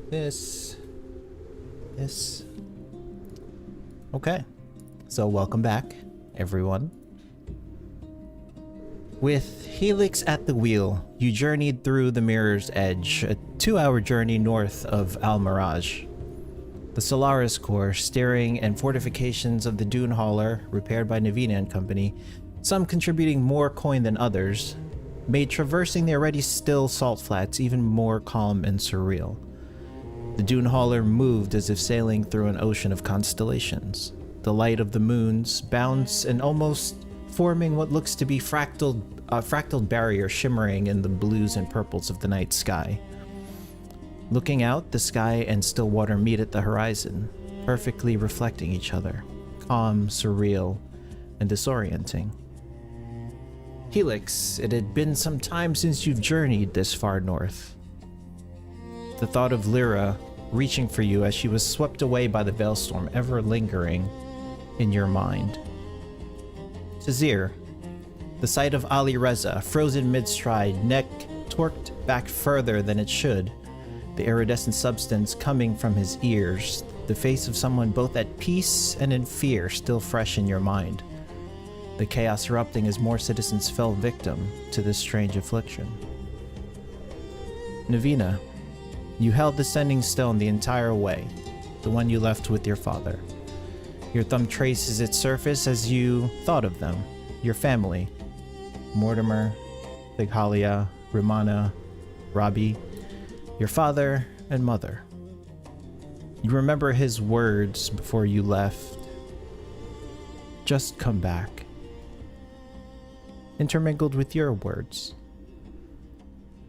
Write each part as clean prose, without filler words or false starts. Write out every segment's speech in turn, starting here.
This. Okay. So welcome back, everyone. With Helix at the wheel, you journeyed through the Mirror's Edge, a 2-hour journey north of Al Mirage. The Solaris Core, steering and fortifications of the Dune Hauler, repaired by Navina and Company, some contributing more coin than others, made traversing the already still salt flats even more calm and surreal. The Dune Hauler moved as if sailing through an ocean of constellations. The light of the moons bounce and almost forming what looks to be fractal barrier shimmering in the blues and purples of the night sky. Looking out, the sky and still water meet at the horizon, perfectly reflecting each other, calm, surreal, and disorienting. Helix, it had been some time since you've journeyed this far north. The thought of Lyra reaching for you as she was swept away by the Veilstorm ever lingering in your mind. Tazir, the sight of Ali Reza, frozen mid-stride, neck torqued back further than it should, the iridescent substance coming from his ears, the face of someone both at peace and in fear still fresh in your mind. The chaos erupting as more citizens fell victim to this strange affliction. Navina, you held the sending stone the entire way, the one you left with your father. Your thumb traces its surface as you thought of them, your family. Mortimer, Thighalia, Romana, Robbie, your father and mother. You remember his words before you left. Just come back. Intermingled with your words.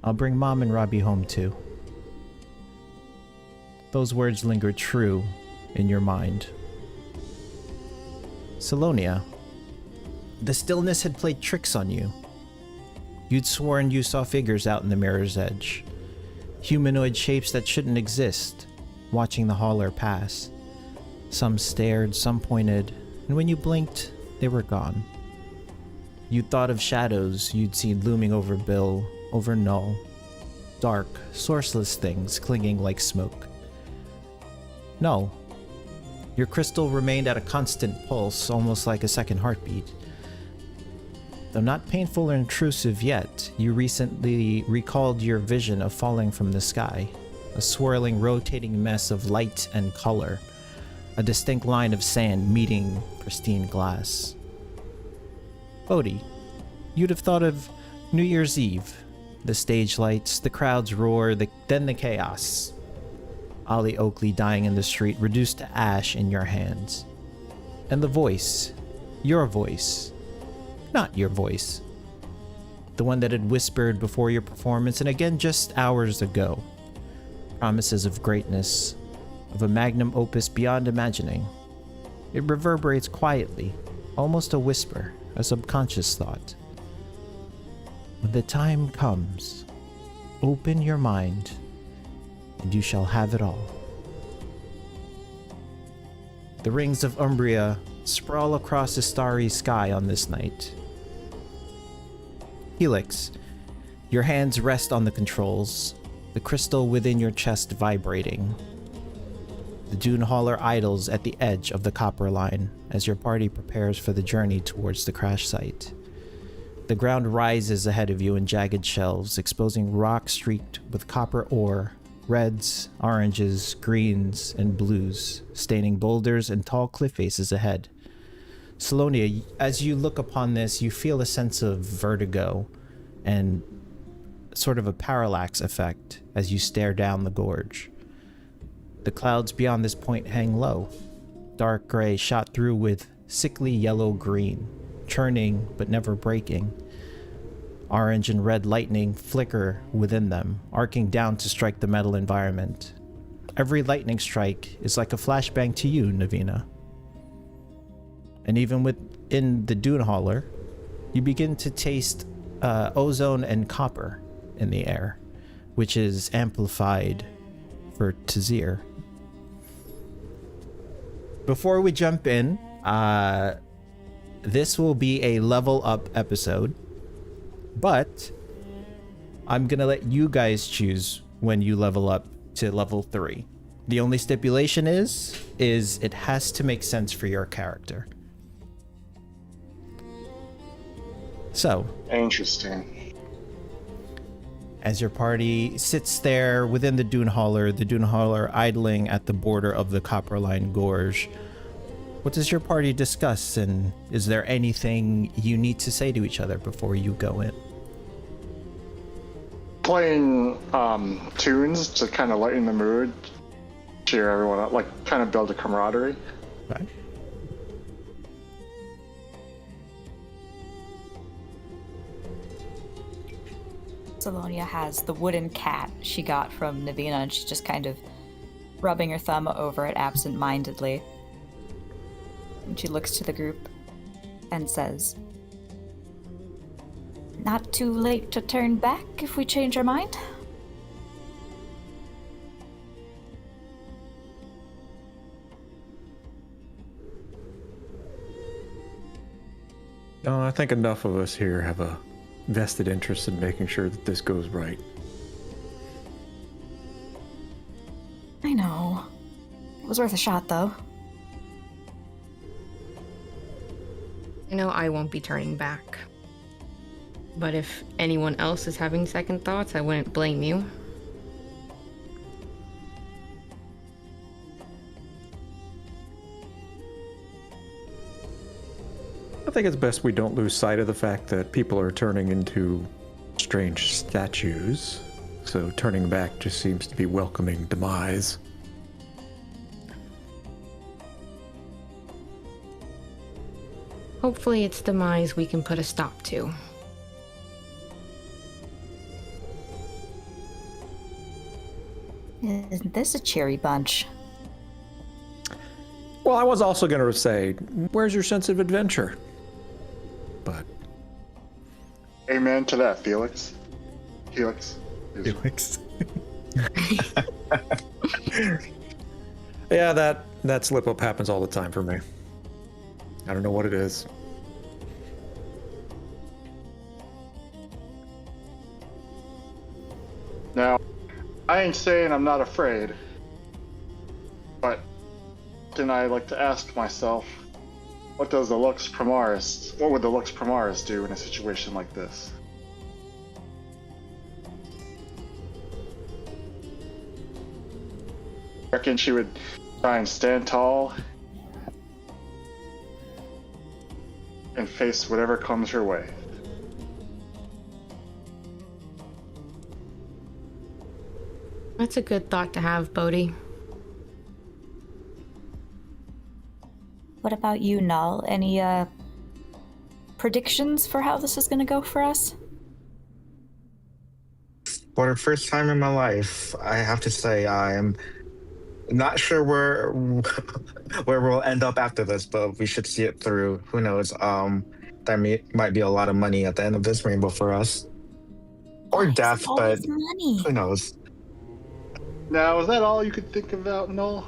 I'll bring Mom and Robbie home too. Those words linger true in your mind. Salonia, the stillness had played tricks on you. You'd sworn you saw figures out in the Mirror's Edge. Humanoid shapes that shouldn't exist, watching the hauler pass. Some stared, some pointed, and when you blinked, they were gone. You thought of shadows you'd seen looming over Bill, over Null. Dark, sourceless things clinging like smoke. No. Your crystal remained at a constant pulse, almost like a second heartbeat. Though not painful or intrusive yet, you recently recalled your vision of falling from the sky, a swirling, rotating mess of light and color, a distinct line of sand meeting pristine glass. Bodhi, you'd have thought of New Year's Eve, the stage lights, the crowd's roar, then the chaos. Ollie Oakley dying in the street, reduced to ash in your hands. And the voice, your voice, not your voice. The one that had whispered before your performance and again just hours ago. Promises of greatness, of a magnum opus beyond imagining. It reverberates quietly, almost a whisper, a subconscious thought. When the time comes, open your mind, and you shall have it all. The rings of Umbria sprawl across the starry sky on this night. Helix, your hands rest on the controls, the crystal within your chest vibrating. The Dune Hauler idles at the edge of the Copperline as your party prepares for the journey towards the crash site. The ground rises ahead of you in jagged shelves, exposing rock streaked with copper ore, reds, oranges, greens, and blues, staining boulders and tall cliff faces ahead. Salonia, as you look upon this, you feel a sense of vertigo and sort of a parallax effect as you stare down the gorge. The clouds beyond this point hang low, dark gray shot through with sickly yellow-green, churning but never breaking. Orange and red lightning flicker within them, arcing down to strike the metal environment. Every lightning strike is like a flashbang to you, Navina. And even within the Dune Hauler, you begin to taste ozone and copper in the air, which is amplified for Tazir. Before we jump in, this will be a level up episode, but I'm gonna let you guys choose when you level up to level 3. The only stipulation is it has to make sense for your character. So, interesting. As your party sits there within the Dune Hauler idling at the border of the Copperline Gorge, what does your party discuss, and is there anything you need to say to each other before you go in? Playing tunes to kind of lighten the mood, cheer everyone up, like kind of build a camaraderie. Okay. Salonia has the wooden cat she got from Navina, and she's just kind of rubbing her thumb over it absent-mindedly. And she looks to the group and says, "Not too late to turn back if we change our mind?" No, I think enough of us here have a vested interest in making sure that this goes right. I know. It was worth a shot, though. I know I won't be turning back. But if anyone else is having second thoughts, I wouldn't blame you. I think it's best we don't lose sight of the fact that people are turning into strange statues. So turning back just seems to be welcoming demise. Hopefully it's demise we can put a stop to. Isn't this a cheery bunch? Well, I was also going to say, where's your sense of adventure? But Amen to that, Felix. Felix. yeah, that slip up happens all the time for me. I don't know what it is. Now, I ain't saying I'm not afraid, but then I like to ask myself, what would the Lux Primaris do in a situation like this? Reckon she would try and stand tall and face whatever comes her way. That's a good thought to have, Bodhi. What about you, Null? Any, predictions for how this is gonna go for us? For the first time in my life, I have to say I'm not sure where we'll end up after this, but we should see it through. Who knows? There might be a lot of money at the end of this rainbow for us, or death, but money. who knows? Now, is that all you could think about, Null?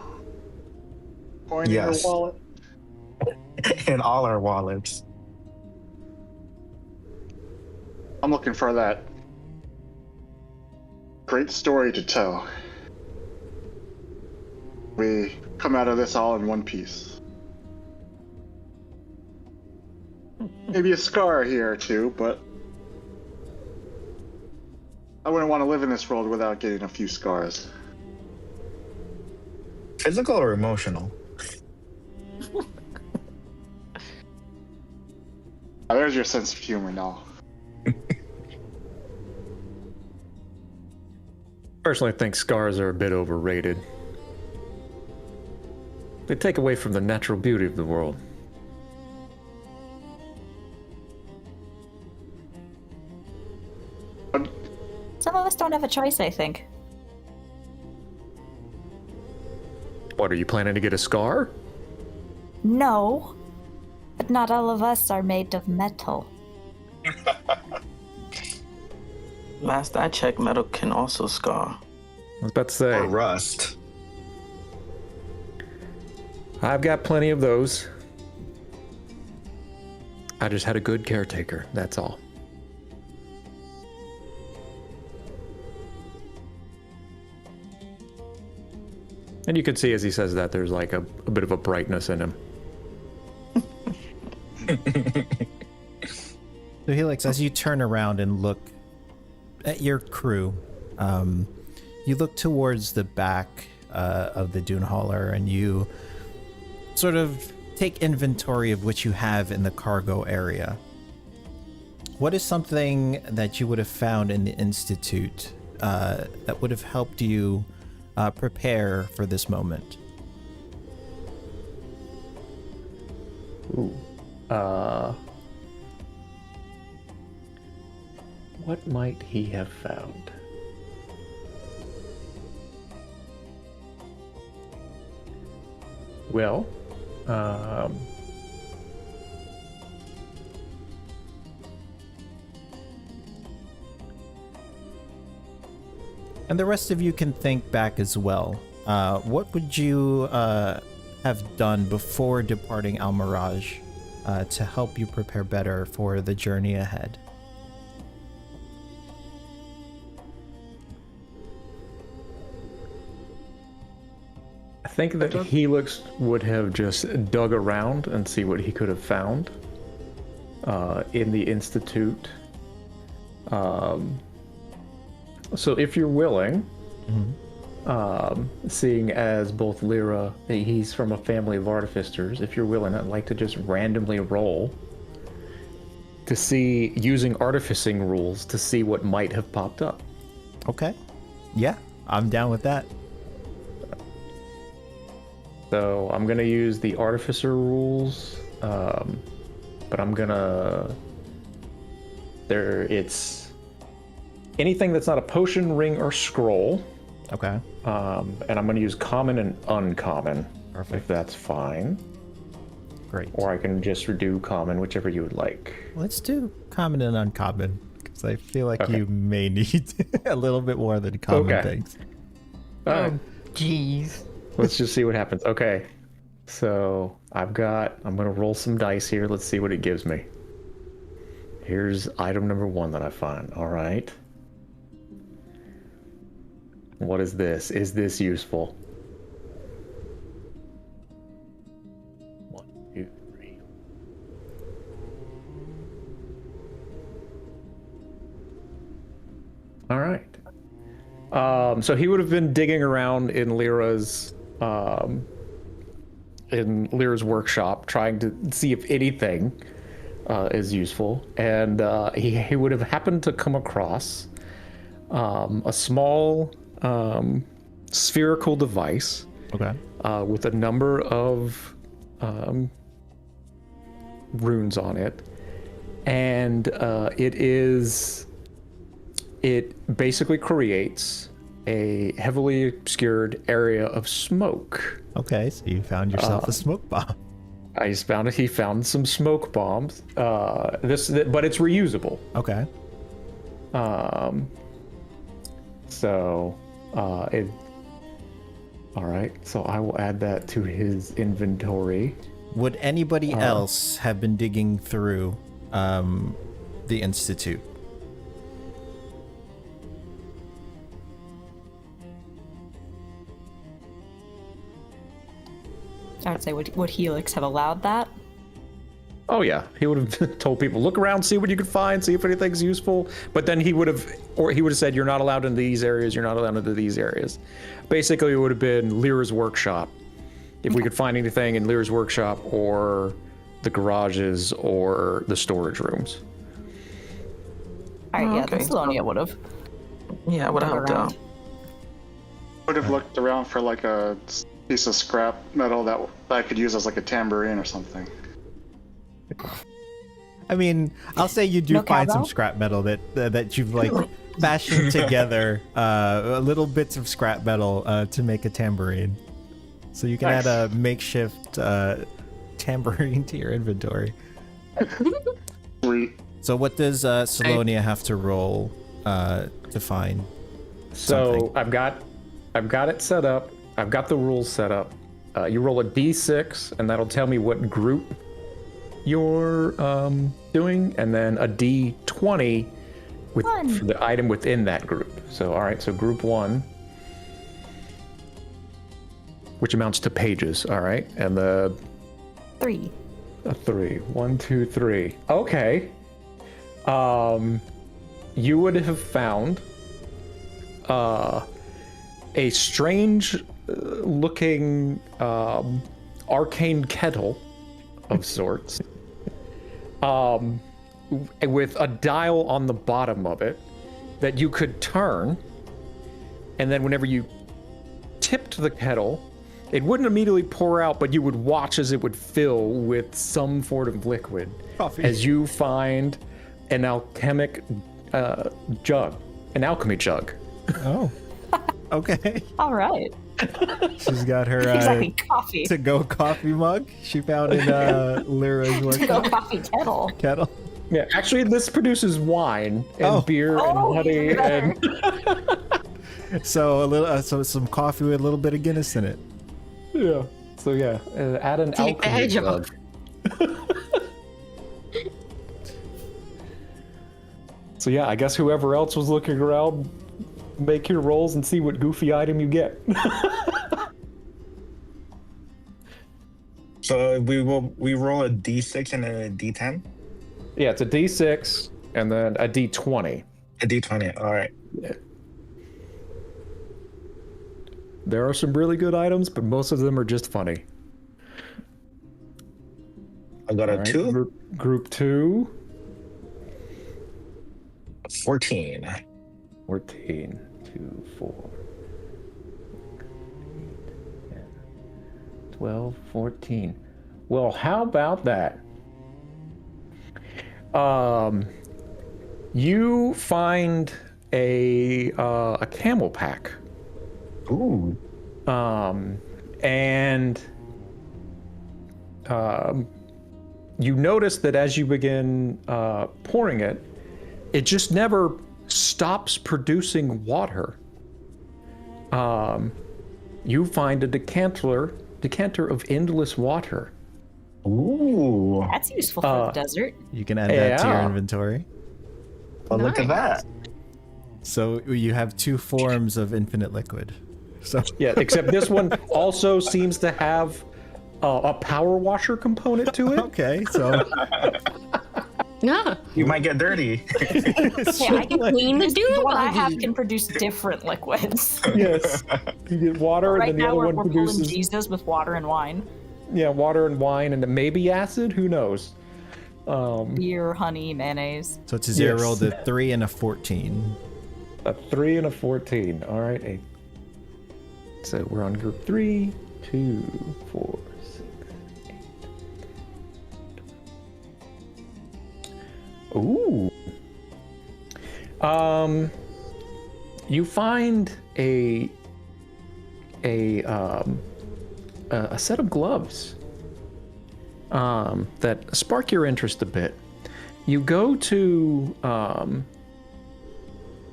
Coin in your wallet? In all our wallets. I'm looking for that great story to tell. We come out of this all in one piece. Maybe a scar here or two, but I wouldn't want to live in this world without getting a few scars. Physical or emotional? There's your sense of humor, Null. Personally, I think scars are a bit overrated. They take away from the natural beauty of the world. Some of us don't have a choice, I think. What, are you planning to get a scar? No. But not all of us are made of metal. Last I checked, metal can also scar. I was about to say. Or rust. I've got plenty of those. I just had a good caretaker, that's all. And you can see as he says that there's like a bit of a brightness in him. So Helix, as you turn around and look at your crew, you look towards the back of the dune hauler and you sort of take inventory of what you have in the cargo area. What is something that you would have found in the Institute that would have helped you prepare for this moment? Ooh. What might he have found? Well, and the rest of you can think back as well. What would you have done before departing Al Mirage to help you prepare better for the journey ahead? I think that Helix would have just dug around and see what he could have found in the Institute. So if you're willing, seeing as both Lyra, he's from a family of artificers, if you're willing, I'd like to just randomly roll to see, using artificing rules, to see what might have popped up. Okay. Yeah, I'm down with that. So I'm gonna use the artificer rules, but I'm gonna, it's anything that's not a potion, ring, or scroll. Okay. And I'm gonna use common and uncommon. Perfect. If that's fine. Great. Or I can just do common, whichever you would like. Let's do common and uncommon, because I feel like Okay. you may need a little bit more than common Okay. things. All right. Jeez. Let's just see what happens. Okay. So I'm gonna roll some dice here. Let's see what it gives me. Here's item number 1 that I find. All right. What is this? Is this useful? 1, 2, 3. All right. So he would have been digging around in Lyra's workshop, trying to see if anything is useful, and he would have happened to come across a small spherical device. Okay. With a number of runes on it, and it basically creates a heavily obscured area of smoke. Okay, so you found yourself a smoke bomb. He found some smoke bombs. But it's reusable. Okay. All right, so I will add that to his inventory. Would anybody else have been digging through the Institute? I would say, would Helix have allowed that? Oh yeah, he would have told people, look around, see what you can find, see if anything's useful. But then he would have said, you're not allowed into these areas, you're not allowed into these areas. Basically, it would have been Lyra's workshop. If we could find anything in Lyra's workshop or the garages or the storage rooms. All right, yeah, Okay. Thessalonia would have. Yeah, I would have helped out. Would have looked around for like a piece of scrap metal that I could use as like a tambourine or something. I mean, I'll say you do No find some cowbell? scrap metal that you've like fashioned together, little bits of scrap metal to make a tambourine. So you can Nice. add a makeshift tambourine to your inventory. Sweet. So what does Salonia have to roll to find? So Something. I've got it set up. I've got the rules set up. You roll a d6, and that'll tell me what group you're doing, and then a d20 for the item within that group. So all right, so group 1. which amounts to pages. All right, and the 3. a 3. 1, 2, 3. Okay. You would have found a strange looking arcane kettle of sorts, with a dial on the bottom of it that you could turn, and then whenever you tipped the kettle, it wouldn't immediately pour out, but you would watch as it would fill with some sort of liquid. Coffee. As you find an alchemic jug, an alchemy jug. Oh. Okay. All right. She's got her Exactly, coffee. to-go coffee mug she found in Lyra's To-go workshop. coffee kettle. Yeah, actually, this produces wine and beer and honey even better. and So a little, so some coffee with a little bit of Guinness in it. yeah. So yeah, add an Take the alchemy edge jug. So yeah, I guess whoever else was looking around, make your rolls and see what goofy item you get. So we roll a d6 and a d10. Yeah, it's a D6 and then a D20. A d20. All right. There are some really good items, but most of them are just funny. I got a All right, 2. Group 2. 14. 14, 2, 4, 10, 12, 14. Well, how about that? You find a camel pack. Ooh. And you notice that as you begin pouring it, it just never stops producing water. You find a decanter of endless water. Ooh. That's useful for the desert. You can add that to your Yeah. inventory. Well, look at that. So you have 2 forms of infinite liquid. So Yeah, except this one also seems to have a power washer component to it. okay, so No. You might get dirty. Yeah, I can Clean the The one I dune have buggy. can produce different liquids. Yes. You get water, Right and then the now other we're one pulling produces Jesus with water and wine. water and wine, and maybe acid. Who knows? Beer, honey, mayonnaise. so it's a 0, Yes. rolled a 3 and a 14. A 3 and a 14. All right. So we're on group 3, 2, 4, 6, 8. Ooh. You find a set of gloves that spark your interest a bit. You go to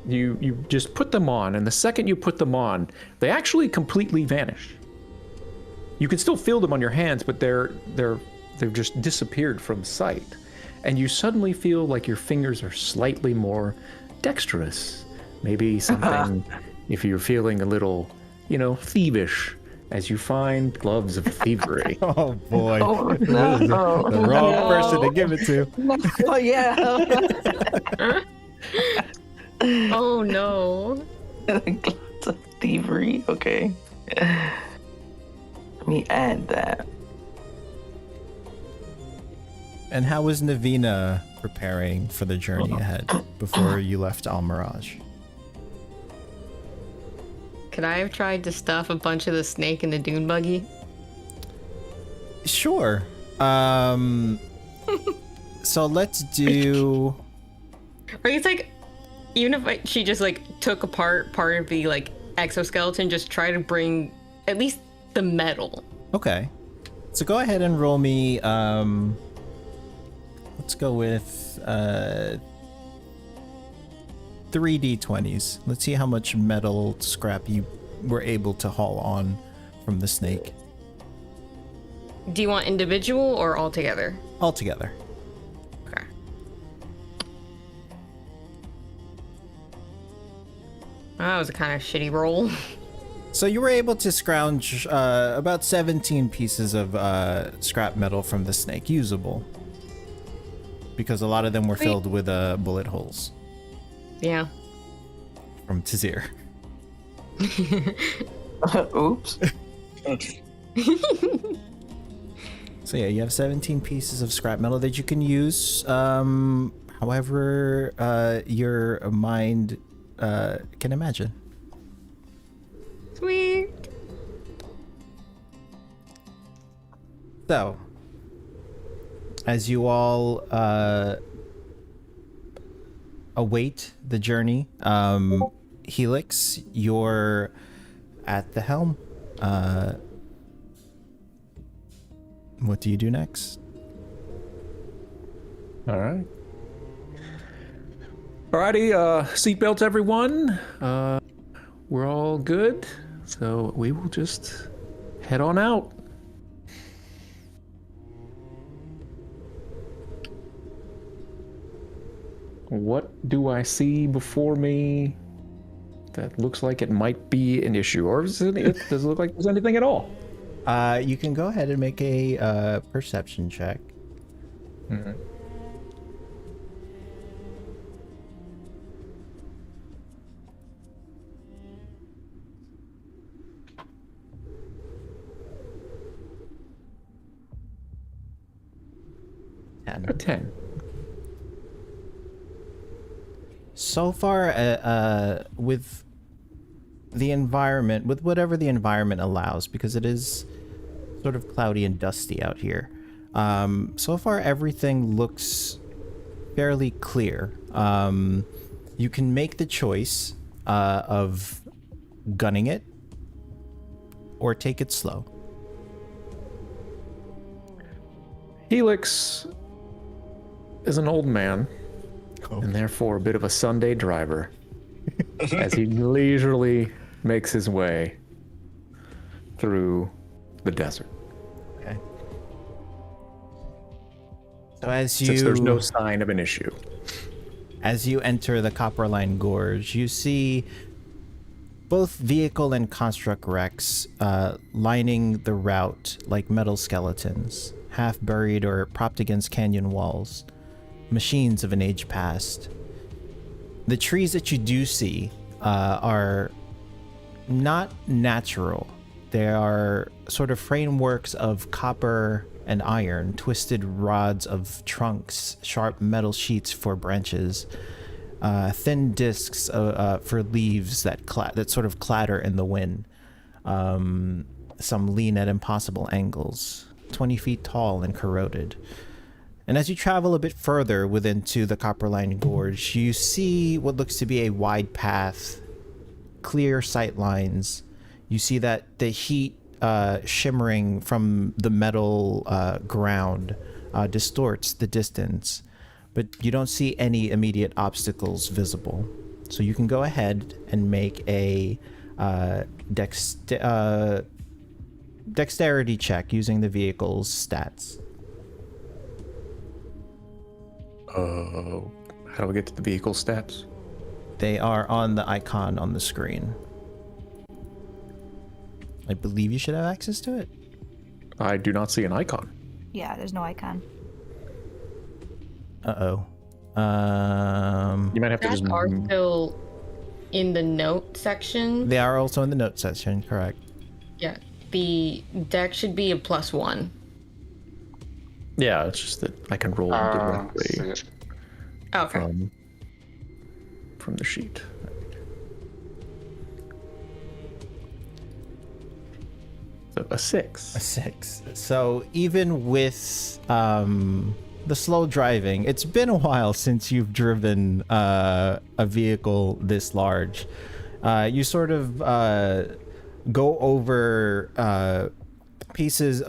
you just put them on, and the second you put them on, they actually completely vanish. You can still feel them on your hands, but they've just disappeared from sight. And you suddenly feel like your fingers are slightly more dexterous. Maybe something if you're feeling a little, thievish, as you find gloves of thievery. Oh boy. Oh, no. The wrong person to give it to. Oh, yeah. Oh no. Gloves of thievery. Okay. Let me add that. And how was Navina preparing for the journey ahead before you left Almirage? Could I have tried to stuff a bunch of the snake in the dune buggy? Sure. So let's do. Or it's like, even if she just took apart part of the exoskeleton, just try to bring at least the metal. Okay. So go ahead and roll me. Let's go with 3 d20s. Let's see how much metal scrap you were able to haul on from the snake. Do you want individual or all together? All together. Okay. That was a kind of shitty roll. So you were able to scrounge about 17 pieces of scrap metal from the snake, usable. Because a lot of them were filled with bullet holes. Yeah. From Tazir. Oops. So yeah, you have 17 pieces of scrap metal that you can use. However, your mind can imagine. Sweet. So, as you all await the journey, Helix, you're at the helm. What do you do next? All right. Alrighty, seatbelts, everyone. We're all good, so we will just head on out. What do I see before me that looks like it might be an issue, or does it look like there's anything at all? You can go ahead and make a perception check. Mm-hmm. A 10. So far, with the environment, with whatever the environment allows, because it is sort of cloudy and dusty out here. So far, everything looks fairly clear. You can make the choice of gunning it or take it slow. Helix is an old man, and therefore a bit of a Sunday driver, as he leisurely makes his way through the desert. Okay. So as Since there's no sign of an issue. As you enter the Copperline Gorge, you see both vehicle and construct wrecks lining the route like metal skeletons, half buried or propped against canyon walls. Machines of an age past. The trees that you do see are not natural. They are sort of frameworks of copper and iron, twisted rods of trunks, sharp metal sheets for branches, thin discs for leaves that sort of clatter in the wind. Some lean at impossible angles, 20 feet tall and corroded. And as you travel a bit further into the Copperline Gorge, you see what looks to be a wide path, clear sight lines. You see that the heat shimmering from the metal ground distorts the distance, but you don't see any immediate obstacles visible. So you can go ahead and make a dexterity check using the vehicle's stats. How do we get to the vehicle stats? They are on the icon on the screen. I believe you should have access to it. I do not see an icon. Yeah, there's no icon. Uh-oh. You might have to Stats just... are still in the note section. They are also in the note section, correct? Yeah, the deck should be a +1. Yeah, it's just that I can roll directly Okay. from the sheet. So a 6. A 6. So even with the slow driving, it's been a while since you've driven a vehicle this large. You sort of go over pieces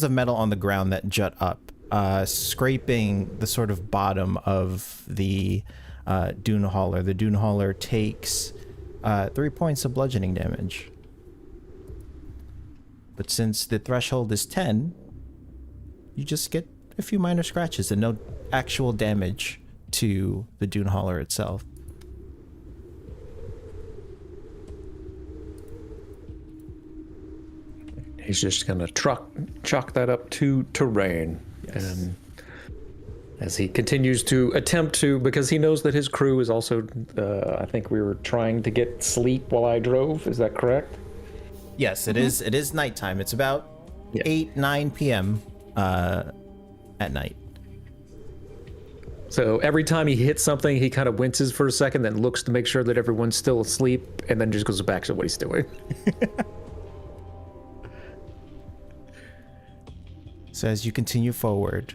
of metal on the ground that jut up, scraping the sort of bottom of the dune hauler. The dune hauler takes 3 points of bludgeoning damage. But since the threshold is 10, you just get a few minor scratches and no actual damage to the dune hauler itself. He's just gonna chalk that up to terrain. Yes. And as he continues to attempt to, because he knows that his crew is also, I think we were trying to get sleep while I drove. Is that correct? Yes, it is. It is nighttime. It's about 8-9 p.m. At night. So every time he hits something, he kind of winces for a second, then looks to make sure that everyone's still asleep, and then just goes back to what he's doing. So as you continue forward,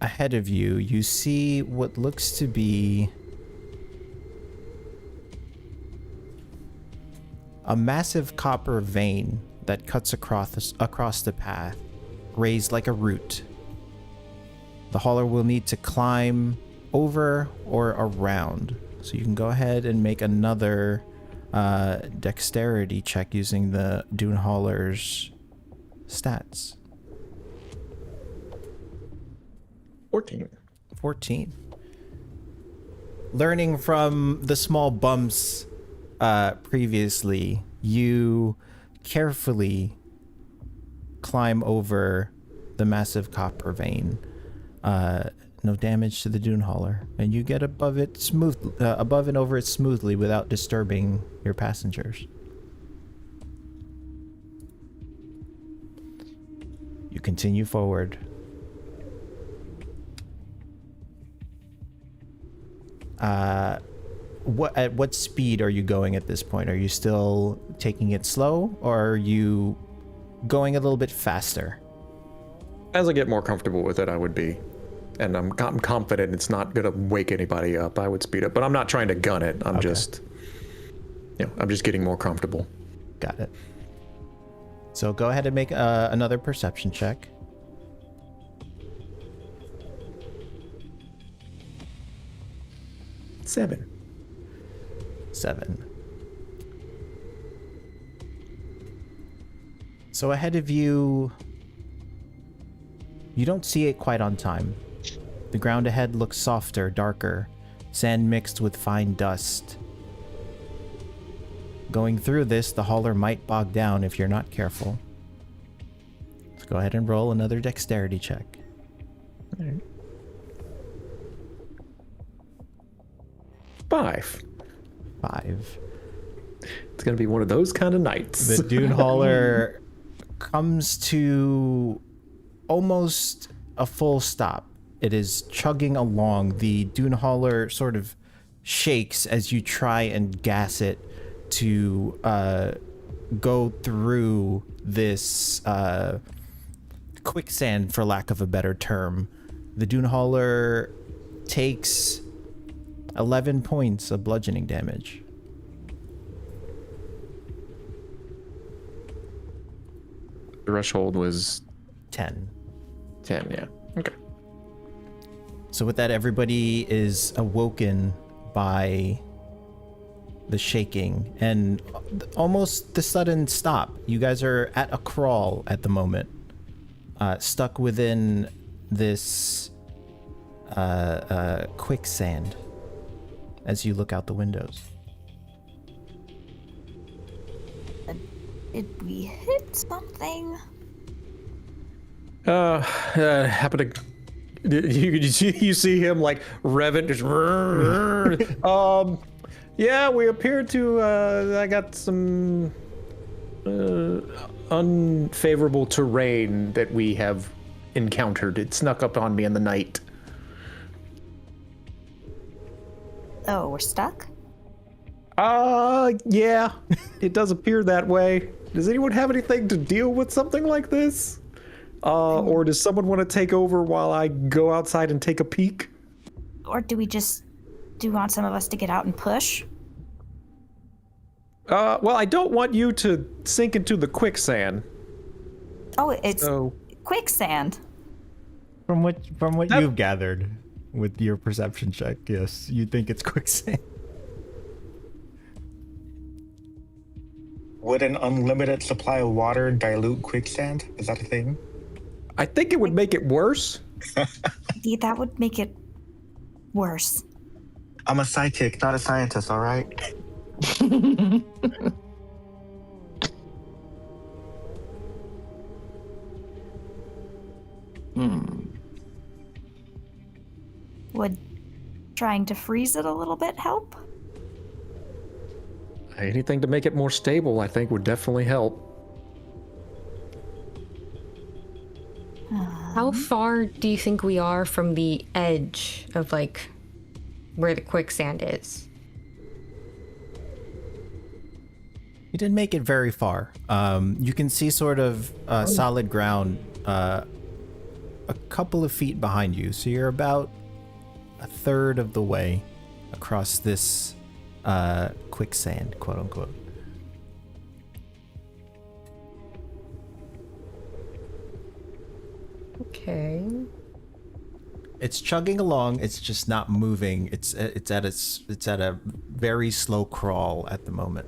ahead of you, you see what looks to be a massive copper vein that cuts across the path, raised like a root. The hauler will need to climb over or around. So you can go ahead and make another dexterity check using the dune hauler's stats. 14. Learning from the small bumps previously, you carefully climb over the massive copper vein. No damage to the dune hauler, and you get above and over it smoothly without disturbing your passengers. You continue forward. At what speed are you going at this point? Are you still taking it slow, or are you going a little bit faster? As I get more comfortable with it, I would be. And I'm confident it's not going to wake anybody up. I would speed up, but I'm not trying to gun it. I'm just getting more comfortable. Got it. So go ahead and make another perception check. Seven. So ahead of you, you don't see it quite on time. The ground ahead looks softer, darker, sand mixed with fine dust. Going through this, the hauler might bog down if you're not careful. Let's go ahead and roll another dexterity check. All right. 5. It's gonna be one of those kind of nights. The dune hauler comes to almost a full stop. It is chugging along. The dune hauler sort of shakes as you try and gas it to go through this quicksand, for lack of a better term. The dune hauler takes 11 points of bludgeoning damage. Threshold was 10. 10, yeah. Okay. So with that, everybody is awoken by the shaking and almost the sudden stop. You guys are at a crawl at the moment, stuck within this quicksand as you look out the windows. Did we hit something? Happen to you see him like revving, just yeah, we appear to I got some unfavorable terrain that we have encountered. It snuck up on me in the night. Oh, we're stuck? Yeah, it does appear that way. Does anyone have anything to deal with something like this? Or does someone want to take over while I go outside and take a peek? Or do you want some of us to get out and push? Well, I don't want you to sink into the quicksand. Oh, it's quicksand. From what you've gathered with your perception check, yes, you think it's quicksand. Would an unlimited supply of water dilute quicksand? Is that a thing? I think it would make it worse. Yeah, that would make it worse. I'm a psychic, not a scientist, all right? Would trying to freeze it a little bit help? Anything to make it more stable, I think, would definitely help. How far do you think we are from the edge of, like, where the quicksand is? You didn't make it very far. You can see sort of solid ground a couple of feet behind you. So you're about a third of the way across this quicksand, quote unquote. Okay. It's chugging along. It's just not moving. It's at a very slow crawl at the moment.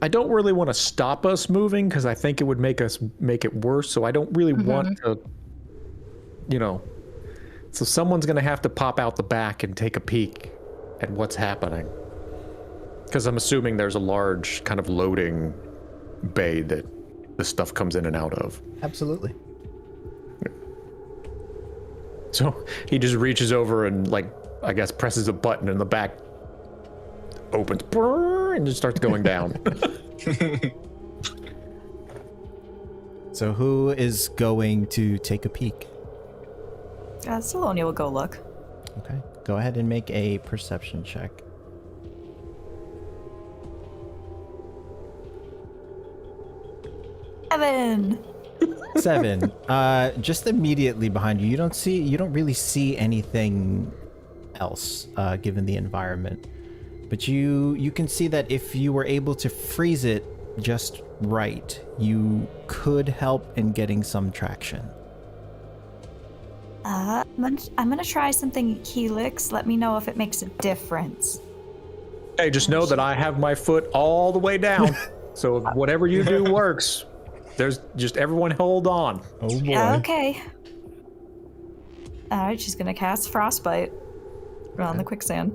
I don't really want to stop us moving because I think it would make it worse. So I don't really want to, So someone's gonna have to pop out the back and take a peek at what's happening. Because I'm assuming there's a large kind of loading bay that the stuff comes in and out of. Absolutely. So he just reaches over and, like, I guess presses a button and the back opens and just starts going down. So who is going to take a peek? Salonia will go look. Okay. Go ahead and make a perception check. Evan! 7. Just immediately behind you. You don't really see anything else, given the environment. But you can see that if you were able to freeze it just right, you could help in getting some traction. I'm gonna try something Helix. Let me know if it makes a difference. Hey, just know that I have my foot all the way down. So if whatever you do works. There's just everyone hold on. Oh boy. Okay. Alright, she's gonna cast Frostbite on the quicksand.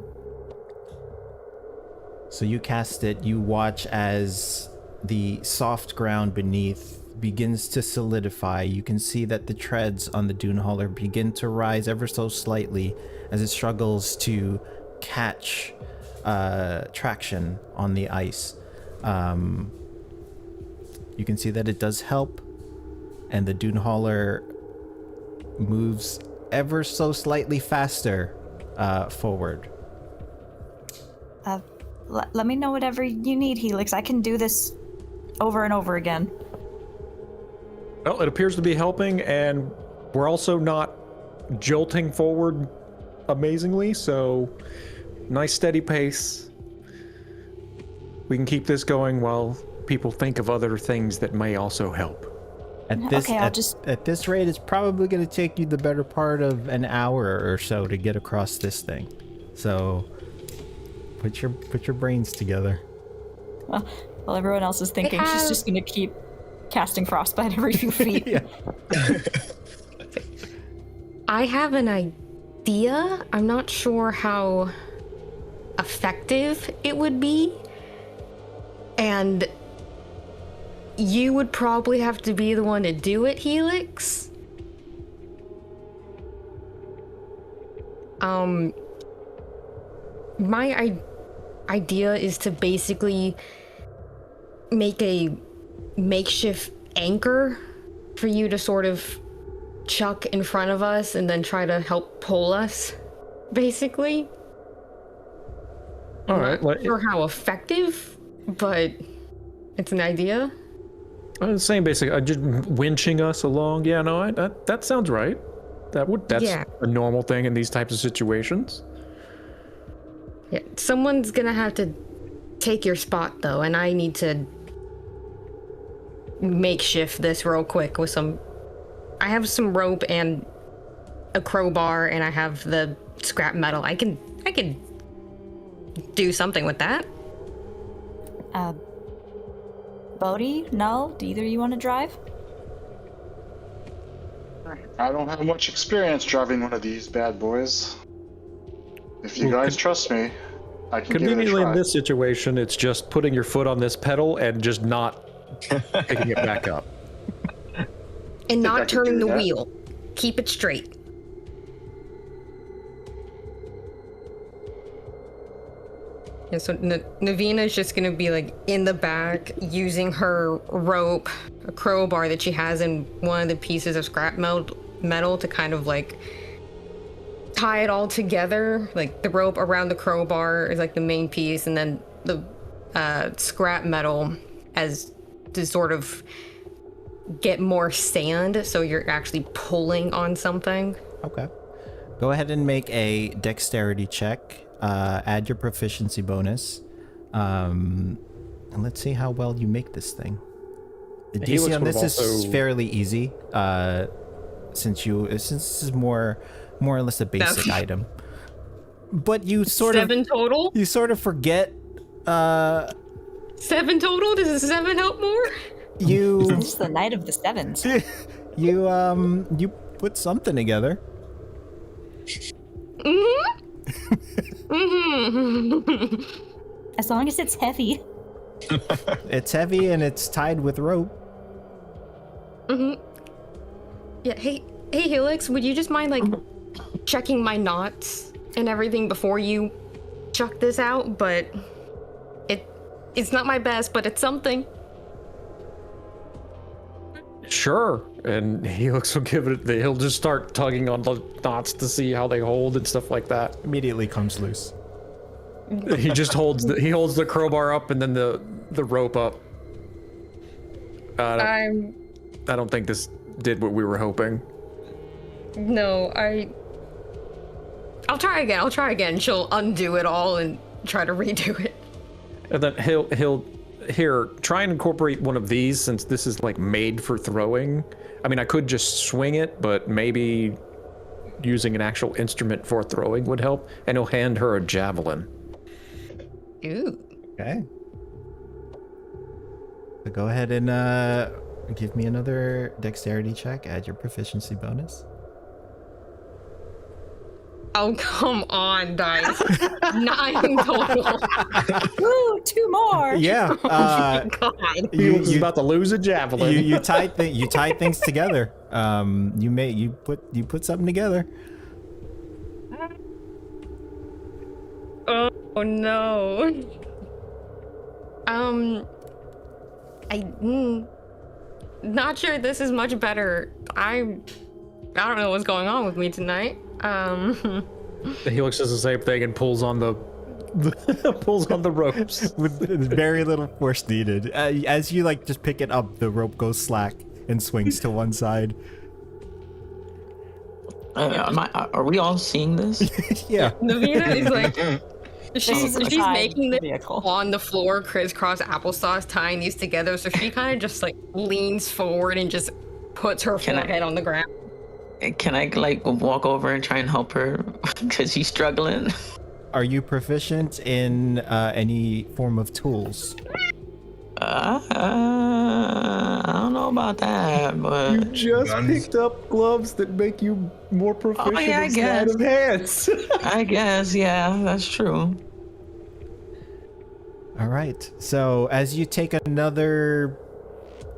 So you cast it, you watch as the soft ground beneath begins to solidify. You can see that the treads on the dune hauler begin to rise ever so slightly as it struggles to catch traction on the ice. You can see that it does help, and the dune hauler moves ever so slightly faster forward. Let me know whatever you need, Helix. I can do this over and over again. Well, it appears to be helping, and we're also not jolting forward amazingly, so nice steady pace. We can keep this going while people think of other things that may also help. At this rate, it's probably going to take you the better part of an hour or so to get across this thing. So put your brains together. While everyone else is thinking, she's just going to keep casting Frostbite every few feet. Yeah. I have an idea. I'm not sure how effective it would be. And you would probably have to be the one to do it, Helix. My idea is to basically make a makeshift anchor for you to sort of chuck in front of us and then try to help pull us, basically. All right. I'm not sure how effective, but it's an idea. The same basic, just winching us along. Yeah, no, that sounds right. That's a normal thing in these types of situations. Yeah, someone's gonna have to take your spot though, and I need to makeshift this real quick with I have some rope and a crowbar, and I have the scrap metal. I can do something with that. Bodhi, Null, do either of you want to drive? I don't have much experience driving one of these bad boys. If you guys trust me, I can give it a Conveniently, try. in this situation, it's just putting your foot on this pedal and just not picking it back up. And I not could turning do the that. wheel. Keep it straight. Yeah, so Navina is just gonna be like in the back using her rope, a crowbar that she has in one of the pieces of scrap metal to kind of like tie it all together. Like the rope around the crowbar is like the main piece, and then the scrap metal as to sort of get more sand, so you're actually pulling on something. Okay. Go ahead and make a dexterity check. Add your proficiency bonus. And let's see how well you make this thing. The DC on this is fairly easy. Since this is more or less a basic item. But you sort of 7 total? You sort of forget 7 total? Does a 7 help more? you It's the night of the sevens. you put something together. As long as it's heavy. It's heavy and it's tied with rope. Yeah, hey Helix, would you just mind like checking my knots and everything before you chuck this out? But it's not my best, but it's something. Sure. And Helix will give it. He'll just start tugging on the knots to see how they hold and stuff like that. Immediately comes loose. He just holds the crowbar up and then the rope up. I don't think this did what we were hoping. No, I'll try again. She'll undo it all and try to redo it. And then he'll here try and incorporate one of these, since this is like made for throwing. I mean, I could just swing it, but maybe using an actual instrument for throwing would help. And he'll hand her a javelin. Ooh. Okay. So go ahead and give me another dexterity check. Add your proficiency bonus. Oh, come on, dice. 9 total. Woo, 2 more. Yeah. God. He's about to lose a javelin. You tie things together. You put something together. Oh no. Not sure this is much better. I don't know what's going on with me tonight. Helix does the same thing and pulls on the ropes with very little force needed. As you like just pick it up, the rope goes slack and swings to one side. Are we all seeing this? Yeah. Navina is like, she's tied making the vehicle. on the floor crisscross applesauce, tying these together. So she kind of just like leans forward and just puts her forehead on the ground. Can I like walk over and try and help her because she's struggling? Are you proficient in any form of tools? I don't know about that, but You just picked up gloves that make you more proficient yeah, I in sleight of hands. I guess, yeah, that's true. All right. So as you take another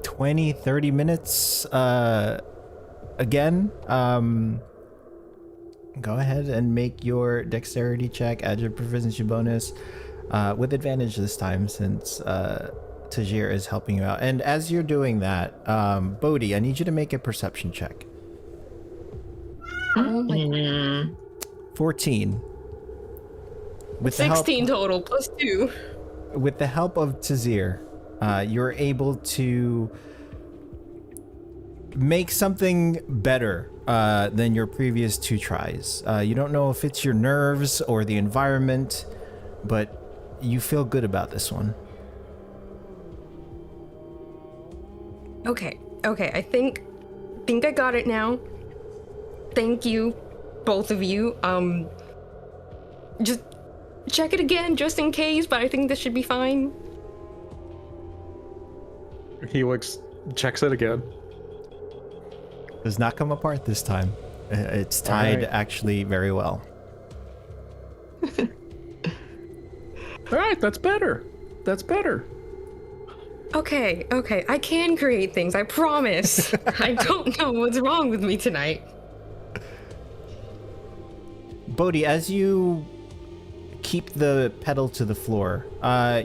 20-30 minutes again, go ahead and make your dexterity check. Add your proficiency bonus with advantage this time, since Tajir is helping you out. And as you're doing that, Bodhi, I need you to make a perception check. Oh my 14. With 16 total plus 2. With the help of Tazir, you're able to make something better than your previous 2 tries. You don't know if it's your nerves or the environment, but you feel good about this one. Okay, I think I got it now. Thank you, both of you. Just check it again, just in case, but I think this should be fine. Helix checks it again. Does not come apart this time. It's tied Alright. actually very well. All right, that's better. That's better. Okay, I can create things, I promise. I don't know what's wrong with me tonight. Bodhi, as you keep the pedal to the floor,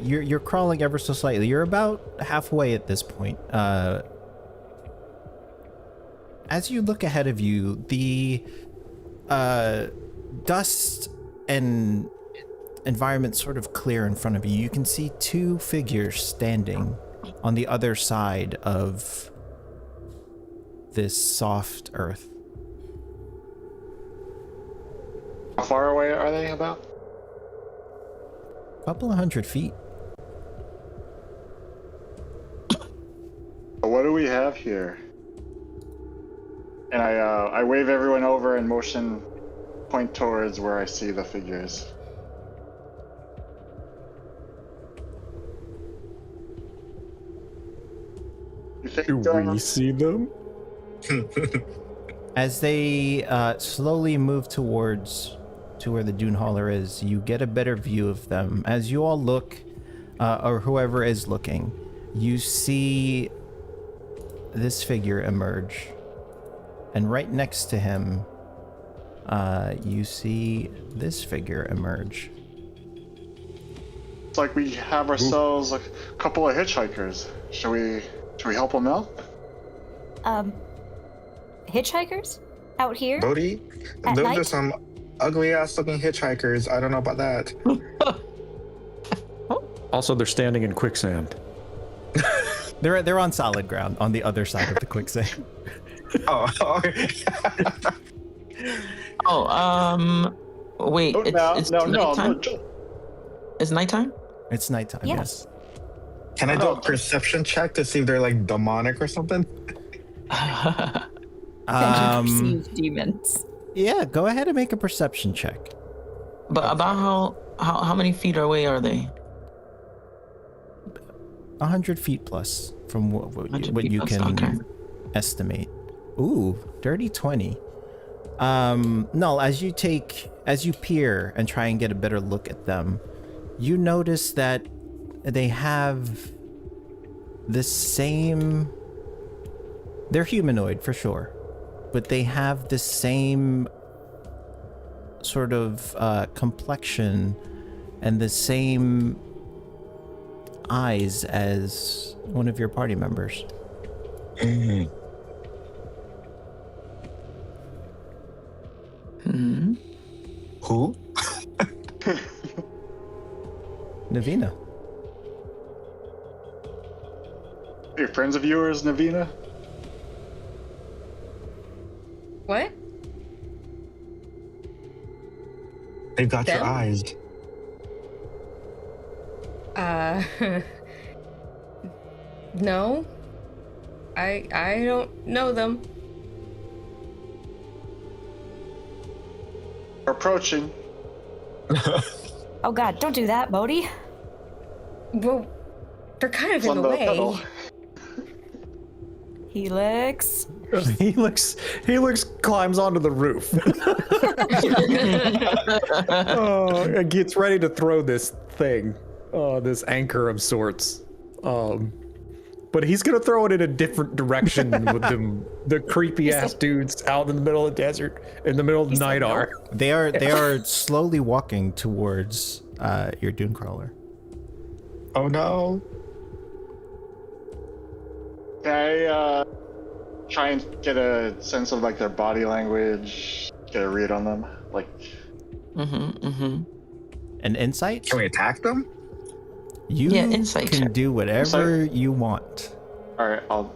you're crawling ever so slightly. You're about halfway at this point. As you look ahead of you, the dust and environment sort of clear in front of you. You can see two figures standing on the other side of this soft earth. How far away are they about? A couple of 100 feet. What do we have here? And I wave everyone over and motion point towards where I see the figures. You think, Do we see them? As they slowly move towards to where the Dune Hauler is, you get a better view of them. As you all look, or whoever is looking, you see this figure emerge. And right next to him, you see this figure emerge. It's like we have ourselves a couple of hitchhikers. Should we help them out? Hitchhikers? Out here? Bodhi, At those night? are some ugly ass looking hitchhikers. I don't know about that. Also, they're standing in quicksand. They're on solid ground on the other side of the quicksand. Oh, okay. Wait, it's nighttime? It's nighttime? It's nighttime, Yes. yes. Can I do a perception check to see if they're like demonic or something? Perceive demons. Yeah, go ahead and make a perception check. But about how many feet away are they? 100 feet plus from what 100 you feet plus, can okay. estimate. Ooh, dirty 20. No, as you peer and try and get a better look at them, you notice that they have the same... They're humanoid for sure, but they have the same sort of complexion and the same eyes as one of your party members. Mm. Hmm. Who? Navina. Hey, friends of yours, Navina? What? They've got your Them? eyes. No. I don't know them. We're approaching. Oh god, don't do that, Bodhi. Well, they're kind of It's in on the the way. pedal. Helix. Helix climbs onto the roof. And gets ready to throw this thing, this anchor of sorts. But he's gonna throw it in a different direction with the creepy ass dudes out in the middle of the desert, in the middle of the night are. They are slowly walking towards your dune crawler. Oh no. Can I try and get a sense of like their body language, get a read on them? Like, An insight? Can we attack them? You Yeah, insight can check. do whatever you want. all right, I'll.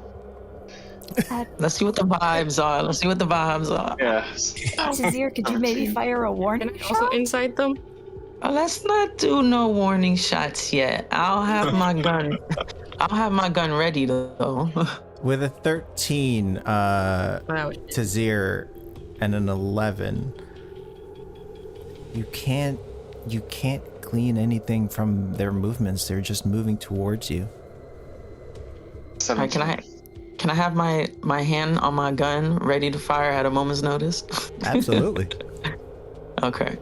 Let's see what the vibes are. Yeah. Tazir, could you maybe fire a warning Can I also shot? inside them? Let's not do no warning shots yet. I'll have my gun. I'll have my gun ready though. With a 13, Wow. Tazir, and an 11, you can't glean anything from their movements. They're just moving towards you. Alright, can Can I have my hand on my gun ready to fire at a moment's notice? Absolutely. Okay.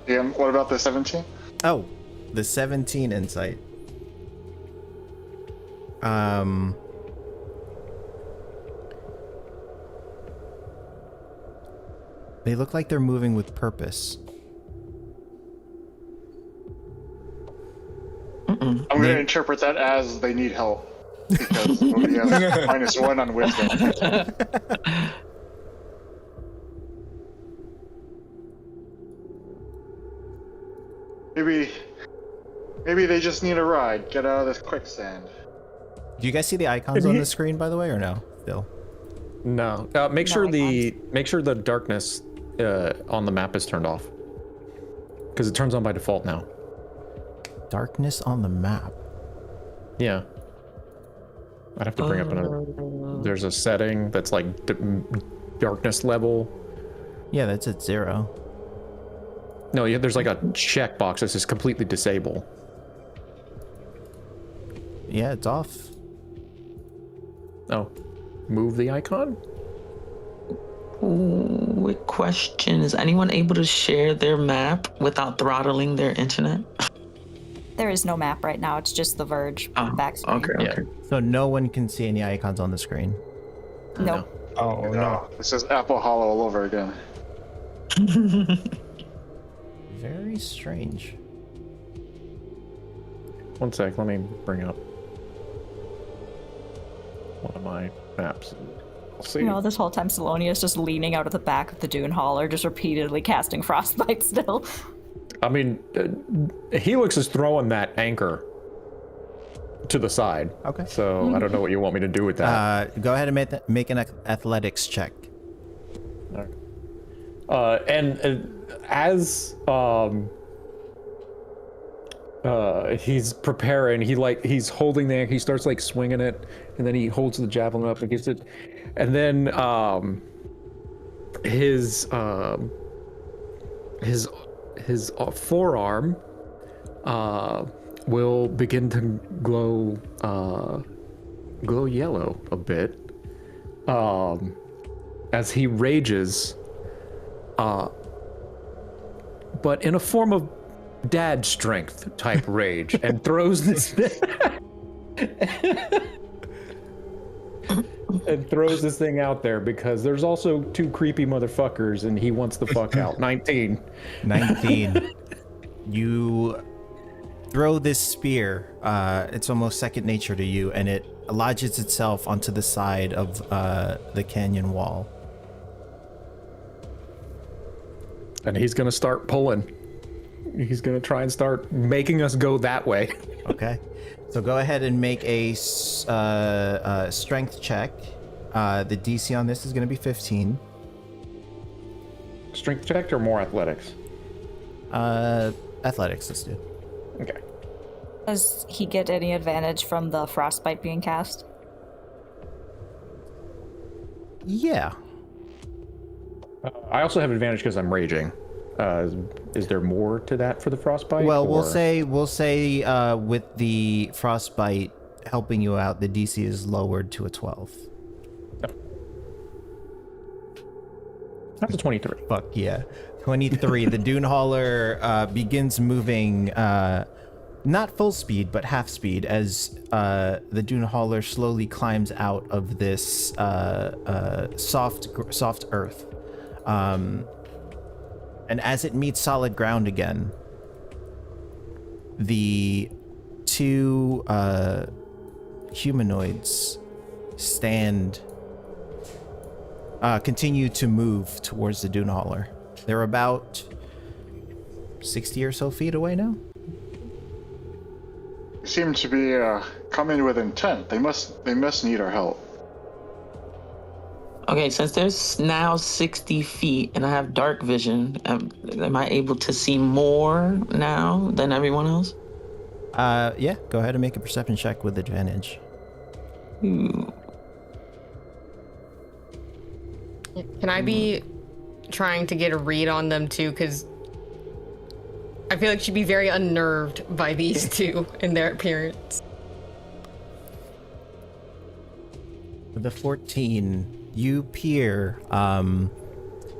DM, what about the 17? Oh, the 17 insight. They look like they're moving with purpose. I'm going to interpret that as they need help. Because we have -1 on wisdom. Maybe they just need a ride. Get out of this quicksand. Do you guys see the icons on the screen, by the way, or no? Still. No. Make sure the darkness on the map is turned off. Because it turns on by default now. Darkness on the map. Yeah. I'd have to bring up another. There's a setting that's like darkness level. Yeah, that's at 0. No, yeah, there's like a checkbox that says completely disable. Yeah, it's off. Oh, move the icon? Quick question. Is anyone able to share their map without throttling their internet? There is no map right now. It's just the Verge back screen. Okay, okay. So no one can see any icons on the screen. Nope. Oh no. This is Apple Hollow all over again. Very strange. One sec, let me bring up one of my maps. I'll see. You know, this whole time Salonia is just leaning out of the back of the Dune Hauler, just repeatedly casting Frostbite still. I mean, Helix is throwing that anchor to the side. Okay. So I don't know what you want me to do with that. Go ahead and make an athletics check. As he's preparing, he's holding the anchor, he starts like swinging it, and then he holds the javelin up and gets it, and then his forearm will begin to glow yellow a bit as he rages, but in a form of dad strength type rage, and throws this thing out there because there's also 2 creepy motherfuckers and he wants the fuck out. 19. You throw this spear. It's almost second nature to you, and it lodges itself onto the side of the canyon wall. And he's gonna start pulling. He's gonna try and start making us go that way. Okay. So go ahead and make a strength check. The DC on this is going to be 15. Strength check or more athletics? Athletics, let's do. Okay. Does he get any advantage from the Frostbite being cast? Yeah. I also have advantage because I'm raging. Is there more to that for the frostbite? Well, or? we'll say with the frostbite helping you out, the DC is lowered to a 12. That's a 23. Fuck yeah. 23. The Dune Hauler begins moving, not full speed, but half speed, as the Dune Hauler slowly climbs out of this soft earth. And as it meets solid ground again, the 2 humanoids continue to move towards the Dune Hauler. They're about 60 or so feet away now. They seem to be coming with intent. They must need our help. Okay, since there's now 60 feet and I have dark vision, am I able to see more now than everyone else? Yeah, go ahead and make a perception check with advantage. Ooh. Can I be trying to get a read on them too? Because I feel like she'd be very unnerved by these 2 and their appearance. Of the 14, you peer.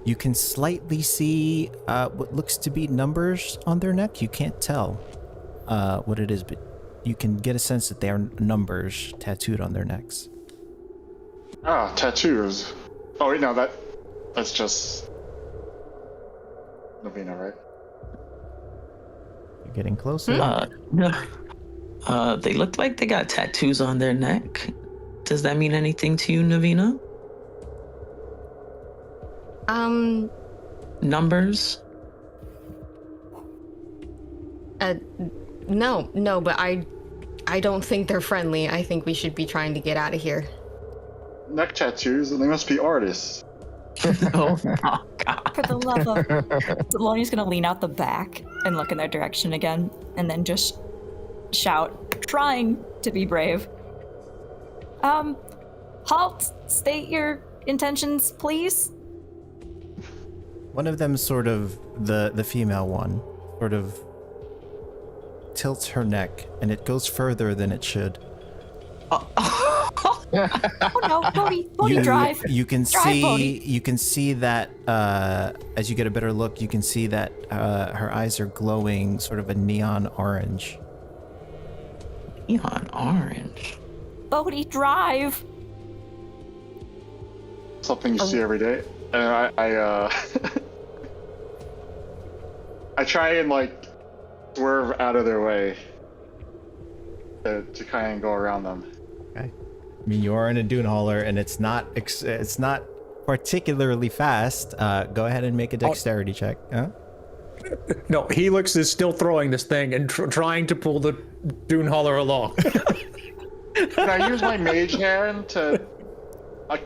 You can slightly see what looks to be numbers on their neck. You can't tell what it is, but you can get a sense that they are numbers tattooed on their necks. Ah, tattoos. Oh wait, no, that's just Navina, right? You're getting closer. They look like they got tattoos on their neck. Does that mean anything to you, Navina? Numbers? No, but I don't think they're friendly. I think we should be trying to get out of here. Neck tattoos, and they must be artists. Oh, God. For the love of... Salonia's gonna lean out the back and look in their direction again, and then just shout, trying to be brave. Halt! State your intentions, please. One of them sort of, the female one, sort of tilts her neck, and it goes further than it should. Oh no, Bodhi, drive. You can Drive, see, Bodhi. you can see that as you get a better look, you can see that her eyes are glowing, sort of a neon orange. Neon orange. Bodhi, drive. Something you see every day. And I I try and like swerve out of their way to kind of go around them. Okay. I mean, you are in a dune hauler, and it's not particularly fast. Go ahead and make a dexterity check. Huh? No, Helix is still throwing this thing and trying to pull the dune hauler along. Can I use my mage hand to?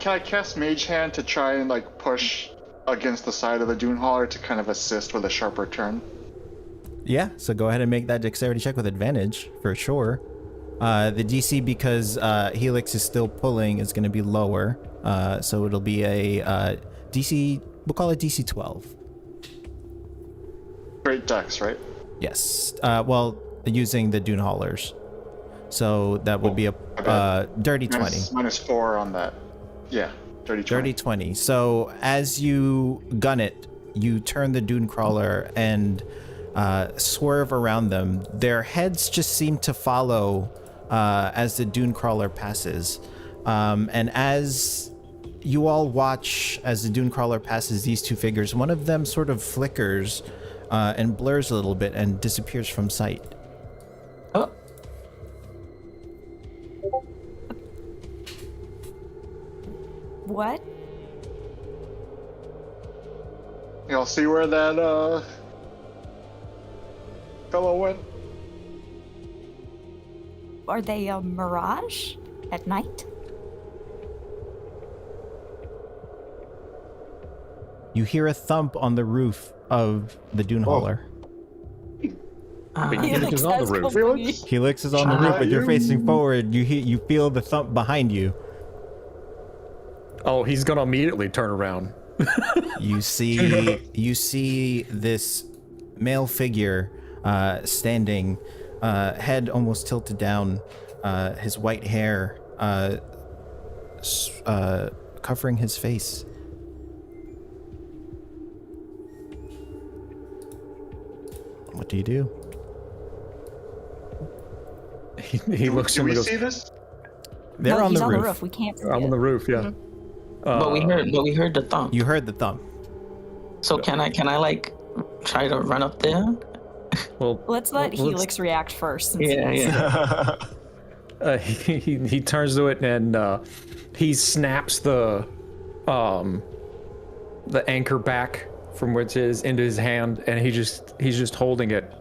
Can I cast mage hand to try and like push against the side of the dune hauler to kind of assist with a sharper turn? Yeah. So go ahead and make that dexterity check with advantage for sure. The DC, because Helix is still pulling, is going to be lower. So it'll be a DC. We'll call it DC 12. Great dex, right? Yes. Well, using the dune haulers. So that would be a dirty 20. -4 on that. Yeah, dirty 20. Dirty 20. So as you gun it, you turn the dune crawler and swerve around them. Their heads just seem to follow as the dune crawler passes. And as you all watch as the dune crawler passes these two figures, one of them sort of flickers and blurs a little bit and disappears from sight. Oh. What? Y'all see where that fellow went? Are they a mirage at night? You hear a thump on the roof of the dune hauler. But Helix is on the roof. Felix? Helix is on the roof, but you're facing forward. You feel the thump behind you. Oh, he's gonna immediately turn around. You see this male figure standing, head almost tilted down, his white hair covering his face. What do you do? He looks Do and we he goes, see this? They're no, on he's the on roof. the roof. We can't see I'm it. on the roof, yeah. But we heard the thump. You heard the thump. So can I like try to run up there? Well, Let's let Helix react first. since Yeah, he's- yeah. he turns to it and he snaps the anchor back from which is into his hand, and he's just holding it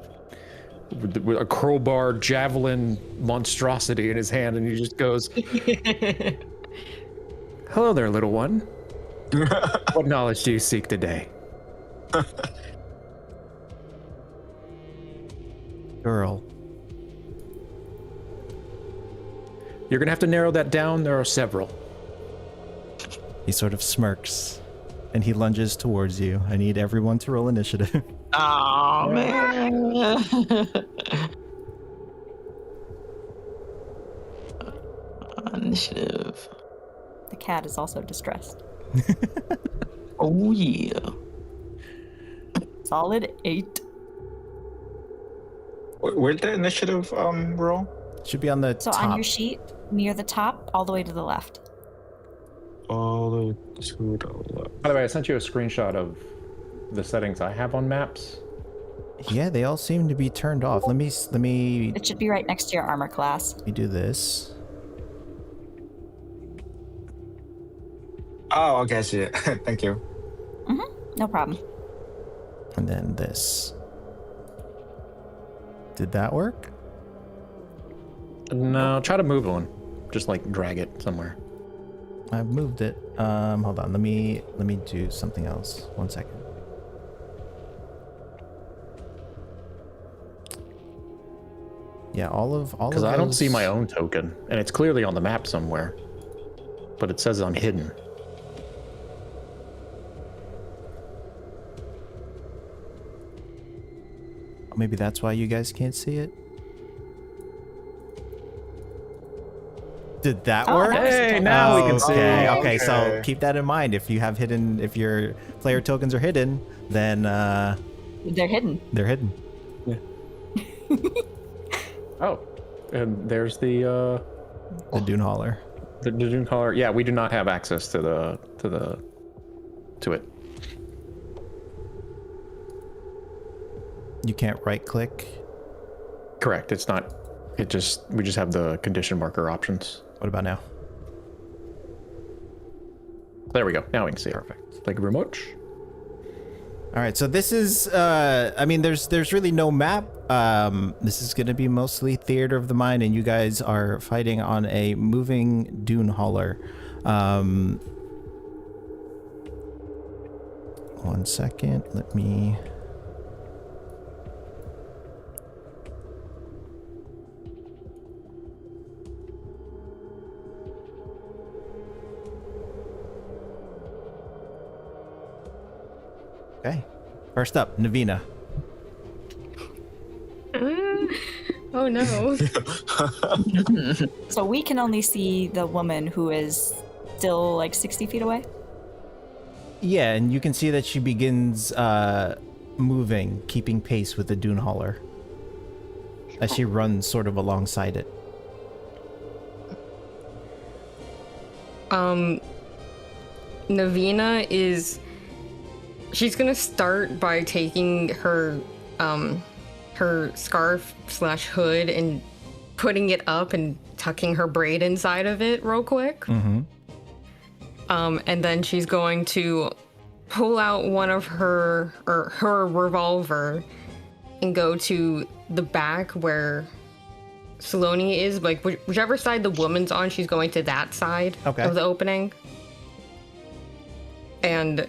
with a crowbar javelin monstrosity in his hand, and he just goes, "Hello there, little one. What knowledge do you seek today?" Girl. You're gonna have to narrow that down. There are several. He sort of smirks, and he lunges towards you. I need everyone to roll initiative. Oh man. Initiative. The cat is also distressed. Oh yeah. Solid 8. Where'd the initiative roll? Should be on the So top. on your sheet, near the top, all the way to the left. All the way to the left. By the way, I sent you a screenshot of the settings I have on maps. Yeah, they all seem to be turned off. Let me It should be right next to your armor class. do this. Oh, okay, I see it. Thank you. No problem. And then this. Did that work? No, try to move one. Just like drag it somewhere. I've moved it. Hold on. Let me do something else. 1 second. Yeah, all of Because I don't see those- my own token, and it's clearly on the map somewhere, but it says I'm hidden. Maybe that's why you guys can't see it. Did that Oh, work? now I see Hey, tokens. now we can see. Okay, so Okay. keep that in mind. If you have hidden, if your player tokens are hidden, then They're hidden. they're hidden. Oh, and there's the Dune Hauler. Dune collar. Yeah, we do not have access to it. You can't right click. Correct. It's not. We just have the condition marker options. What about now? There we go. Now we can see it. Perfect. Thank you very much. All right, so this is I mean there's really no map. This is going to be mostly theater of the mind, and you guys are fighting on a moving dune hauler. 1 second. Let me Okay. First up, Navina. Oh no. So we can only see the woman who is still like 60 feet away. Yeah, and you can see that she begins moving, keeping pace with the dune hauler as she runs sort of alongside it. Navina she's gonna start by taking her her scarf / hood and putting it up and tucking her braid inside of it real quick. Mm-hmm. And then she's going to pull out one of her revolver and go to the back where Saloni is, like whichever side the woman's on, she's going to that side Okay. of the opening. And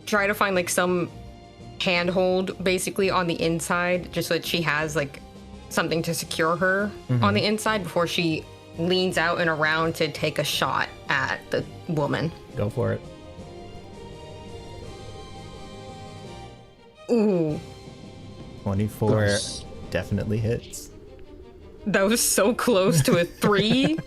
try to find like some handhold basically on the inside, just so that she has like something to secure her on the inside before she leans out and around to take a shot at the woman. Go for it. Ooh, 24 Nice. definitely hits. that was so close to a 3.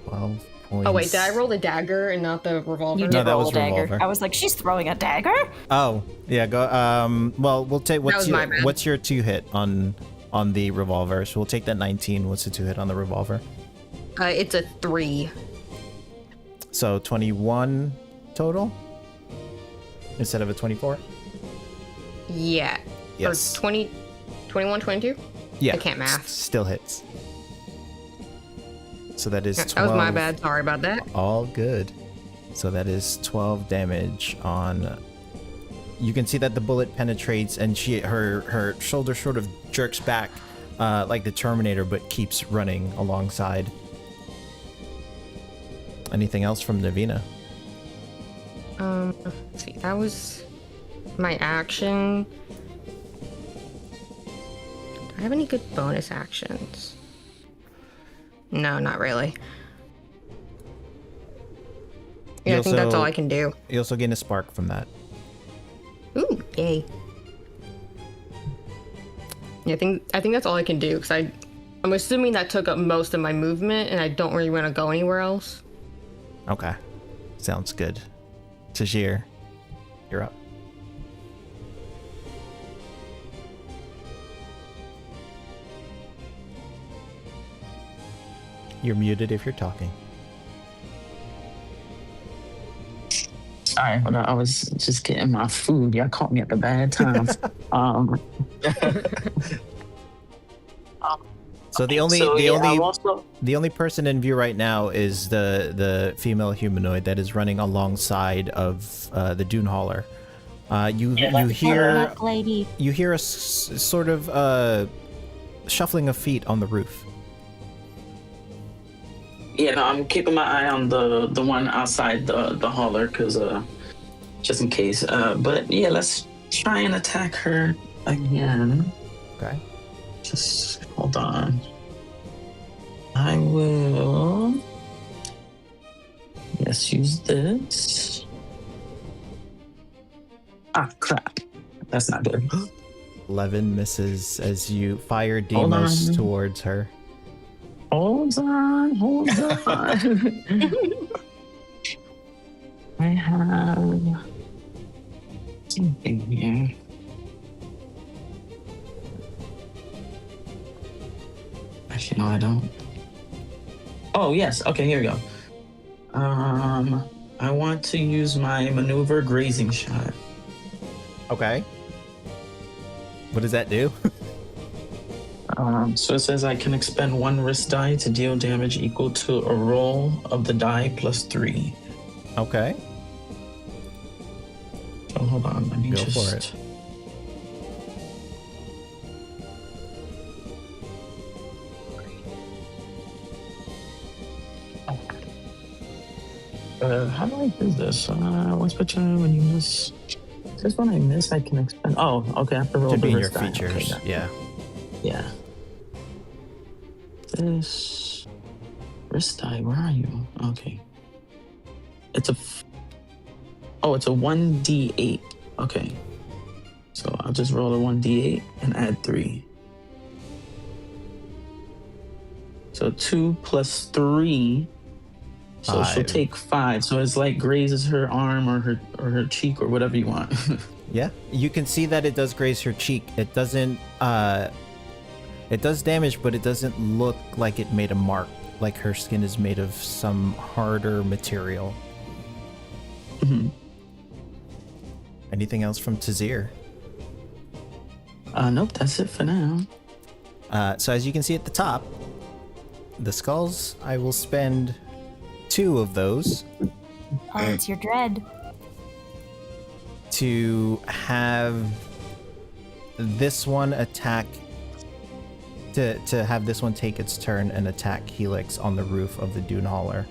12 points. Oh wait, did I roll the dagger and not the revolver? You No, did that roll was a dagger. revolver. I was like, she's throwing a dagger? Oh, yeah, go well, we'll take was my bad. what's your 2 hit on the revolver? So we'll take that 19. What's the 2 hit on the revolver? It's a 3. So 21 total instead of a 24? Yeah. Yes. Or 21, 22? Yeah. I can't math. Still hits. So that is 12. That was my bad. Sorry about that. All good. So that is 12 damage on. You can see that the bullet penetrates, and her shoulder sort of jerks back, like the Terminator, but keeps running alongside. Anything else from Navina? Let's see. That was my action. Do I have any good bonus actions? No, not really. Yeah, You I think that's also- all I can do. You also gain a spark from that. Ooh, yay. Yeah, I think that's all I can do because I'm assuming that took up most of my movement, and I don't really want to go anywhere else. Okay. Sounds good. Tajir, you're up. You're muted if you're talking. Sorry, but I was just getting my food. Y'all caught me at the bad time. So the only person in view right now is the female humanoid that is running alongside of the dune hauler. You hear a sort of shuffling of feet on the roof. Yeah, no, I'm keeping my eye on the one outside the hauler, because just in case. But yeah, let's try and attack her again. Okay. Just hold on. I will. Yes, use this. Ah, crap. That's not good. 11 misses as you fire Demos towards her. Hold on. I have something here. Actually, no, I don't. Oh, yes. Okay, here we go. I want to use my maneuver grazing shot. Okay. What does that do? So it says I can expend 1 wrist die to deal damage equal to a roll of the die plus 3. Okay. Oh, hold on. Let me Go just... for it. How do I do this? Once per turn when you miss... This one I miss, I can expend... Oh, okay. I have to roll Should the be in your wrist die. features. Okay, Yeah. yeah. This... Wrist die, where are you? Okay. It's a... Oh, it's a 1d8. Okay. So I'll just roll a 1d8 and add 3. So 2 plus 3... So she'll take 5. So it's like grazes her arm or her cheek or whatever you want. Yeah. You can see that it does graze her cheek. It doesn't it does damage, but it doesn't look like it made a mark, like her skin is made of some harder material. Mm-hmm. Anything else from Tazir? Nope, that's it for now. So as you can see at the top, the skulls, I will spend 2 of those Oh, it's your dread. to have this one attack, to have this one take its turn and attack Helix on the roof of the dune hauler.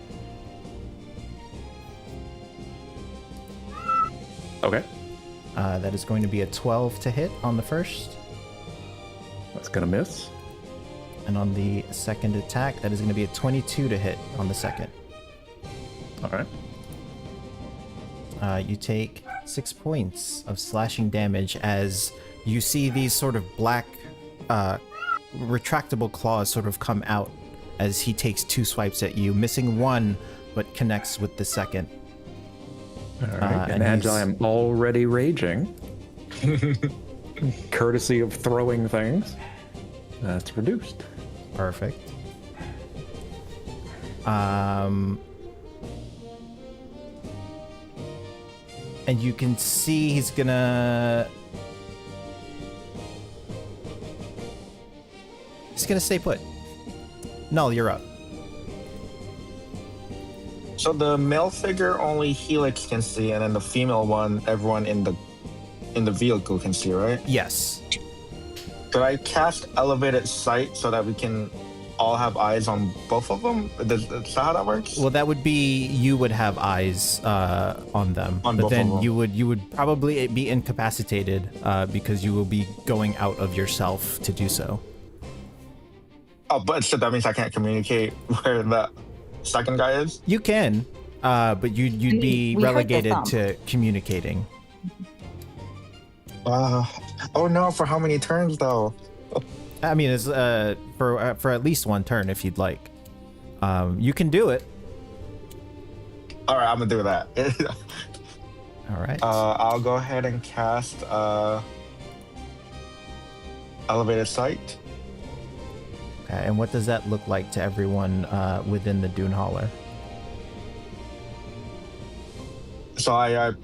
Okay. That is going to be a 12 to hit on the first, That's gonna miss. and on the second attack, that is going to be a 22 to hit on the second. All right. You take 6 points of slashing damage as you see these sort of black retractable claws sort of come out as he takes 2 swipes at you, missing 1 but connects with the second. All right. and And he's- I am already raging. Courtesy of throwing things. That's reduced. Perfect. And you can see he's gonna stay put. Null, you're up. So the male figure only Helix can see, and then the female one, everyone in the vehicle can see, right? Yes. Could I cast elevated sight so that we can all have eyes on both of them? Is that how that works? Well, that would be you would have eyes on them, On but both then of them. you would probably be incapacitated because you will be going out of yourself to do so. Oh, but so that means I can't communicate where the second guy is? You can, but you'd be We heard the relegated thump. to communicating. Oh no, for how many turns though? I mean, it's for at least one turn if you'd like. You can do it. All right, I'm gonna do that. All right. I'll go ahead and cast Elevated Sight. Okay, and what does that look like to everyone within the Dune Holler? So I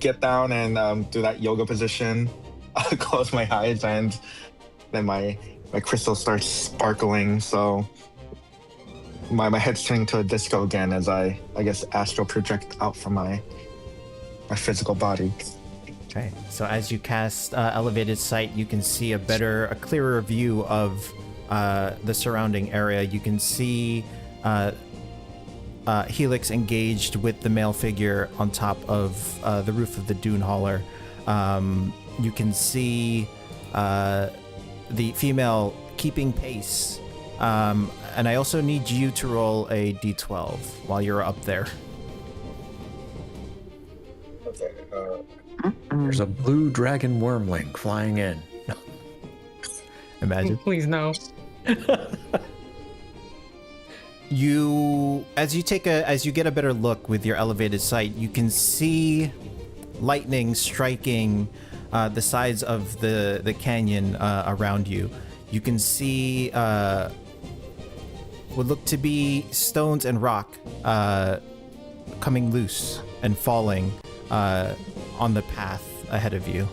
get down and do that yoga position. I close my eyes and then my crystal starts sparkling. So my head's turning to a disco again as I guess astral project out from my physical body. Okay, so as you cast Elevated Sight, you can see a clearer view of the surrounding area. You can see Helix engaged with the male figure on top of the roof of the Dune Holler. You can see the female keeping pace. And I also need you to roll a d12 while you're up there. Okay. There's a blue dragon wormling flying in. Imagine. Please no. As you get a better look with your elevated sight, you can see lightning striking the sides of the canyon around you. You can see what look to be stones and rock coming loose and falling on the path ahead of you.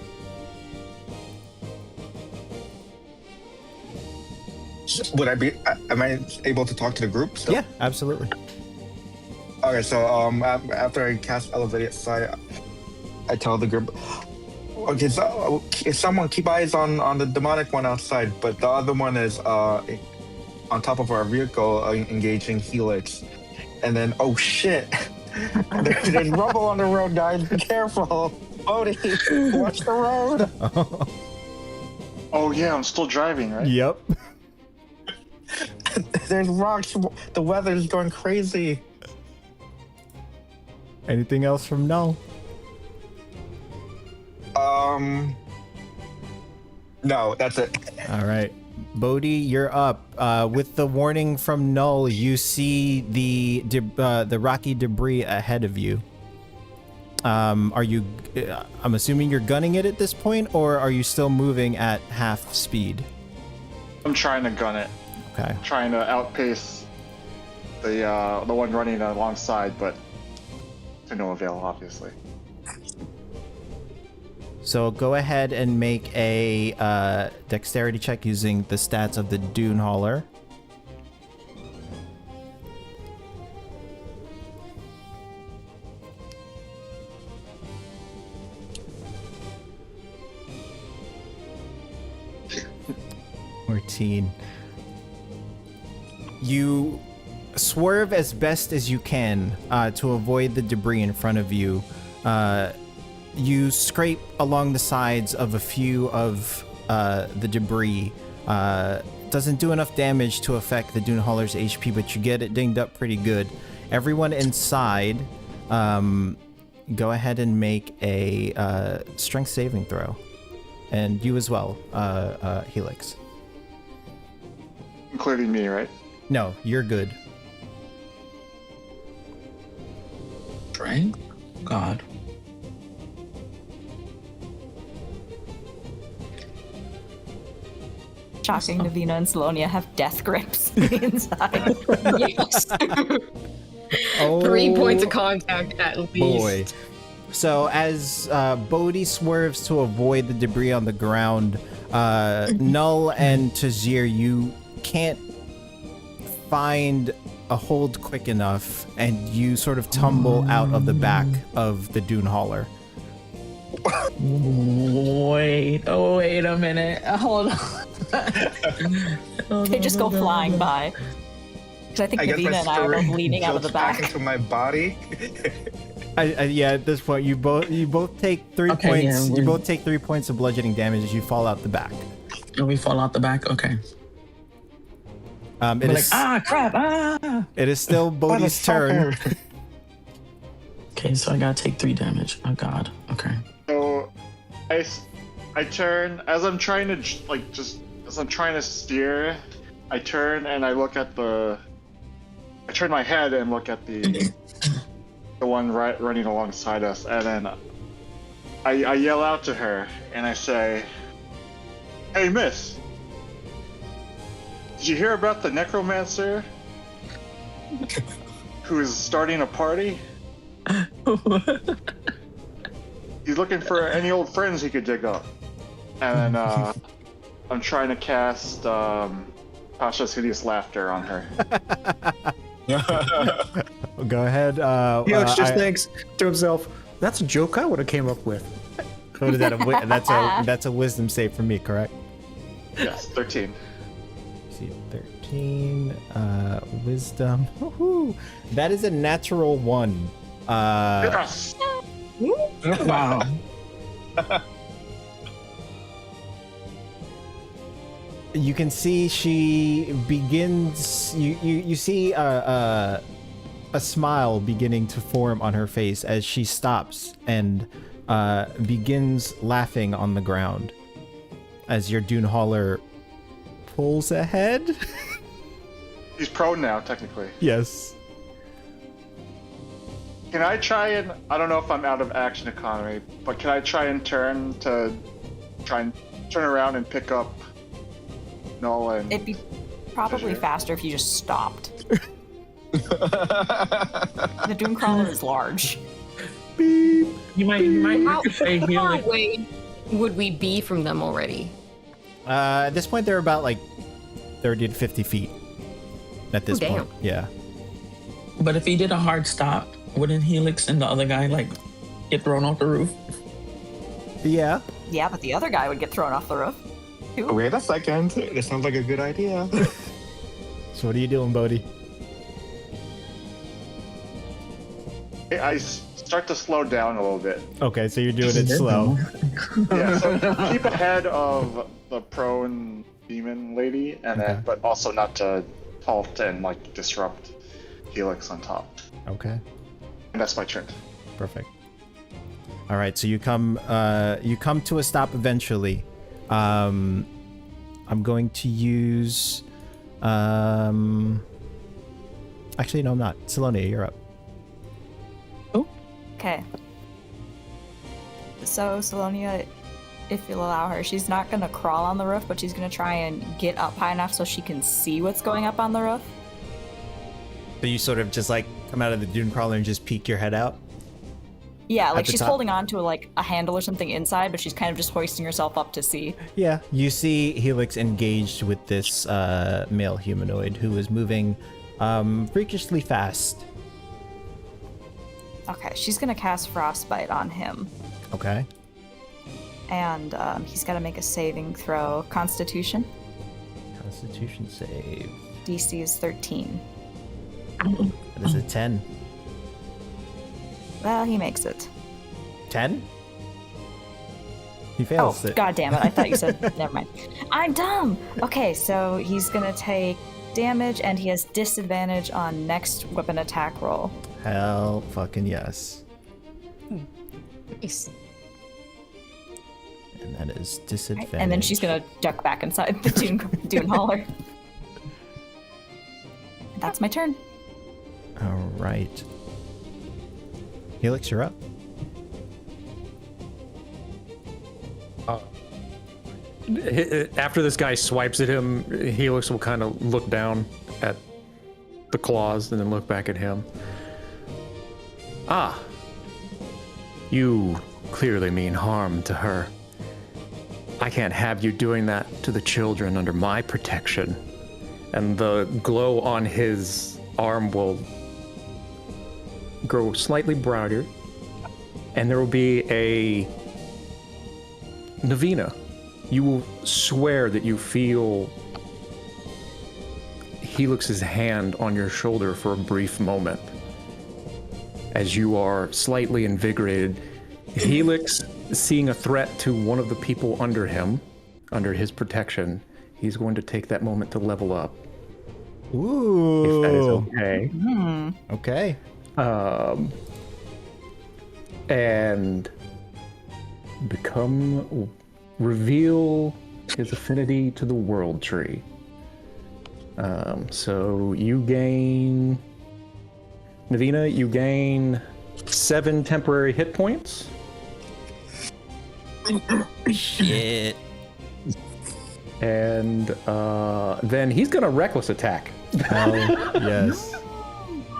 Am I able to talk to the group still? Yeah, absolutely. Okay, so after I cast Elevated Sight, I tell the group, okay, so someone keep eyes on the demonic one outside, but the other one is on top of our vehicle engaging Helix. And then, oh shit, there's rubble on the road, guys, be careful. Bodhi, watch the road. Oh yeah, I'm still driving, right? Yep. There's rocks, the weather's going crazy. Anything else from Null? No, that's it. All right. Bodhi, you're up. With the warning from Null, you see the rocky debris ahead of you. Are you? I'm assuming you're gunning it at this point, or are you still moving at half speed? I'm trying to gun it. Okay. Trying to outpace the one running alongside, but to no avail, obviously. So go ahead and make a dexterity check using the stats of the Dune Hauler. You swerve as best as you can to avoid the debris in front of you. You scrape along the sides of a few of the debris. Doesn't do enough damage to affect the Dune Hauler's HP, but you get it dinged up pretty good. Everyone inside, go ahead and make a strength saving throw. And you as well, Helix. Including me, right? No, you're good. Right? God. Shocking, Navina and Salonia have death grips inside. Yes. Oh, 3 points of contact at least. boy. So as Bodhi swerves to avoid the debris on the ground, Null and Tazir, you can't find a hold quick enough, and you sort of tumble out of the back of the Dune Hauler. Wait a minute. Hold on. They just go flying by. Because I think guess Navina and I are both leaning out of the back back. into my body. Yeah, at this point, you both take 3 Okay, points. yeah, You both take 3 points of bludgeoning damage as you fall out the back. And we fall out the back? Okay. It We're like, is. crap, It is still Bodhi's turn. Motherfucker. Okay, so I gotta take 3 damage. Oh god. Okay. So I turn as I'm trying to just as I'm trying to steer, I turn and I look at I turn my head and look at the one running alongside us, and then I yell out to her and I say, "Hey, miss, did you hear about the necromancer who is starting a party? He's looking for any old friends he could dig up." And then I'm trying to cast Tasha's Hideous Laughter on her. Go ahead. Felix just thinks to himself, "That's a joke I would have came up with." What is that? That's a wisdom save for me, correct? Yes, 13. See, 13. Wisdom. Woohoo! That is a natural 1. Yes! Wow. You can see she begins. You see a smile beginning to form on her face as she stops and begins laughing on the ground as your Dune Hauler pulls ahead. He's prone now, technically. Yes. Can I try and... I don't know if I'm out of action economy, but can I try and turn around and pick up Nolan? It'd be probably faster if you just stopped. The Doom Crawler is large. You might How say far Helix. away would we be from them already? At this point, they're about like 30 to 50 feet. At this Damn. point, yeah. But if he did a hard stop, wouldn't Helix and the other guy like get thrown off the roof? Yeah. Yeah, but the other guy would get thrown off the roof. Wait a second. That sounds like a good idea. So what are you doing, Bodhi? I start to slow down a little bit. Okay, so you're doing it slow. Yeah, so keep ahead of the prone demon lady, and Okay. then, but also not to halt and like disrupt Helix on top. Okay. And that's my turn. Perfect. All right, so you come to a stop eventually. I'm going to use. Actually, no, I'm not. Salonia, you're up. Okay. So, Salonia, if you'll allow her, she's not going to crawl on the roof, but she's going to try and get up high enough so she can see what's going up on the roof. So you sort of just like come out of the dune crawler and just peek your head out? Yeah, like the she's top? holding on to like a handle or something inside, but she's kind of just hoisting herself up to see. Yeah. You see Helix engaged with this male humanoid who is moving freakishly fast. Okay, she's going to cast Frostbite on him. Okay. And he's got to make a saving throw. Constitution. Constitution save. DC is 13. That is a 10. Well, he makes it. 10? He Oh, fails it. god damn it. I thought you said... Never mind. I'm dumb! Okay, so he's gonna take damage, and he has disadvantage on next weapon attack roll. Hell fucking yes. Nice. And that is Right? disadvantage. And then she's gonna duck back inside the Dune Hauler. That's my turn. All right. Helix, you're up. After this guy swipes at him, Helix will kind of look down at the claws and then look back at him. Ah, you clearly mean harm to her. I can't have you doing that to the children under my protection. And the glow on his arm will grow slightly brighter, and there will be a Navina. You will swear that you feel Helix's hand on your shoulder for a brief moment. As you are slightly invigorated, Helix, seeing a threat to one of the people under him, under his protection, he's going to take that moment to level up. Ooh. If that is okay. Okay. And reveal his affinity to the world tree. So you gain, Navina, you gain 7 temporary hit points. Shit. And then he's gonna reckless attack. Oh, yes.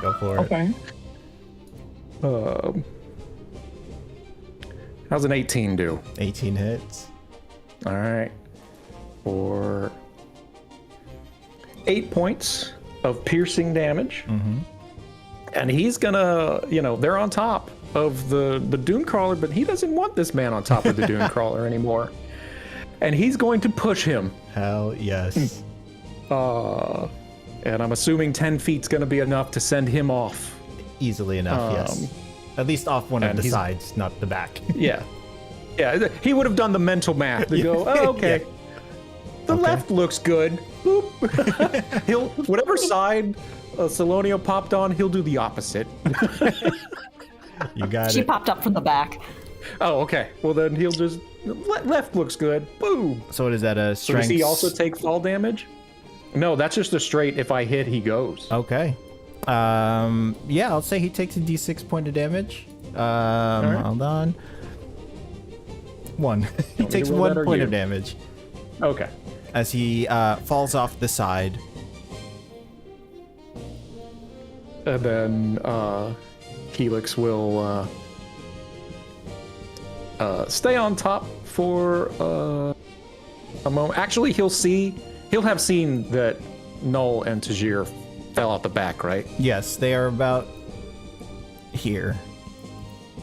Go for it. Okay. How's an 18 do? 18 hits. All right. For 8 points of piercing damage. Mm-hmm. And he's gonna, they're on top of the Dune Crawler, but he doesn't want this man on top of the Dune Crawler anymore. And he's going to push him. Hell yes. And I'm assuming 10 feet's gonna be enough to send him off. Easily enough, yes. At least off one of the sides, not the back. Yeah. Yeah, he would have done the mental math to go, oh, okay. Yeah. The left looks good. Boop. He'll, whatever side Salonio popped on, he'll do the opposite. You got She it. popped up from the back. Oh, okay. Well, then he'll just, left looks good. Boom. So what is that, a So strength? does he also take fall damage? No, that's just a straight, if I hit, he goes. Okay. Yeah, I'll say he takes a d6 point of damage. Hold on. 1. He takes to roll that 1 or point you? of damage Okay. as he falls off the side. And then Helix will stay on top for a moment. Actually, he'll have seen that Null and Tajir fell out the back, right? Yes, they are about here.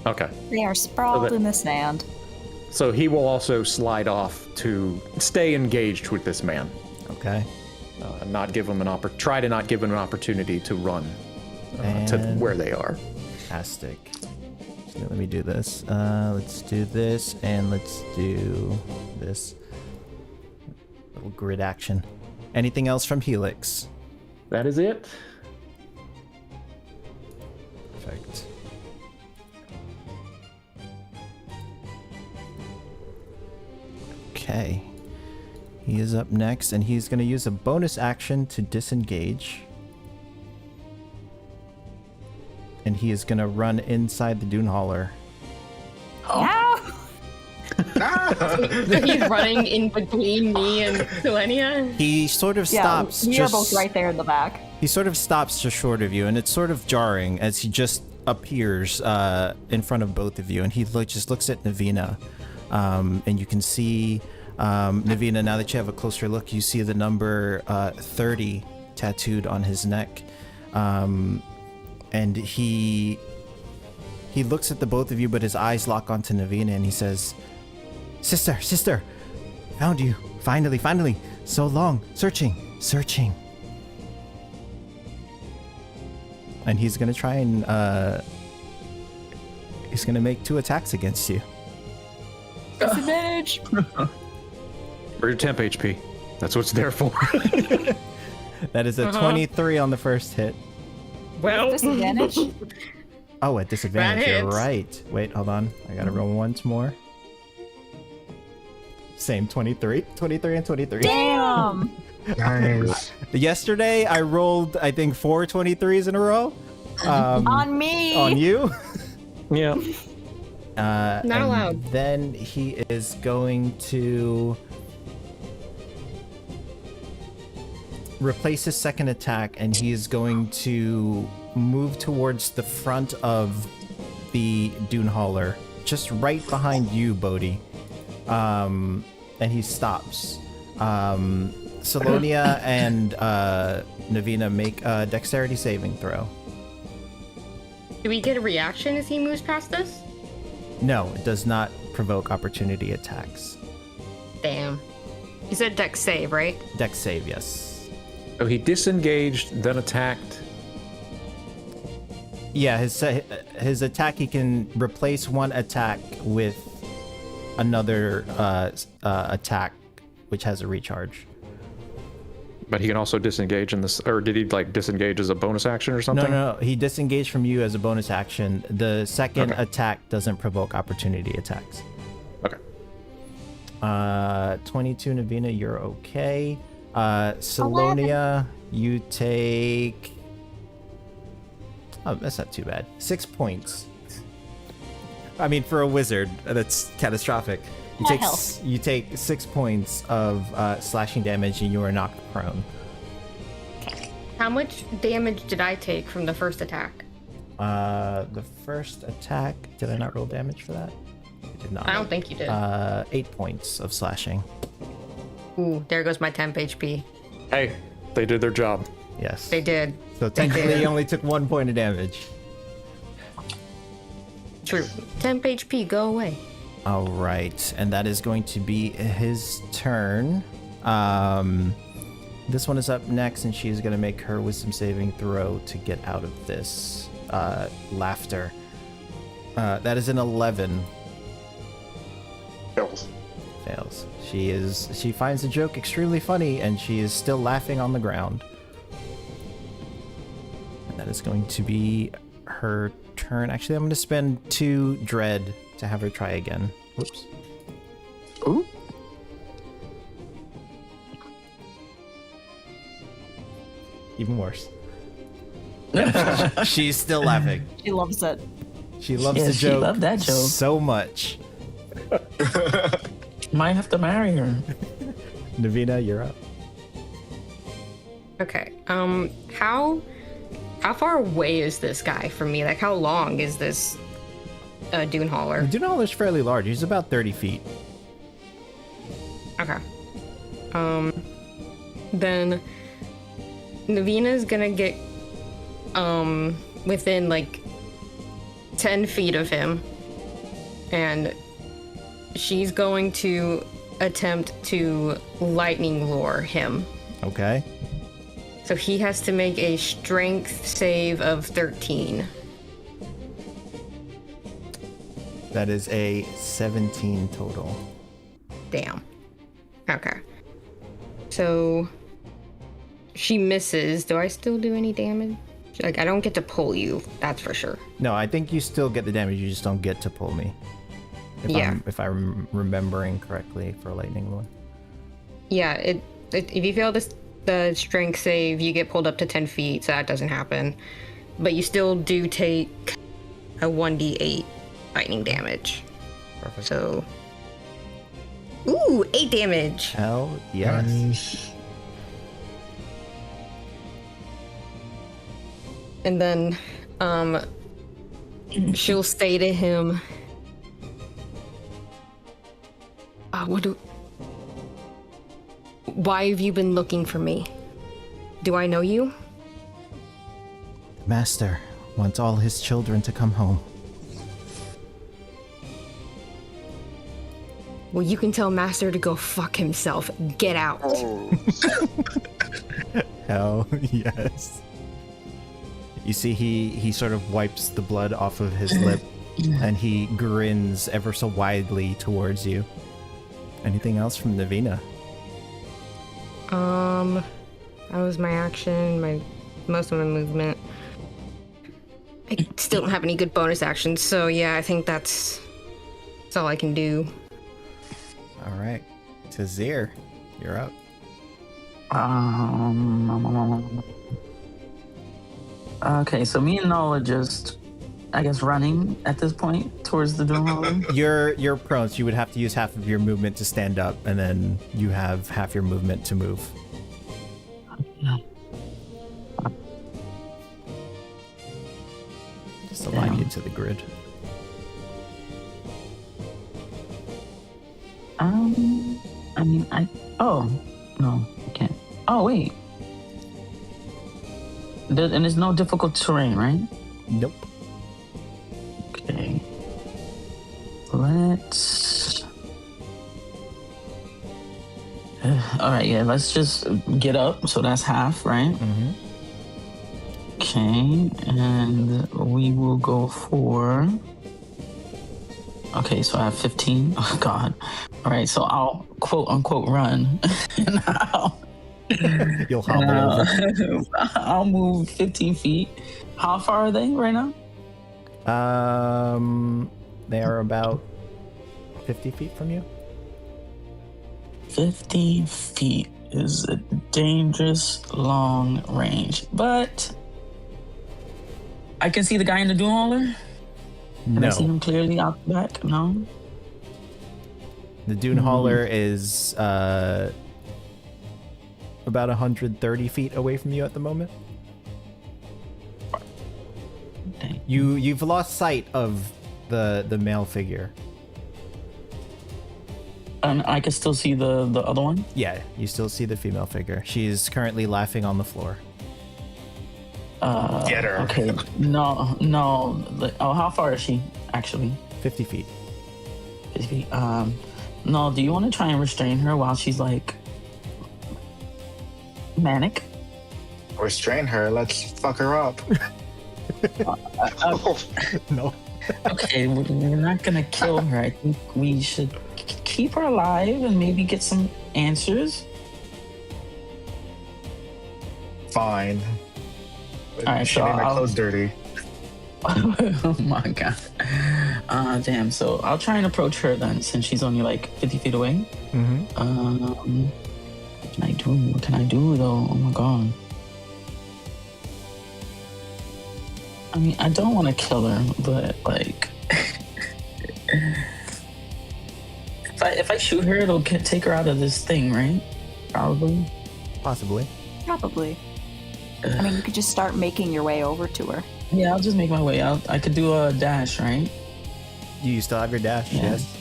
Okay. They are sprawled Okay. in the sand. So he will also slide off to stay engaged with this man. Okay. Not give him try to not give him an opportunity to run to And- where they are. Fantastic. So let me do this. Let's do this, and let's do this. Little grid action. Anything else from Helix? That is it. Perfect. Okay. He is up next, and he's going to use a bonus action to disengage. And he is going to run inside the Dune Hauler. Ow! He's running in between me and Selenia. He sort of Yeah, stops. we are both right there in the back. He sort of stops just short of you, and it's sort of jarring as he just appears in front of both of you, and he just looks at Navina, and you can see Navina. Now that you have a closer look, you see the number 30 tattooed on his neck, and he looks at the both of you, but his eyes lock onto Navina, and he says, Sister, found you, finally, so long, searching. And he's gonna try and he's gonna make 2 attacks against you. Disadvantage. For your temp HP. That's what it's there for. That is a 23 on the first hit. Well, Disadvantage. Oh, at disadvantage, That you're hits. right. Wait, hold on. I gotta roll once more. Same 23 and 23. Damn. Nice. Yesterday, I rolled, I think, 4 23s in a row. On me. On you. Yeah. Not and allowed. Then he is going to replace his second attack, and he is going to move towards the front of the Dune Hauler, just right behind you, Bodhi. And he stops. Salonia and Navina make a dexterity saving throw. do we get a reaction as he moves past us? No, it does not provoke opportunity attacks. Damn. You said dex save, right? Dex save, yes. So he disengaged, then attacked. Yeah, his attack, he can replace one attack with another attack, which has a recharge. But he can also disengage in this, or did he like disengage as a bonus action or something? No. He disengaged from you as a bonus action. The second Okay. attack doesn't provoke opportunity attacks. Okay. 22 Navina, you're okay. Salonia, you take... Oh, that's not too bad. 6 points. I mean, for a wizard, that's catastrophic. You take 6 points of slashing damage and you are knocked prone. How much damage did I take from the first attack? The first attack, did I not roll damage for that? I did not. I don't think you did. 8 points of slashing. Ooh, there goes my temp HP. Hey, they did their job. Yes. They did. So technically, you only took 1 point of damage. True. Temp HP, go away. All right, and that is going to be his turn. This one is up next, and she's going to make her wisdom saving throw to get out of this laughter. That is an 11. Fails. She finds the joke extremely funny, and she is still laughing on the ground. And that is going to be her turn. Actually, I'm going to spend 2 dread to have her try again. Whoops. Ooh. Even worse. She's still laughing. She loves it. She loves the Yes, she joke, loved that joke. so much. Might have to marry her. Navina, you're up. Okay. How far away is this guy from me? Like, how long is this dune hauler? The Dune is fairly large. He's about 30 feet. Okay. Then Navina's gonna get within like 10 feet of him, and she's going to attempt to lightning lure him. Okay. So he has to make a strength save of 13. That is a 17 total. Damn. Okay. So she misses. Do I still do any damage? Like, I don't get to pull you, that's for sure. No, I think you still get the damage. You just don't get to pull me. If I'm remembering correctly for a lightning lure. Yeah, if you fail the strength save, you get pulled up to 10 feet, so that doesn't happen. But you still do take a 1d8 lightning damage. Perfect. So, ooh, 8 damage. Hell yes. Nice. And then, she'll say to him, why have you been looking for me? Do I know you? Master wants all his children to come home. Well, you can tell Master to go fuck himself. Get out. Oh, Hell yes. You see, he sort of wipes the blood off of his lip, and he grins ever so widely towards you. Anything else from Navina? That was my action, most of my movement. I still don't have any good bonus actions, so yeah, I think that's all I can do. All right. Tazir, you're up. Okay, so me and Noel are just, I guess, running at this point towards the dune hauler. You're prone, so you would have to use half of your movement to stand up, and then you have half your movement to move. Just align you to the grid. Oh, no, I can't. Oh, wait. And there's no difficult terrain, right? Nope. Okay. Let's... all right, yeah, let's just get up. So that's half, right? Mm-hmm. Okay, and we will go for... Okay, so I have 15. Oh, God. All right, so I'll quote-unquote run. And You'll hobble over. I'll move 15 feet. How far are they right now? They are about 50 feet from you. 50 feet is a dangerous long range, but I can see the guy in the dune hauler. Can I see No. him clearly out the back? No. The dune hauler is about 130 feet away from you at the moment. Dang. You've lost sight of the male figure. And I can still see the other one. Yeah, you still see the female figure. She's currently laughing on the floor. Get her. Okay. No. Oh, how far is she actually? 50 feet. 50 feet. No. Do you want to try and restrain her while she's like manic? Restrain her. Let's fuck her up. No. Okay, we're not gonna kill her. I think we should keep her alive and maybe get some answers. Fine. All right, She so made my I'll- clothes dirty. Oh my god. Damn. So I'll try and approach her then, since she's only like 50 feet away. Mm-hmm. What can I do? What can I do though? Oh my god. I mean, I don't want to kill her, but like, if I shoot her, it'll take her out of this thing, right? Probably. Possibly. Probably. I mean, you could just start making your way over to her. Yeah, I'll just make my way out. I could do a dash, right? You still have your dash, Yeah. yes?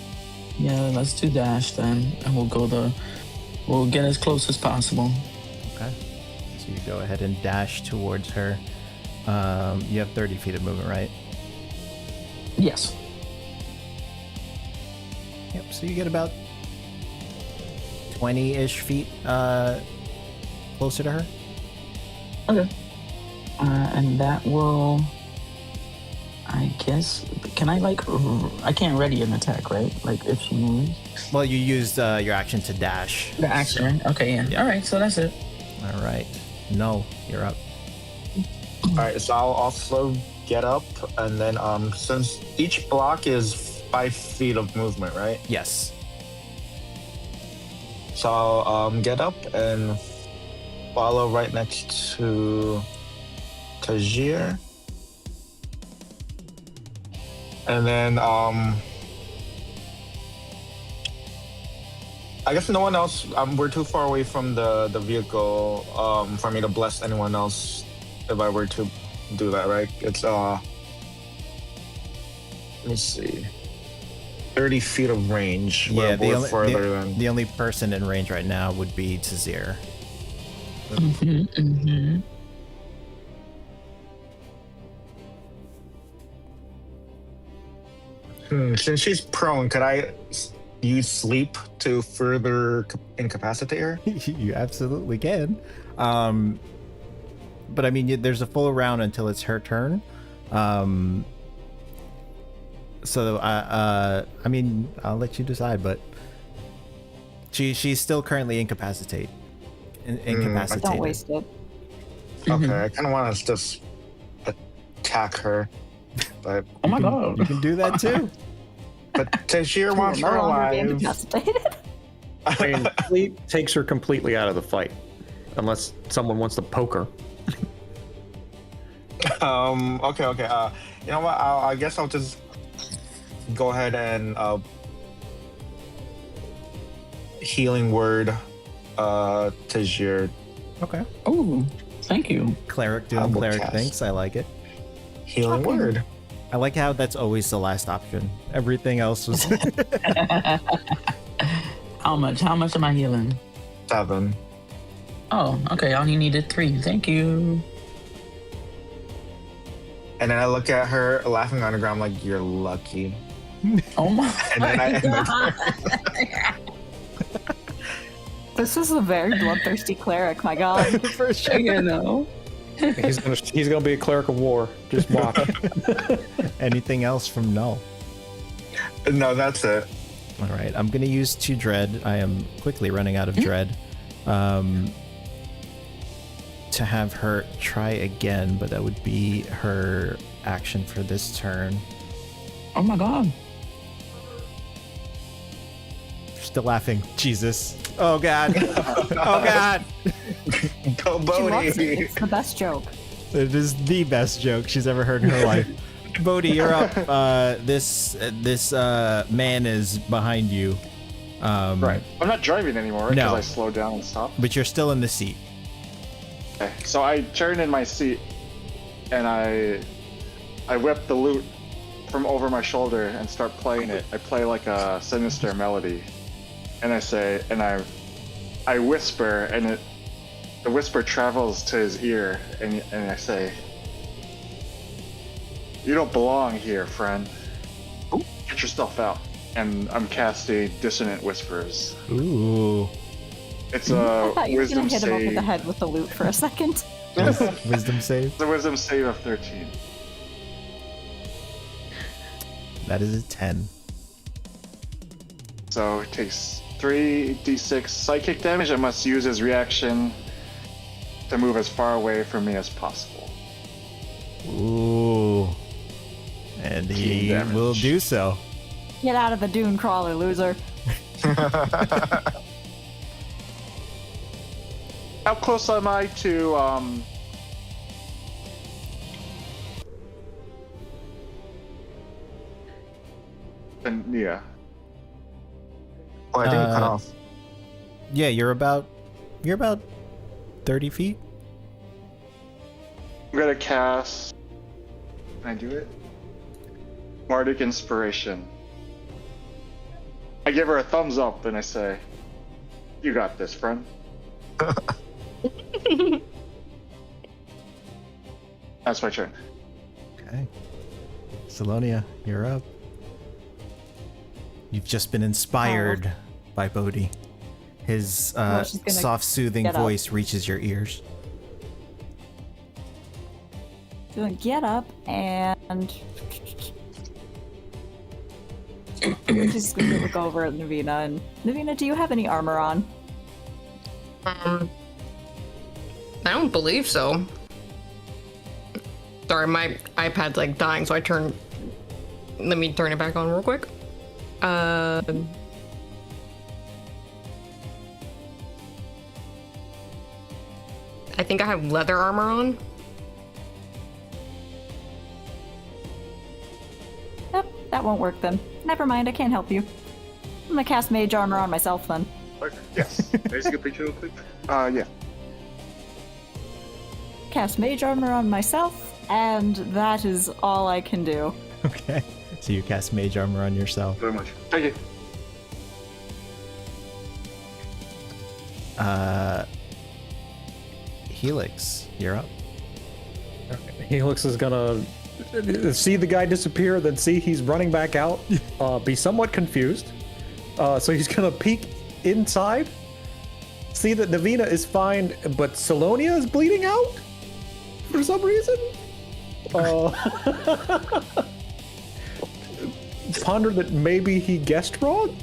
Yeah, let's do dash then, and we'll get as close as possible. Okay. So you go ahead and dash towards her. You have 30 feet of movement, right? Yes. Yep. So you get about 20-ish feet closer to her. Okay. And that will, I guess, can I like, I can't ready an attack, right? Like if she moves. Well, you used your action to dash. The action, right? Okay, yeah. Yeah. All right, so that's it. All right. No, you're up. Alright, so I'll also get up, and then since each block is 5 feet of movement, right? Yes. So I'll get up and follow right next to Tajir. And then I guess no one else, we're too far away from the vehicle for me to bless anyone else if I were to do that, right? It's let me see, 30 feet of range. Yeah, We're further than the only person in range right now would be Tazir. Since she's prone, could I use sleep to further incapacitate her? You absolutely can. But I mean, there's a full round until it's her turn. So I mean, I'll let you decide. But she's still currently incapacitated. Don't waste it. Okay, I kind of want to just attack her, but Oh my god. You can do that too. but Tajir wants You're her no longer being alive. incapacitated. I mean, sleep takes her completely out of the fight, unless someone wants to poke her. Okay. You know what? I guess I'll just go ahead and healing word Tajir. Okay. Oh, thank you. Cleric I doing will cleric cast. things. I like it. Healing word. I like how that's always the last option. Everything else was. How much am I healing? 7. Oh, okay. I only needed 3. Thank you. And then I look at her laughing on the ground like, you're lucky. Oh my And then I end god. This is a very bloodthirsty cleric, my god. For sure. You know. He's gonna be a cleric of war. Just watch. Anything else from Null? No, that's it. All right, I'm gonna use 2 dread. I am quickly running out of dread. To have her try again, but that would be her action for this turn. Oh my god. still laughing. Jesus. Oh god. Oh god. Go She loves it. Bodhi. It's the best joke. It is the best joke she's ever heard in her life. Bodhi, you're up. This man is behind you. Right. I'm not driving anymore because No. I slowed down and stopped. But you're still in the seat. Okay. So I turn in my seat and I whip the lute from over my shoulder and start playing it. I play like a sinister melody, and I say, and I whisper, and the whisper travels to his ear, and I say, "You don't belong here, friend. Get yourself out." And I'm casting Dissonant Whispers. Ooh. It's I a thought you were wisdom gonna hit him over save. the head with the loot for a second. Wisdom save. It's a wisdom save of 13. That is a 10. So it takes 3d6 psychic damage. I must use his reaction to move as far away from me as possible. Ooh. And he damage. will do so. Get out of the dune crawler, loser. How close am I to Nia? Oh, I think you cut off. Yeah, you're about 30 feet. I'm gonna cast. Can I do it? Bardic Inspiration. I give her a thumbs up and I say, "You got this, friend." That's my turn. Okay. Salonia, you're up. You've just been inspired by Bodhi. His she's gonna soft, soothing get up. voice reaches your ears. So get up and she's gonna look over at Navina. And Navina, do you have any armor on? I don't believe so. Sorry, my iPad's like dying, so let me turn it back on real quick. I think I have leather armor on. Yep, that won't work then. Never mind, I can't help you. I'm gonna cast mage armor on myself then. Okay. Yes. Can I see a picture real quick? Yeah. Cast mage armor on myself, and that is all I can do. Okay. So you cast mage armor on yourself. Very much. Thank you. Helix, you're up. Helix is gonna see the guy disappear, then see he's running back out, be somewhat confused. So he's gonna peek inside, see that Navina is fine, but Salonia is bleeding out for some reason. Ponder that maybe he guessed wrong,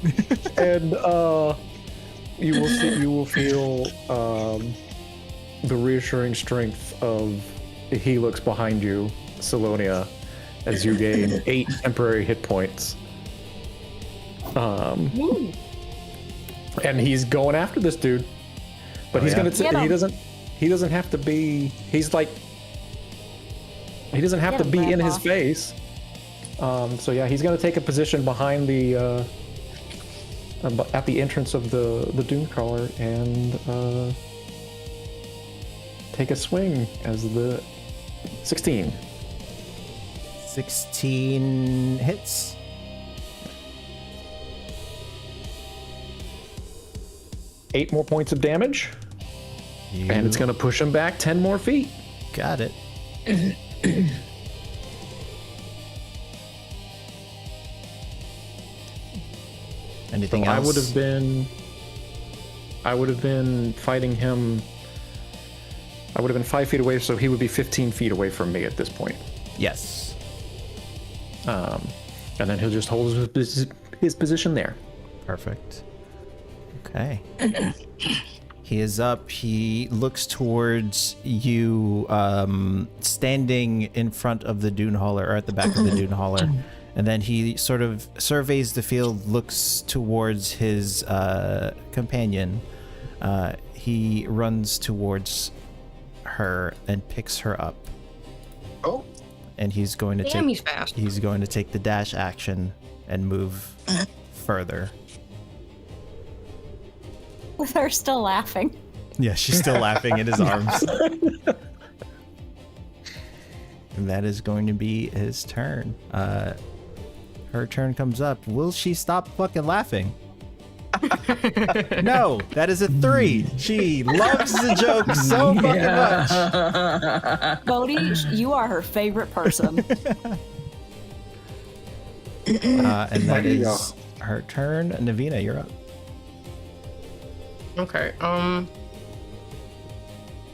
and you will feel the reassuring strength of Helix behind you, Salonia, as you gain 8 temporary hit points. And he's going after this dude, but he's gonna. Get him. He doesn't have to be. He's like. He doesn't have Get to him, be in Grandpa. his face. So yeah, he's gonna take a position behind the at the entrance of the dune crawler and take a swing as the 16. 16 hits. Eight more points of damage, You and it's gonna push him back 10 more feet. got it. Anything So else? I would have been fighting him. I would have been 5 feet away, so he would be 15 feet away from me at this point. Yes. And then he'll just hold his position there. Perfect. Okay. He is up. He looks towards you, standing in front of the dune hauler, or at the back of the dune hauler, And then he sort of surveys the field, looks towards his companion. He runs towards her and picks her up. Oh. And he's going to Damn, he's fast. He's going to take the dash action and move further. With her still laughing. Yeah, she's still laughing in his arms. And that is going to be his turn. Her turn comes up. Will she stop fucking laughing? No, that is a 3. She loves the joke so fucking much. Bodhi, you are her favorite person. And that is her turn. Navina, you're up. Okay,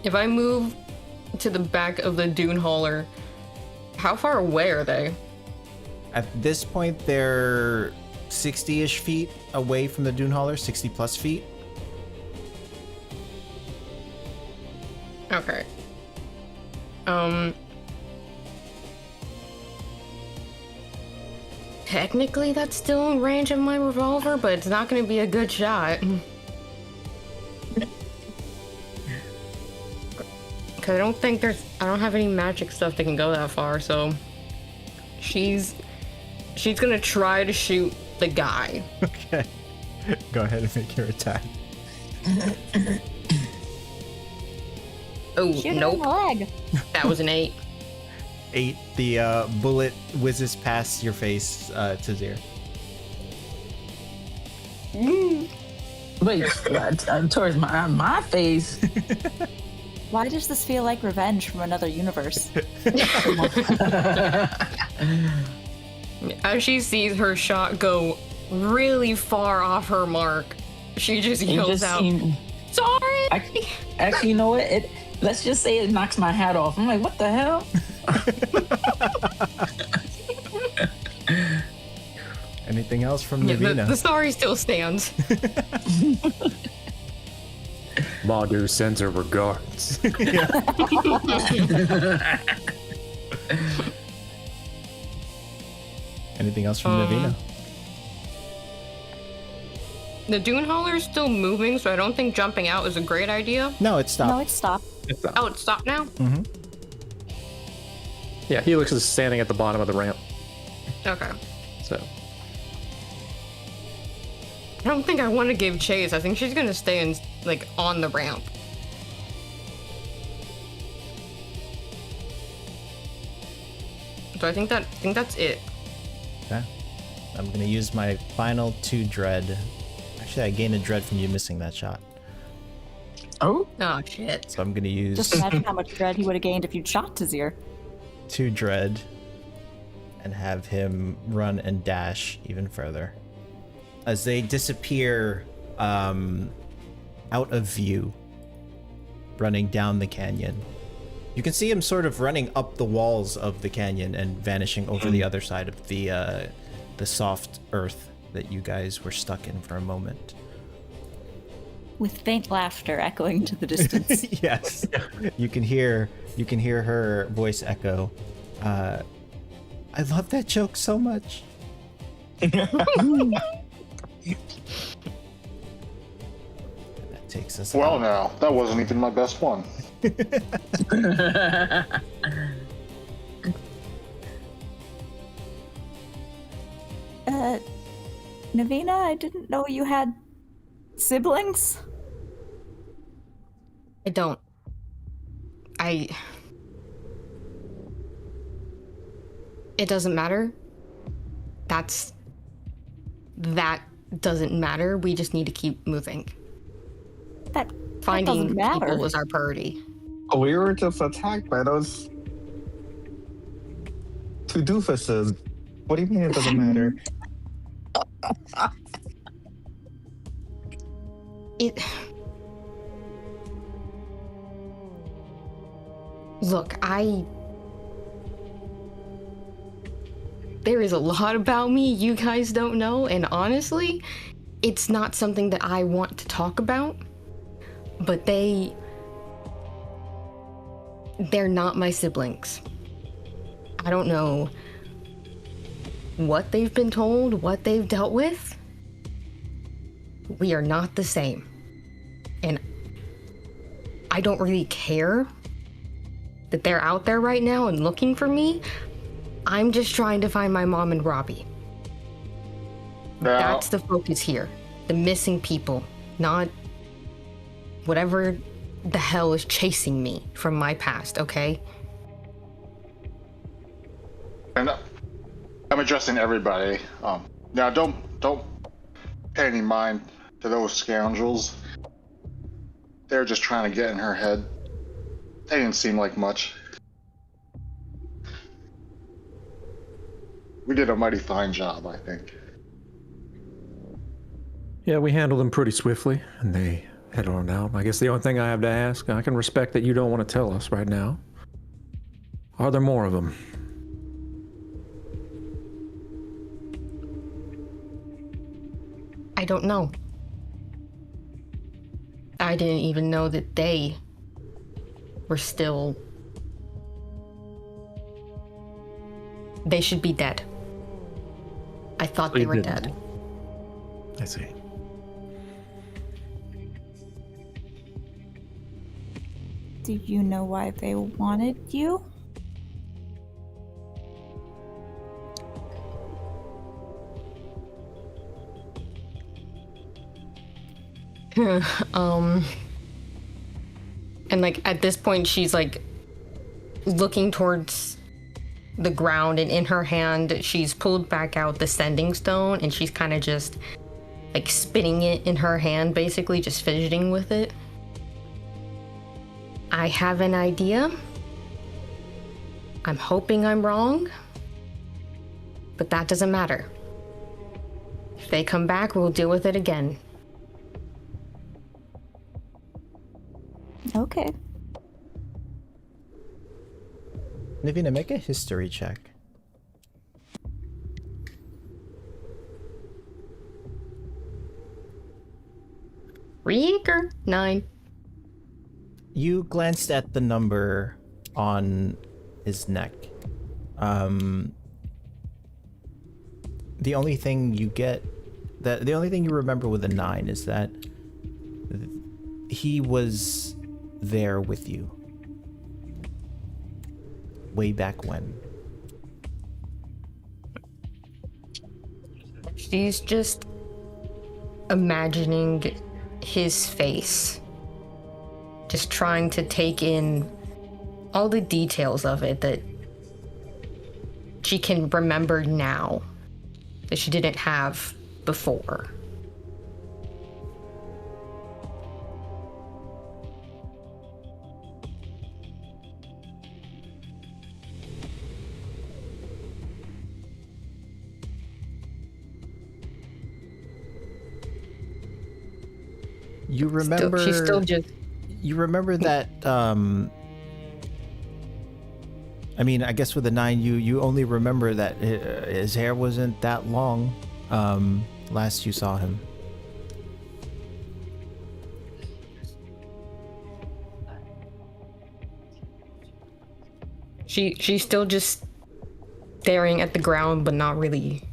if I move to the back of the dune hauler, how far away are they? At this point, they're 60-ish feet away from the dune hauler, 60 plus feet. Okay. Technically that's still in range of my revolver, but it's not gonna be a good shot. Cause I don't have any magic stuff that can go that far, so she's gonna try to shoot the guy. Okay. Go ahead and make your attack. Oh, Shoot her in nope. the leg. That was an 8. 8. The bullet whizzes past your face, Tazir. Wait, towards my face. Why does this feel like revenge from another universe? As she sees her shot go really far off her mark, she just yells out, "Sorry!" Actually, you know what? Let's just say it knocks my hat off. I'm like, what the hell? Anything else from Yeah, Navina? the sorry still stands. Madu sends her regards. Anything else from Navina? The dune hauler is still moving, so I don't think jumping out is a great idea. No, it stopped. No, it's stopped. Oh, it's stopped now? Yeah, Helix is standing at the bottom of the ramp. Okay. So I don't think I want to give chase. I think she's gonna stay on the ramp. So I think that's it. Okay. I'm going to use my final 2 dread. Actually, I gain a dread from you missing that shot. Oh, Oh shit. So I'm going to use Just imagine how much dread he would have gained if you'd shot Tazir. 2 dread and have him run and dash even further. As they disappear out of view, running down the canyon. You can see him sort of running up the walls of the canyon and vanishing over the other side of the soft earth that you guys were stuck in for a moment. With faint laughter echoing to the distance. Yes. You can hear her voice echo. I love that joke so much. That takes us Well, out. now, that wasn't even my best one. Navina, I didn't know you had siblings. I don't. It doesn't matter. That doesn't matter. We just need to keep moving. That Finding doesn't matter. people is our priority. We were just attacked by those 2 doofuses. What do you mean it doesn't matter? Look, there is a lot about me you guys don't know, and honestly, it's not something that I want to talk about, but they're not my siblings. I don't know what they've been told, what they've dealt with, we are not the same. And I don't really care that they're out there right now and looking for me. I'm just trying to find my mom and Robbie. Now, That's the focus here. The missing people, not whatever the hell is chasing me from my past, okay? and I'm addressing everybody. Now, don't pay any mind to those scoundrels. They're just trying to get in her head. They didn't seem like much. We did a mighty fine job, I think. Yeah, we handled them pretty swiftly, and they head on out. I guess the only thing I have to ask, I can respect that you don't want to tell us right now. Are there more of them? I don't know. I didn't even know that they were still... They should be dead. I thought they were dead. I see. Do you know why they wanted you? And like at this point she's like looking towards the ground, and in her hand she's pulled back out the sending stone, and she's kind of just like spinning it in her hand, basically just fidgeting with it. I have an idea. I'm hoping I'm wrong, but that doesn't matter. If they come back, we'll deal with it again. Okay. Navina, make a history check. Reeker, 9. You glanced at the number on his neck. The only thing you get, the only thing you remember with a 9 is that he was there with you way back when. She's just imagining his face, just trying to take in all the details of it that she can remember now that she didn't have before. You remember She's still just... You remember that I mean, I guess with the 9 you only remember that his hair wasn't that long last you saw him. She's still just staring at the ground but not really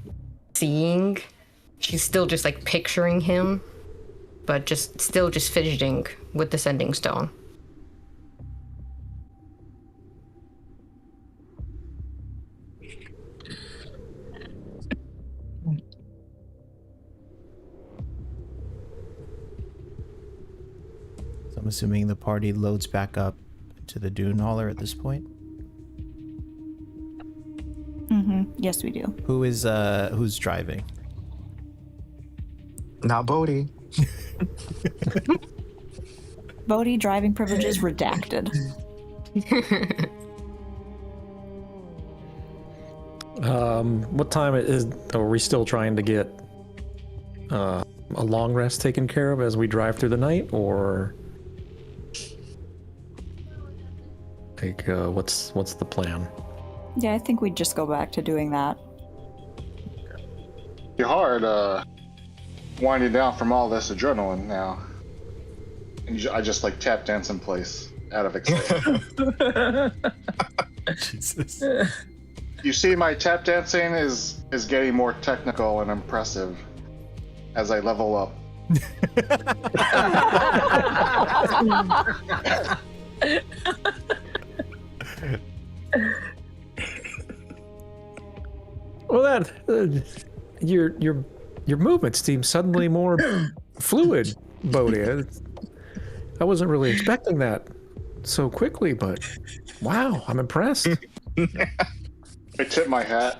seeing. She's still just like picturing him, but just still just fidgeting with the sending stone. So I'm assuming the party loads back up to the dune hauler at this point. Yes, we do. Who's driving? Not Bodhi. Bodhi driving privileges redacted. What time is? Are we still trying to get a long rest taken care of as we drive through the night, or like what's the plan? Yeah, I think we'd just go back to doing that. You're hard, winding down from all this adrenaline now. And I just like tap dance in place out of excitement. Jesus. You see, my tap dancing is getting more technical and impressive as I level up. Well, that your movements seem suddenly more fluid, Bodhi. I wasn't really expecting that so quickly, but wow, I'm impressed. I tip my hat.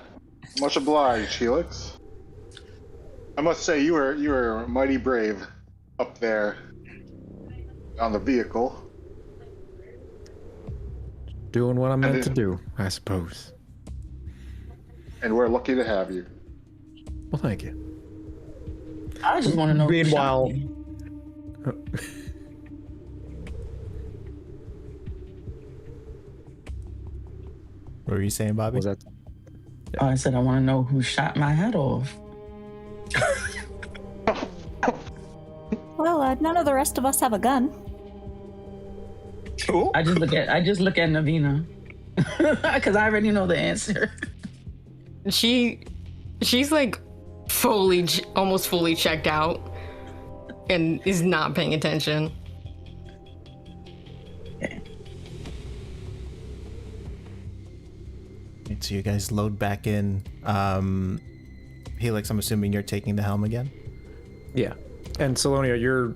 Much obliged, Helix. I must say you were mighty brave up there on the vehicle. Doing what I'm meant to do, I suppose. And we're lucky to have you. Well, thank you. I just want to know. who Meanwhile- shot me. What were you saying, Bobby? Was that? Oh, I said I want to know who shot my head off. Well, none of the rest of us have a gun. Cool. I just look at Navina because I already know the answer. She's like almost fully checked out and is not paying attention. So you guys load back in. Helix, I'm assuming you're taking the helm again? Yeah. And Salonia, your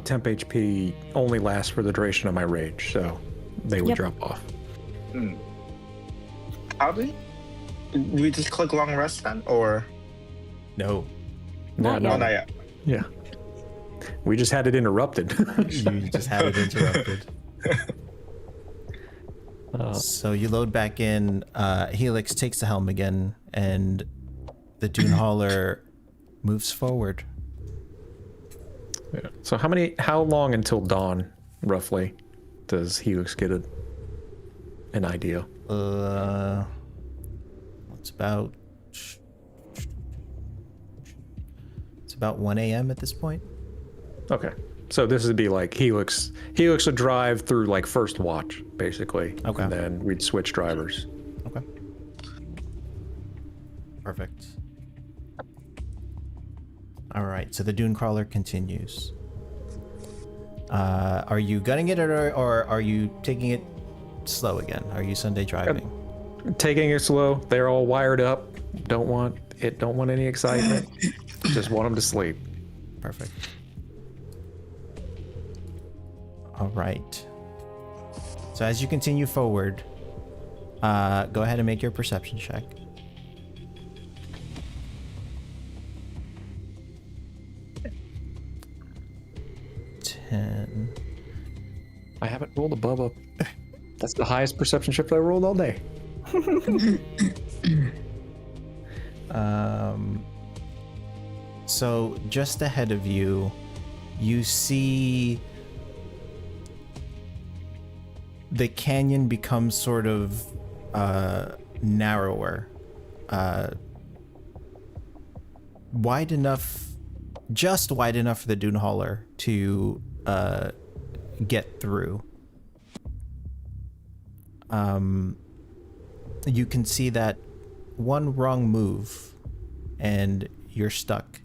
temp HP only lasts for the duration of my rage, so they would Yep. drop off. How do we just click long rest then, or No. No, Not no, oh, not yet? yeah. We just had it interrupted. You just had it interrupted. So you load back in. Helix takes the helm again, and the Dune Hauler moves forward. Yeah. So how long until dawn, roughly, does Helix get an idea? It's about 1 a.m. at this point. Okay. So this would be like Helix would drive through like first watch, basically. Okay. And then we'd switch drivers. Okay. Perfect. All right, so the Dune Crawler continues. Are you gunning it, or are you taking it slow again? Are you Sunday driving? Taking it slow. They're all wired up. Don't want any excitement. Just want them to sleep. Perfect. All right. So as you continue forward, go ahead and make your perception check. I haven't rolled above a. That's the highest perception check I rolled all day. So just ahead of you, you see the canyon becomes sort of narrower, wide enough, just wide enough for the Dune Hauler to get through. You can see that one wrong move and you're stuck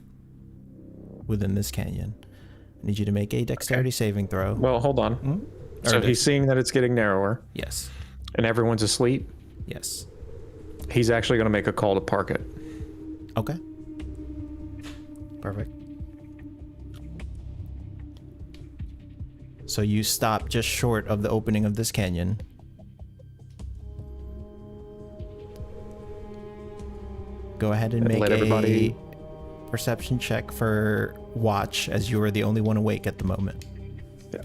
within this canyon. I need you to make a dexterity saving throw. Well, hold on. So he's seeing that it's getting narrower, Yes. and everyone's asleep. Yes. He's actually going to make a call to park it. Okay. Perfect. So you stop just short of the opening of this canyon. Go ahead and make let everybody- a perception check for watch, as you are the only one awake at the moment. Yeah.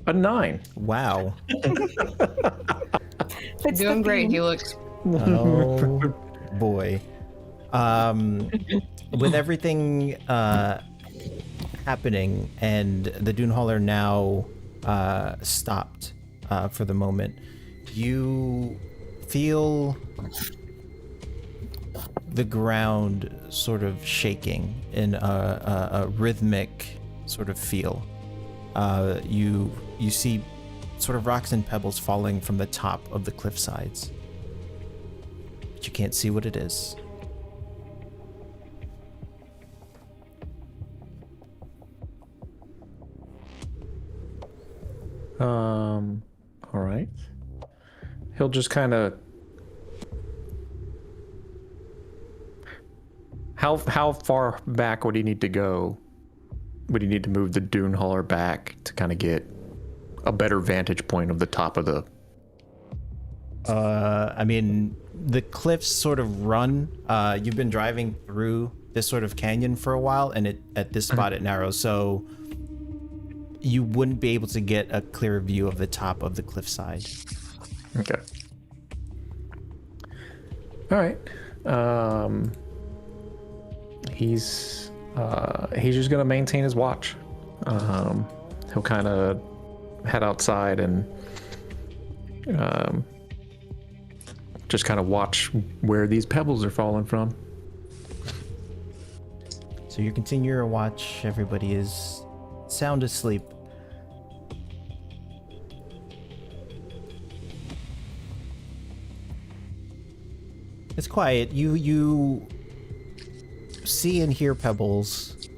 A 9. Wow. It's Doing the great, theme. Helix. Oh boy. With everything happening and the Dune Hauler now stopped for the moment, you feel the ground sort of shaking in a rhythmic sort of feel. You see sort of rocks and pebbles falling from the top of the cliff sides. But you can't see what it is. All right. He'll just kind of... How far back would he need to go? Would he need to move the dune hauler back to kind of get a better vantage point of the top of the... I mean, the cliffs sort of run. You've been driving through this sort of canyon for a while, and at this spot it narrows, so you wouldn't be able to get a clear view of the top of the cliffside. Okay. All right. He's just gonna maintain his watch. He'll kind of head outside and just kind of watch where these pebbles are falling from. So you continue your watch. Everybody is sound asleep. It's quiet. You see and hear pebbles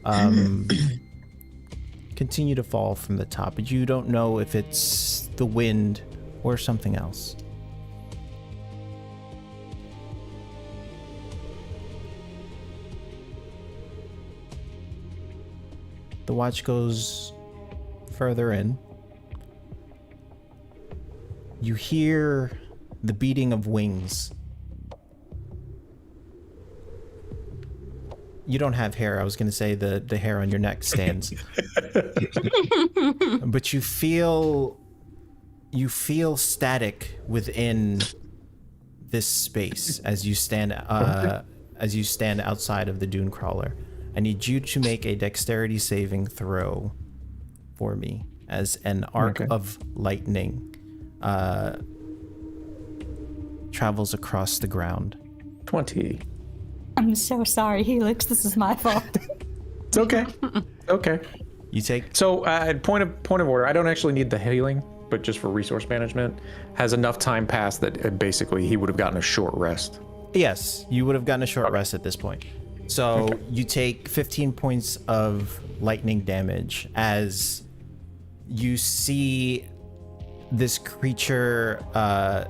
continue to fall from the top, but you don't know if it's the wind or something else. The watch goes further in. You hear the beating of wings. You don't have hair. I was going to say the hair on your neck stands. But you feel static within this space as you stand outside of the dune crawler. I need you to make a dexterity saving throw for me as an arc of lightning travels across the ground. 20. I'm so sorry, Helix. This is my fault. It's okay. Okay. You take... So, point of order. I don't actually need the healing, but just for resource management, has enough time passed that basically he would have gotten a short rest. Yes, you would have gotten a short rest at this point. So you take 15 points of lightning damage as you see this creature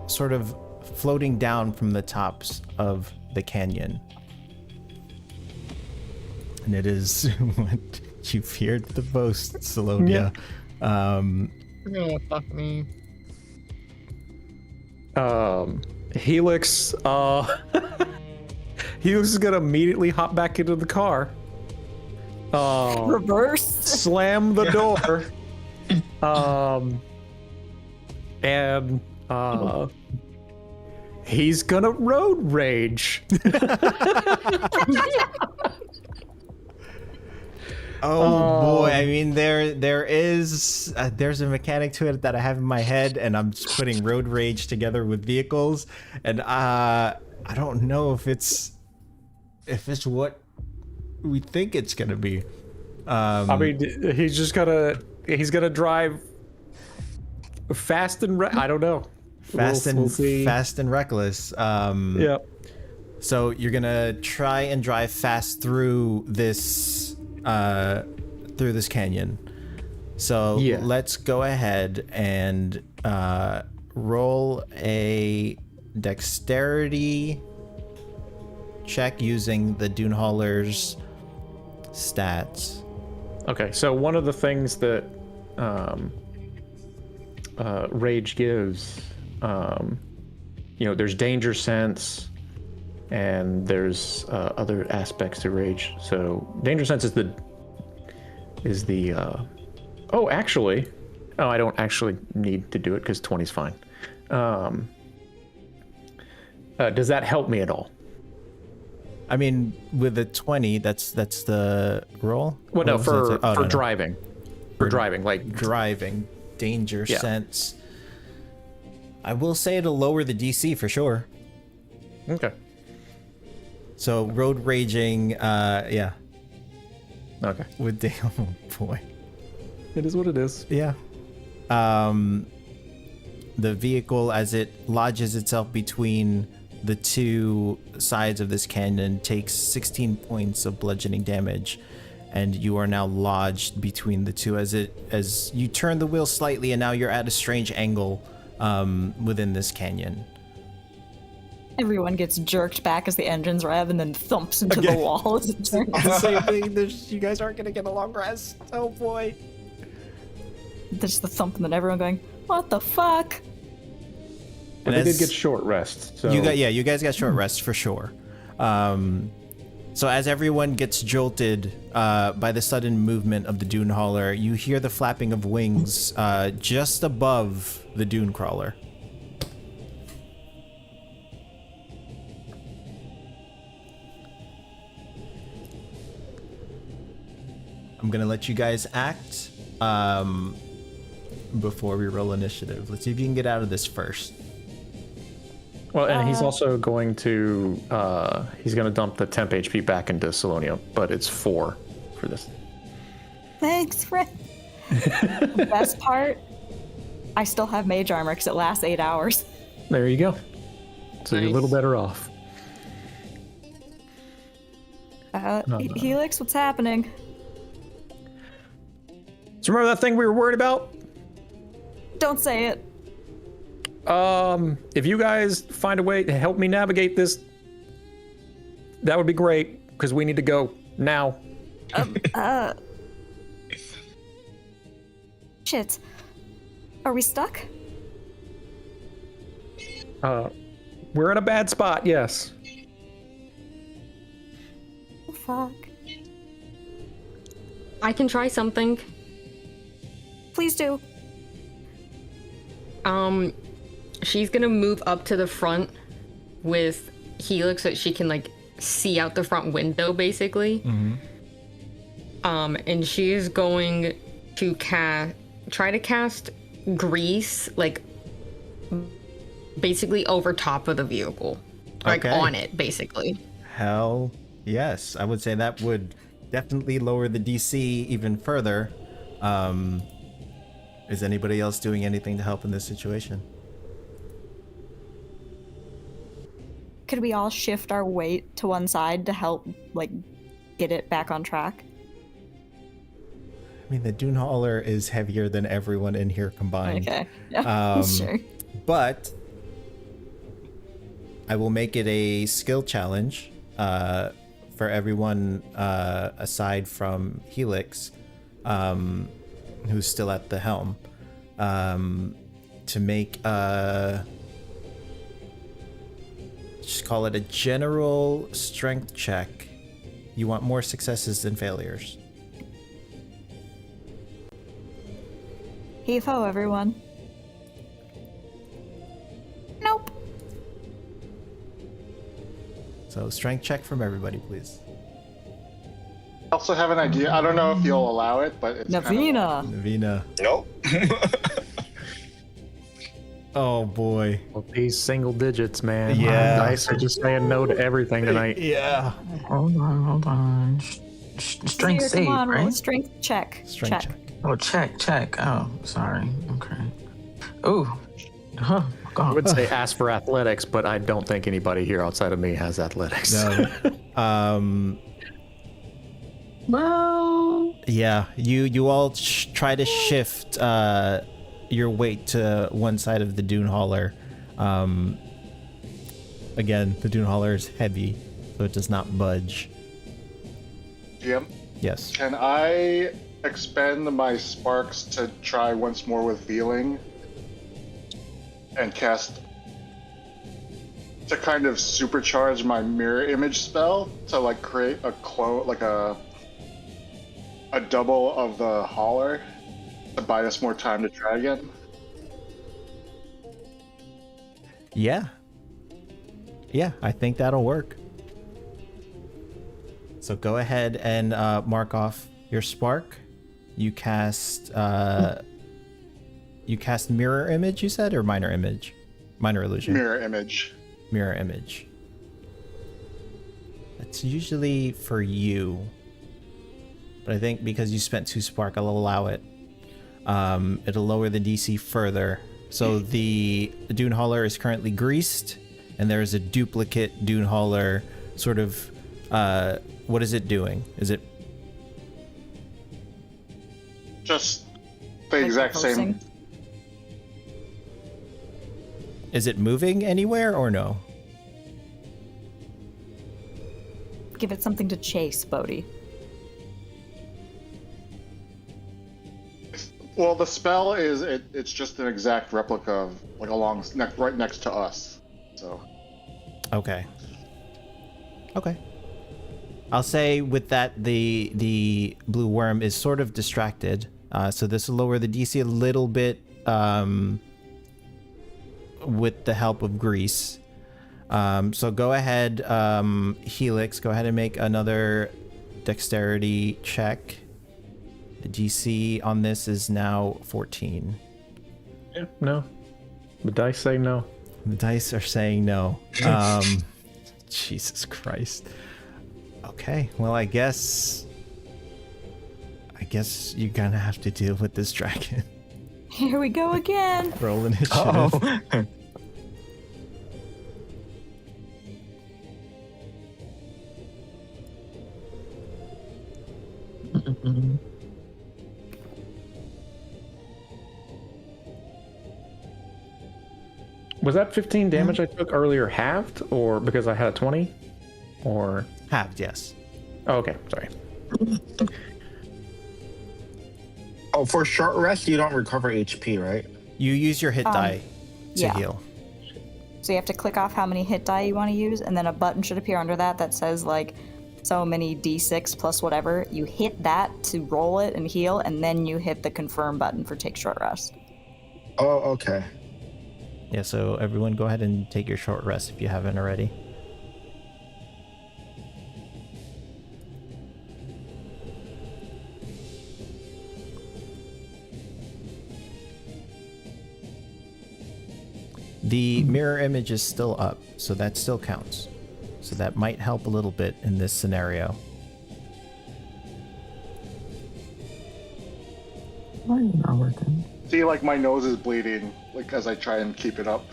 sort of floating down from the tops of the canyon. And it is what you feared the most, Salonia. Oh, fuck me. Helix, Helix is gonna immediately hop back into the car. Reverse. Slam the door. And he's gonna road rage. Oh boy! I mean, there's a mechanic to it that I have in my head, and I'm just putting road rage together with vehicles, and I don't know if it's what we think it's gonna be. I mean, he's gonna drive fast and I don't know. We'll see. Fast and reckless. Yeah. So you're gonna try and drive fast through this canyon. So let's go ahead and roll a dexterity check using the dune hauler's stats. Okay, so one of the things that rage gives, there's danger sense, and there's other aspects to rage. So danger sense is the I don't actually need to do it because 20's fine. Does that help me at all? I mean, with a 20, that's the roll. Well, no, for driving. For driving, like driving, danger sense. I will say it'll lower the DC for sure. Okay. So road raging, Okay. With oh boy, it is what it is. Yeah. the vehicle, as it lodges itself between the two sides of this canyon, takes 16 points of bludgeoning damage, and you are now lodged between the two as you turn the wheel slightly, and now you're at a strange angle within this canyon. Everyone gets jerked back as the engines rev and then thumps into the wall as it turns. The same thing. You guys aren't gonna get a long rest. Oh boy. There's the thump and then everyone going, what the fuck? But they did get short rest. So you guys got short rest for sure. So as everyone gets jolted by the sudden movement of the dune hauler, you hear the flapping of wings just above the dune crawler. I'm gonna let you guys act before we roll initiative. Let's see if you can get out of this first. Well, and he's also going to dump the temp HP back into Salonia, but it's 4 for this. Thanks, friend. The best part, I still have mage armor because it lasts 8 hours. There you go. So you're a little better off. Helix, what's happening? So remember that thing we were worried about? Don't say it. If you guys find a way to help me navigate this, that would be great, because we need to go now. Shit. Are we stuck? We're in a bad spot, yes. Oh, fuck. I can try something. Please do. She's gonna move up to the front with Helix so that she can like see out the front window, basically. Mm-hmm. And she is going to try to cast grease, like basically over top of the vehicle, like on it, basically. Hell yes, I would say that would definitely lower the DC even further. Is anybody else doing anything to help in this situation? Could we all shift our weight to one side to help, like, get it back on track? I mean, the dune hauler is heavier than everyone in here combined. Okay. Yeah, sure. But I will make it a skill challenge for everyone aside from Helix, who's still at the helm, to make just call it a general strength check. You want more successes than failures. Heave ho, everyone. Nope. So strength check from everybody, please. I also have an idea. I don't know if you'll allow it, but it's Navina. Navina. Nope. Oh boy. Well, these single digits, man. Yeah. Dice are just saying no to everything tonight. Yeah. Hold on. Strength save, Come on, roll a right? strength check. Strength check. Oh, check. Oh, sorry. Okay. Oh. Huh. I God. would say ask for athletics, but I don't think anybody here outside of me has athletics. No. Well. Yeah. You all try to shift your weight to one side of the dune hauler. Again, the dune hauler is heavy, so it does not budge. GM, Yes. can I expend my sparks to try once more with Vealing and cast to kind of supercharge my mirror image spell to like create a clone, like a double of the hauler to buy us more time to try again? Yeah. Yeah, I think that'll work. So go ahead and mark off your spark. You cast mirror image, you said, or minor image? Minor illusion. Mirror image. Mirror image. That's usually for you. But I think because you spent 2 spark, I'll allow it. It'll lower the DC further. So the dune hauler is currently greased, and there is a duplicate dune hauler. Sort of, what is it doing? Is it Just the Like exact same. reversing? is it moving anywhere or no? Give it something to chase, Bodhi. Well, the spell is it's just an exact replica of like right next to us. So Okay. Okay. I'll say with that, the blue worm is sort of distracted, so this will lower the DC a little bit with the help of grease. So go ahead, Helix, go ahead and make another dexterity check. The DC on this is now 14. Yeah, no. The dice say no. The dice are saying no. Jesus Christ. Okay, well, I guess you're gonna have to deal with this dragon. Here we go again. Roll initiative. Oh. Was that 15 damage I took earlier halved, or because I had a 20? Or... Halved, yes. Oh, okay, sorry. Oh, for short rest, you don't recover HP, right? You use your hit die to yeah. heal. So you have to click off how many hit die you want to use, and then a button should appear under that says like so many d6 plus whatever. You hit that to roll it and heal, and then you hit the confirm button for take short rest. Oh, okay. Yeah, so everyone go ahead and take your short rest if you haven't already. The mirror image is still up, so that still counts. So that might help a little bit in this scenario. Why are you not working? see, like my nose is bleeding, like as I try and keep it up,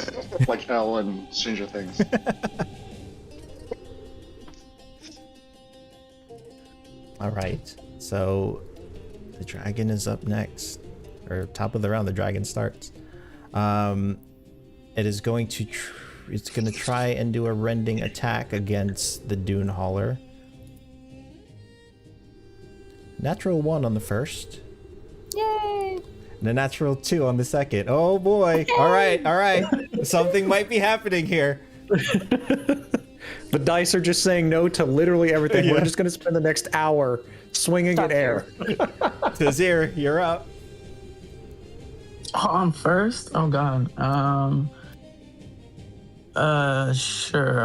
like Elle and Stranger Things. All right, so the dragon is up next, or top of the round. The dragon starts. It is going to. It's going to try and do a rending attack against the Dune Hauler. Natural 1 on the first. Yay! And a natural 2 on the second. Oh boy! All right. Something might be happening here. The dice are just saying no to literally everything. Yeah. We're just going to spend the next hour swinging Stuck in air. Tazir, you're up. Oh, I'm first? Oh, God. Sure.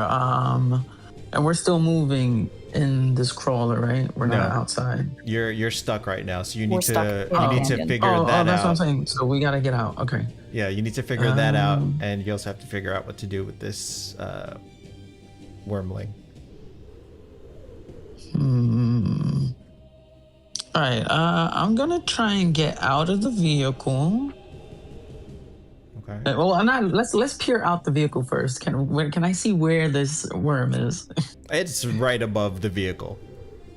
And we're still moving in this crawler, right? We're not No. outside. You're stuck right now, so you We're need stuck to in the you need to canyon. figure Oh, that that's what I'm out. saying. So we gotta get out. Okay. Yeah, you need to figure that out, and you also have to figure out what to do with this wormling. All right. I'm gonna try and get out of the vehicle. Okay. Well, let's peer out the vehicle first. Can I see where this worm is? It's right above the vehicle.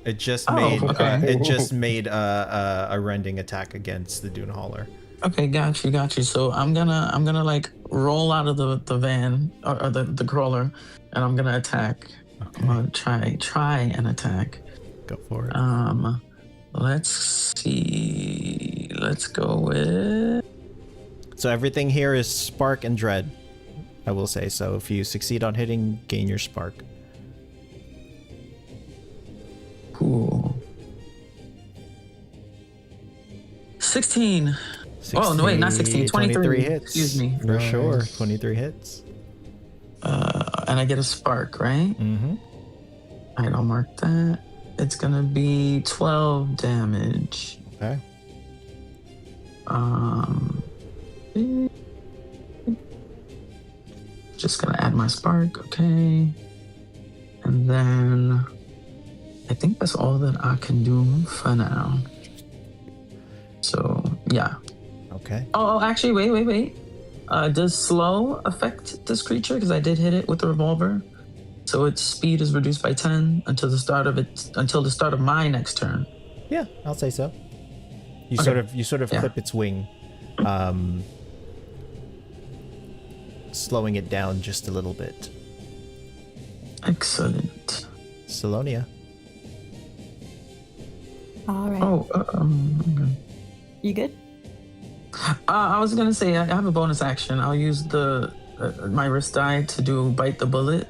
It just Oh, made okay. it just made a rending attack against the Dune Hauler. Okay, got you. So I'm gonna like roll out of the van or the crawler, and I'm gonna attack. I'm gonna try and attack. Go for it. Let's see. Let's go with. So everything here is spark and dread, I will say. So if you succeed on hitting, gain your spark. Cool. 16. Oh, no, wait, not 16, 23 hits. Excuse me. For sure. 23 hits. And I get a spark, right? Mm-hmm. All right, I'll mark that. It's gonna be 12 damage. Okay. Just gonna add my spark, okay. And then I think that's all that I can do for now. So yeah. Okay. Oh, actually, wait. Does slow affect this creature? Because I did hit it with the revolver. So its speed is reduced by 10 until the start of my next turn. Yeah, I'll say so. You Okay. sort of Yeah. clip its wing, slowing it down just a little bit. Excellent. Salonia. All right. Oh, okay. You good? I was gonna say I have a bonus action. I'll use the my wrist die to do bite the bullet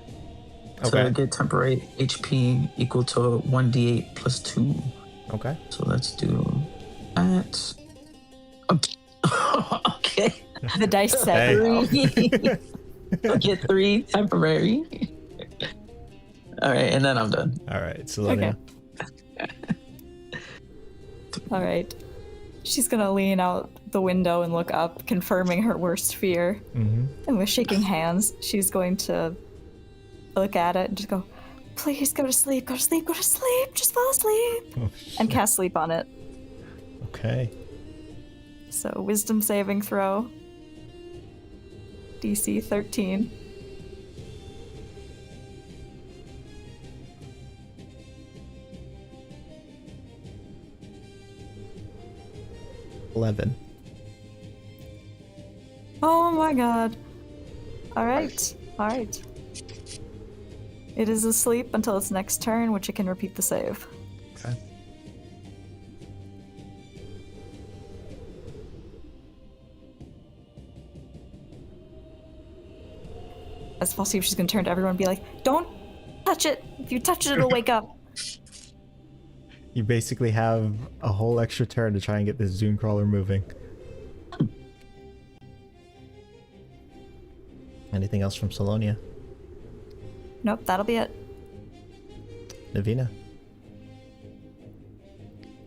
Okay. to get temporary HP equal to 1d8 plus 2. Okay. So let's do that. Okay. The dice said. Hey. I'll get 3 temporary. All right, and then I'm done. All right, Salonia. All right. She's gonna lean out the window and look up, confirming her worst fear. Mm-hmm. And with shaking hands, she's going to look at it and just go, "Please go to sleep, go to sleep, go to sleep, just fall asleep," Oh, and cast sleep on it. Okay. So, wisdom saving throw. DC 13. $11. Oh my god. Alright, alright. It is asleep until its next turn, which it can repeat the save. Okay. As we'll see if she's gonna turn to everyone and be like, "Don't touch it! If you touch it, it'll wake up." You basically have a whole extra turn to try and get this Zune crawler moving. Anything else from Salonia? Nope, that'll be it. Navina?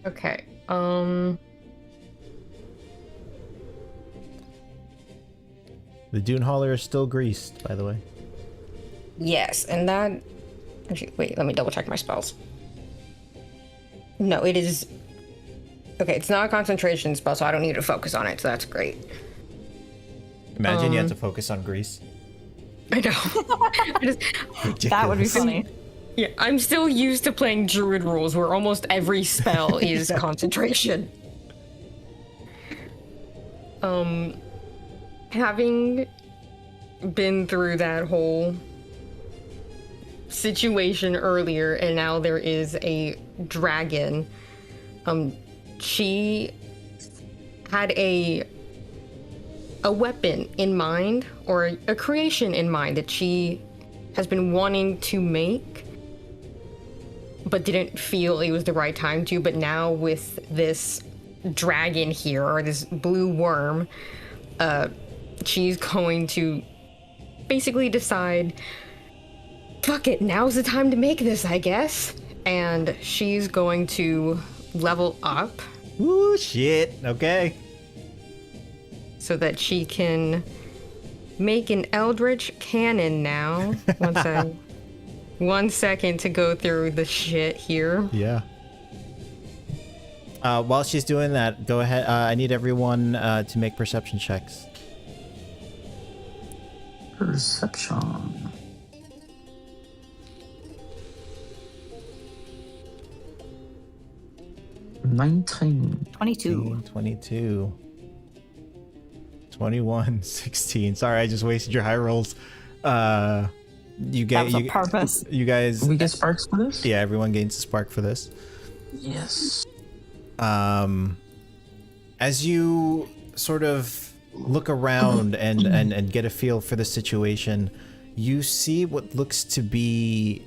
Okay. The Dune Hauler is still greased, by the way. Yes, and that. Actually, wait, let me double check my spells. No, it is. Okay, it's not a concentration spell, so I don't need to focus on it, so that's great. Imagine you had to focus on grease. I know. I just- That would be Ridiculous. funny. yeah, I'm still used to playing Druid rules where almost every spell is concentration. Having been through that whole situation earlier, and now there is a dragon, she had a weapon in mind, or a creation in mind that she has been wanting to make but didn't feel it was the right time to. But now with this dragon here, or this blue worm, she's going to basically decide, fuck it, now's the time to make this, I guess. And she's going to level up Ooh, shit. Okay. so that she can make an eldritch cannon now. One second to go through the shit here. Yeah. While she's doing that, go ahead. I need everyone to make perception checks. Perception. $19. 22. 22. 21. 16. Sorry, I just wasted your high rolls. You That was get on purpose. you guys. We get sparks for this? Yeah, everyone gains a spark for this. Yes. As you sort of look around and get a feel for the situation, you see what looks to be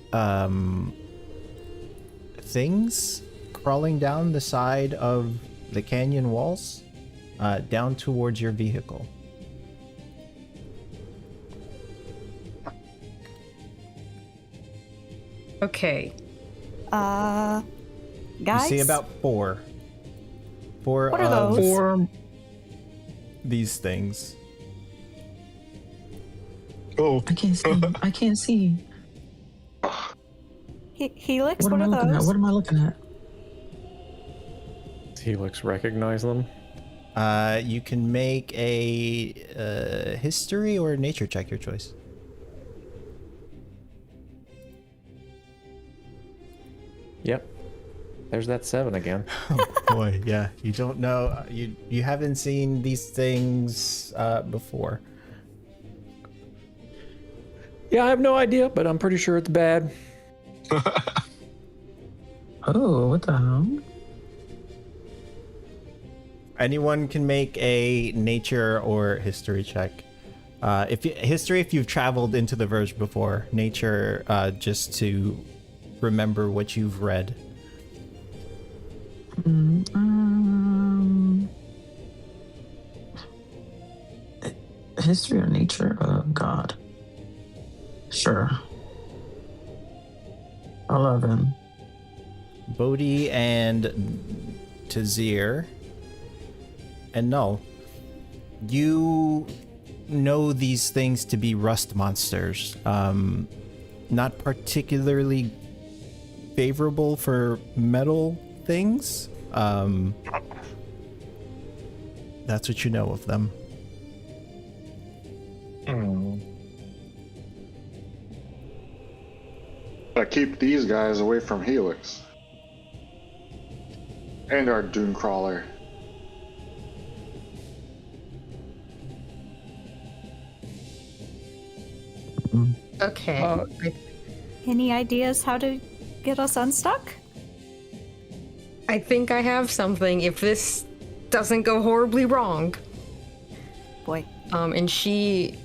things crawling down the side of the canyon walls, down towards your vehicle. Okay. Guys? You see about four What are of those? Or these things. Oh, I can't see. I can't see. Helix, What what am I are looking at? those? What am I looking at? Helix recognize them. You can make a history or nature check, your choice. Yep. There's that 7 again. Oh boy, yeah. You don't know. You haven't seen these things before. Yeah, I have no idea, but I'm pretty sure it's bad. Oh, what the hell? Anyone can make a nature or history check. History, if you've traveled into the Verge before. Nature, just to remember what you've read. History or nature? God. Sure. 11. Bodhi and Tazir and Null, you know these things to be rust monsters. Not particularly favorable for metal things. That's what you know of them. Gotta keep these guys away from Helix. And our Dune Crawler. Okay. Any ideas how to get us unstuck? I think I have something if this doesn't go horribly wrong. Boy. And she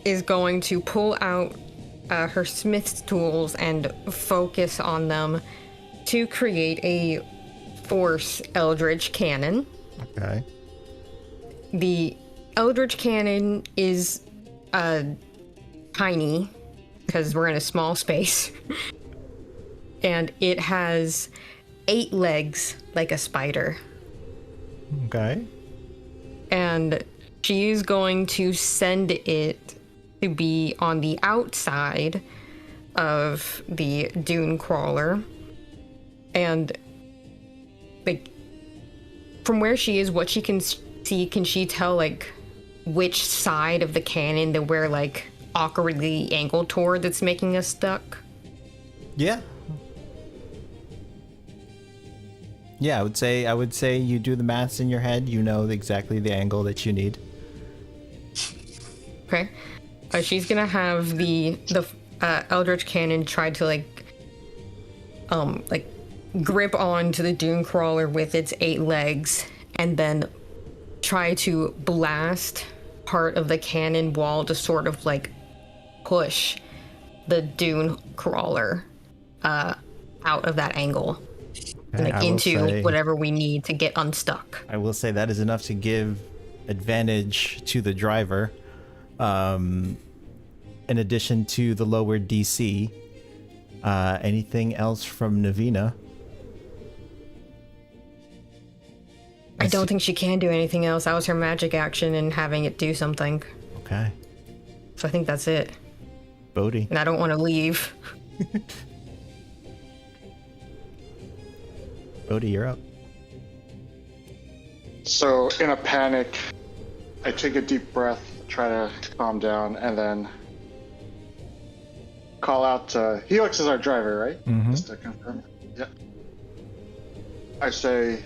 is going to pull out her smith's tools and focus on them to create a force eldritch cannon. Okay. The eldritch cannon is tiny because we're in a small space. And it has 8 legs like a spider. Okay. And she's going to send it to be on the outside of the dune crawler. And like from where she is, what she can see, can she tell like which side of the cannon that we're like awkwardly angled toward that's making us stuck? Yeah. Yeah, I would say you do the maths in your head, you know exactly the angle that you need. Okay. She's gonna have the eldritch cannon try to like grip onto the dune crawler with its 8 legs and then try to blast part of the cannon wall to sort of like push the dune crawler out of that angle. And like into whatever we need to get unstuck. I will say that is enough to give advantage to the driver. In addition to the lower DC. Anything else from Navina? I don't think she can do anything else. That was her magic action and having it do something. Okay. So I think that's it. Bodhi. And I don't want to leave. Bodhi, you're up. So, in a panic, I take a deep breath, try to calm down, and then call out to Helix is our driver, right? Mm-hmm. Just to confirm. Yeah. I say,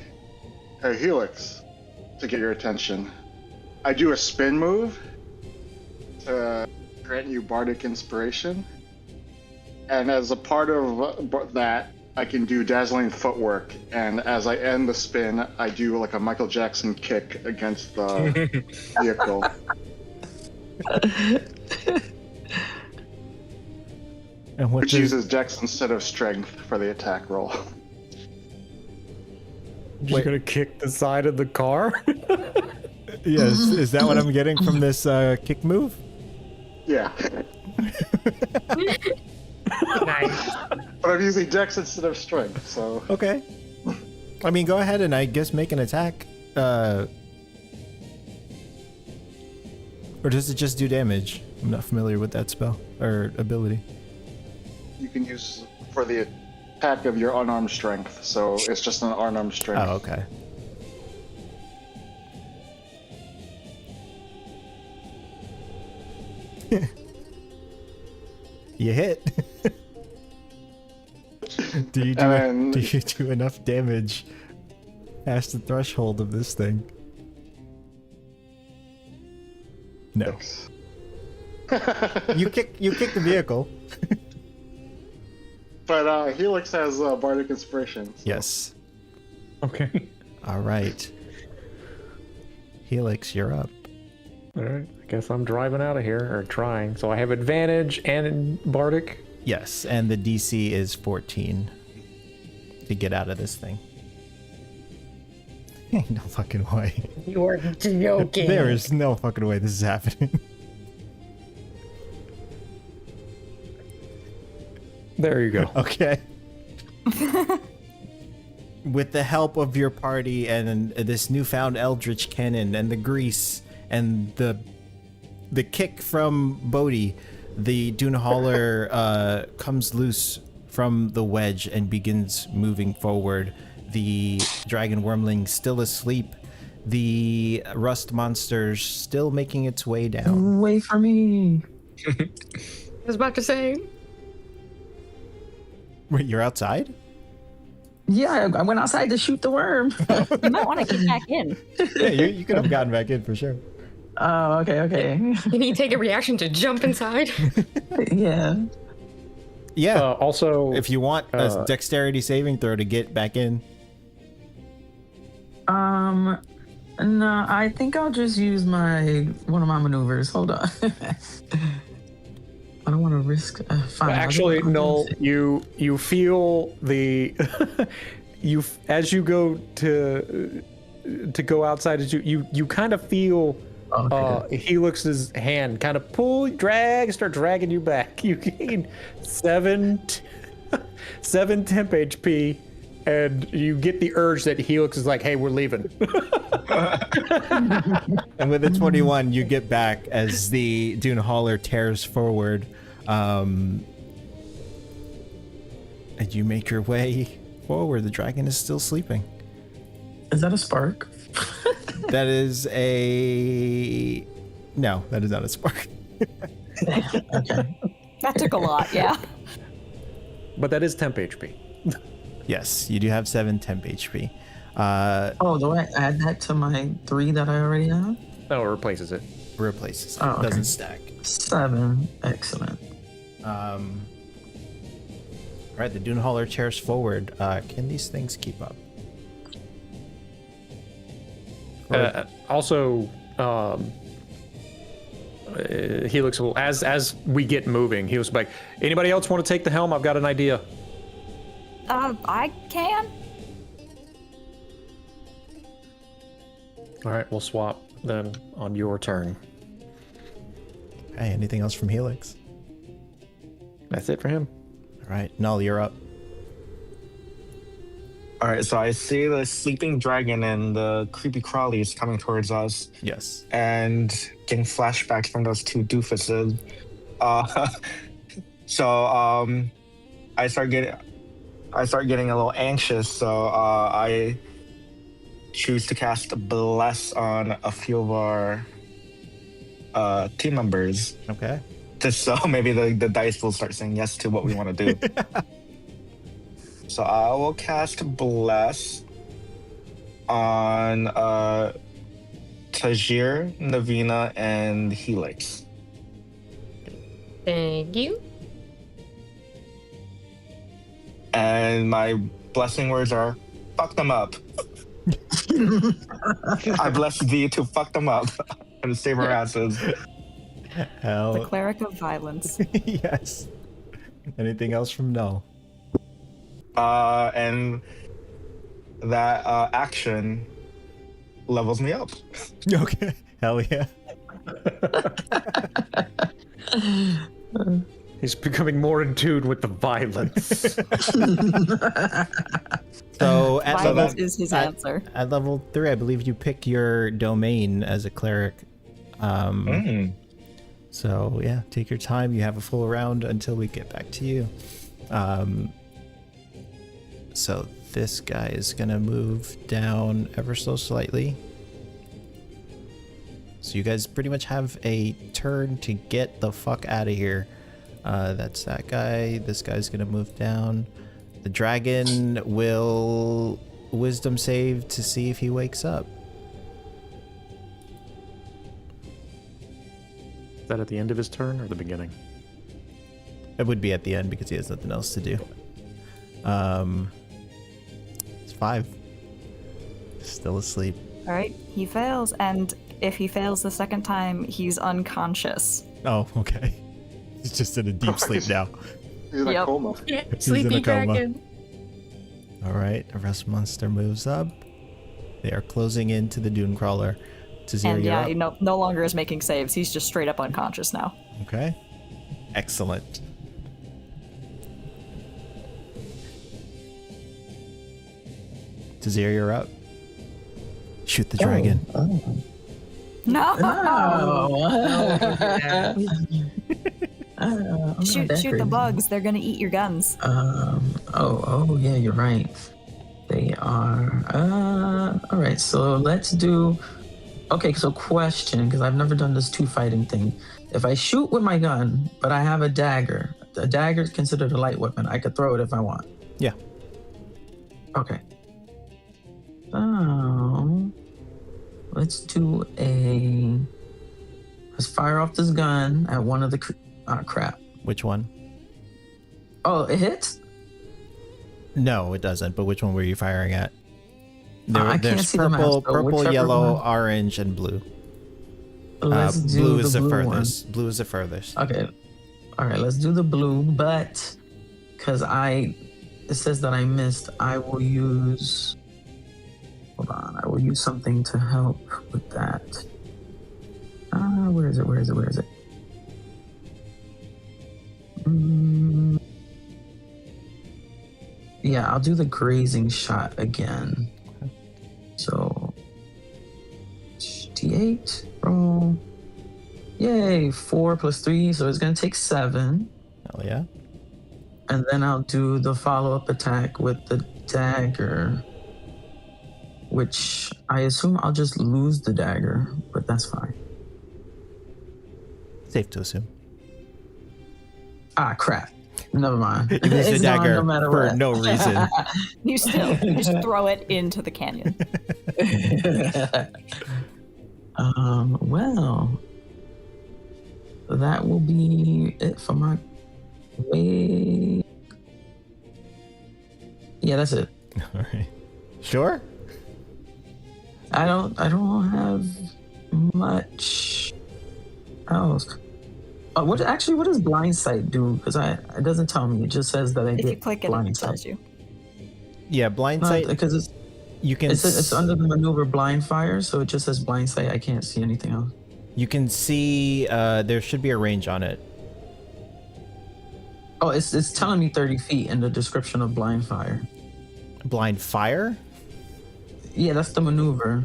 hey, Helix, to get your attention. I do a spin move to grant you bardic inspiration. And as a part of that, I can do dazzling footwork, and as I end the spin, I do like a Michael Jackson kick against the vehicle. And what Which uses Dex instead of Strength for the attack roll. You're gonna kick the side of the car? Yes, is that what I'm getting from this kick move? Yeah. Nice. But I'm using Dex instead of Strength, so... Okay. I mean, go ahead and I guess make an attack. Or does it just do damage? I'm not familiar with that spell or ability. You can use for the attack of your unarmed strength, so it's just an unarmed strength. Oh, okay. You hit. do you do enough damage past the threshold of this thing? No. You kick the vehicle. But Helix has bardic inspiration. So. Yes. Okay. All right. Helix, you're up. All right. I guess I'm driving out of here, or trying. So I have advantage and Bardic. Yes, and the DC is 14 to get out of this thing. Ain't no fucking way. You're joking. There is no fucking way this is happening. There you go. Okay. With the help of your party and this newfound Eldritch Cannon and the grease and the kick from Bodhi, the Dune Hauler comes loose from the wedge and begins moving forward. The dragon wormling still asleep. The rust monster still making its way down. Wait for me. I was about to say. Wait, you're outside? Yeah, I went outside to shoot the worm. You might want to get back in. Yeah, you could have gotten back in for sure. Oh, okay. Can he take a reaction to jump inside? Yeah. Yeah. Also, if you want a dexterity saving throw to get back in. No, I think I'll just use one of my maneuvers. Hold on. I don't want to risk. Fine. actually, Null, you feel the as you go to go outside, you kind of feel Helix's hand kind of start dragging you back. You gain 7 temp HP, and you get the urge that Helix is like, "Hey, we're leaving." And with a 21, you get back as the Dune Hauler tears forward. And you make your way forward. The dragon is still sleeping. Is that a spark? That is No, that is not a spark. Okay. That took a lot, yeah. But that is temp HP. Yes, you do have 7 temp HP. Do I add that to my 3 that I already have? No, it replaces it. Replaces it. Oh, okay. Doesn't stack. 7. Excellent. All right, the Dune Hauler tears forward. Can these things keep up? Also, Helix will, as we get moving, he was like, "Anybody else want to take the helm? I've got an idea." I can. All right, we'll swap then on your turn. Hey, anything else from Helix? That's it for him. All right, Null, you're up. All right, so I see the sleeping dragon and the creepy crawlies coming towards us, Yes. and getting flashbacks from those 2 doofuses. I start getting a little anxious. So I choose to cast Bless on a few of our team members. Okay. Just so maybe the dice will start saying yes to what we want to do. So I will cast Bless on Tajir, Navina, and Helix. Thank you. And my blessing words are, fuck them up. I bless thee to fuck them up and save our asses. Hell. The cleric of violence. Yes. Anything else from Null? And that action levels me up. Okay. Hell yeah. He's becoming more in tune with the violence. So at Violence level, is his answer. at level 3, I believe you pick your domain as a cleric. So yeah, take your time. You have a full round until we get back to you. So this guy is gonna move down ever so slightly. So So you guys pretty much have a turn to get the fuck out of here. That's that guy. This guy's gonna move down. The dragon will wisdom save to see if he wakes up. Is that at the end of his turn or the beginning? It would be at the end because he has nothing else to do. It's 5. Still asleep. All right, he fails, and if he fails the second time, he's unconscious. Oh, okay. He's just in a deep sleep now. He's in a Yep. coma. Sleepy in a coma. dragon. All right, a rest monster moves up. They are closing into the dune crawler. Tazir, And you're yeah, up. he no longer is making saves. He's just straight up unconscious now. Okay. Excellent. Tazir, you're up. Shoot the dragon. No! Shoot Shoot the bugs. They're gonna eat your guns. Oh, yeah, you're right. They are. All right, so let's do. Okay, so question, because I've never done this two fighting thing. If I shoot with my gun, but I have a dagger is considered a light weapon. I could throw it if I want. Yeah. Okay. So let's do a. Let's fire off this gun at one of the. Crap. Which one? Oh, it hits? No, it doesn't. But which one were you firing at? I can't There's see the map, purple, so purple, whichever yellow, one. orange, and blue. Let's do Blue the is the blue one. furthest. Blue is the furthest. Okay. All right, let's do the blue, but because it says that I missed, I will use. Hold on, I will use something to help with that. Where is it? Yeah, I'll do the grazing shot again. So, D8, roll. Yay, 4 plus 3, so it's gonna take 7. Hell yeah. And then I'll do the follow-up attack with the dagger, which I assume I'll just lose the dagger, but that's fine. Safe to assume. Ah, crap. Never mind. You lose the It's gone dagger no matter for what. no reason. You just throw it into the canyon. Well, that will be it for my way. Yeah, that's it. All right. Sure. I don't have much else. What does blind sight do? Because it doesn't tell me. It just says that I If get you click it, blind it sight. tells you. Yeah, blind sight. Because You can. it's under the maneuver blind fire, so it just says blind sight. I can't see anything else. You can see. There should be a range on it. Oh, it's telling me 30 feet in the description of blind fire. Blind fire. Yeah, that's the maneuver,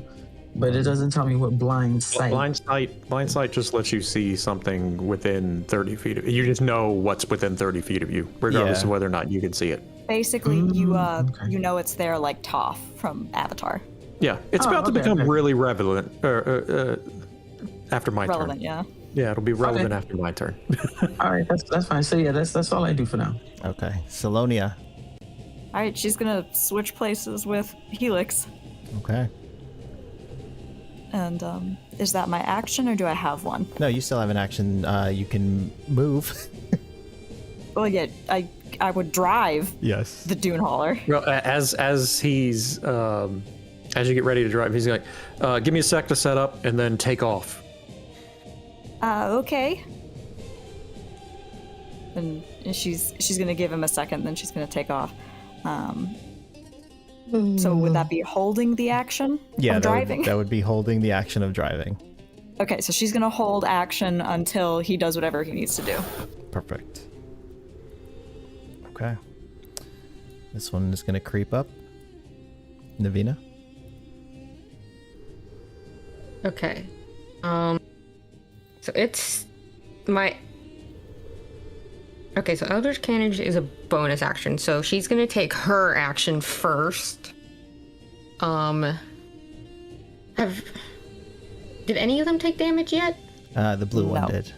but it doesn't tell me what blind sight. Blind sight just lets you see something within 30 feet of you. You just know what's within 30 feet of you, regardless Yeah. of whether or not you can see it. Basically, you okay. you know it's there like Toph from Avatar. Yeah, it's Oh, about to okay, become okay. really relevant after my Relevant, turn. yeah. Yeah, it'll be relevant after my turn. All right, that's fine. So yeah, that's all I do for now. Okay. Salonia. All right, she's gonna switch places with Helix. Okay. And is that my action, or do I have one? No, you still have an action. You can move. Well, yeah, I would drive Yes. the dune hauler. Well, as he's as you get ready to drive, he's like, "Give me a sec to set up, and then take off." Okay. And she's gonna give him a second, then she's gonna take off. So would that be holding the action? Yeah, of driving? that would be holding the action of driving. Okay, so she's gonna hold action until he does whatever he needs to do. Perfect. Okay. This one is gonna creep up. Navina. Okay. So it's my. Okay, so Eldritch Cannon is a bonus action, so she's gonna take her action first. Did any of them take damage yet? The blue one No. did.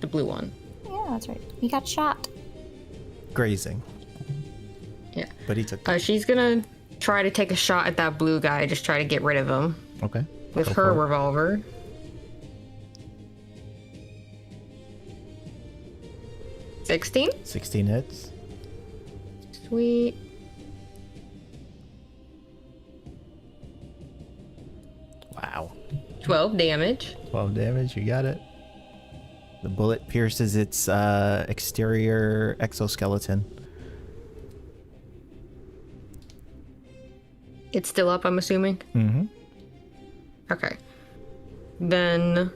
The blue one. Yeah, that's right. He got shot. Grazing. Yeah. But he took. She's gonna try to take a shot at that blue guy, just try to get rid of him Okay. with Go her for it. revolver. 16? 16 hits. Sweet. Wow. 12 damage. 12 damage. You got it. The bullet pierces its exterior exoskeleton. It's still up, I'm assuming? Mm-hmm. Okay. Then,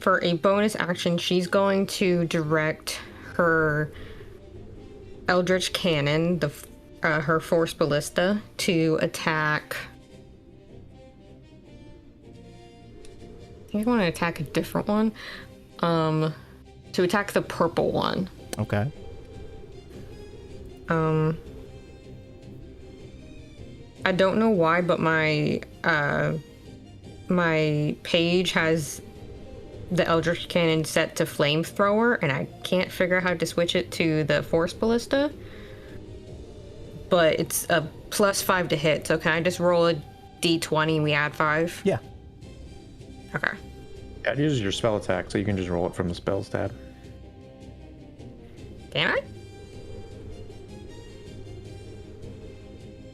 for a bonus action, she's going to direct her Eldritch Cannon, her Force Ballista, to attack. I think I want to attack a different one. To attack the purple one. Okay. I don't know why, but my page has the Eldritch Cannon set to Flamethrower, and I can't figure out how to switch it to the Force Ballista. But it's a +5 to hit, so can I just roll a d20 and we add 5? Yeah. Okay. Yeah, it uses your spell attack, so you can just roll it from the spells tab. Can I?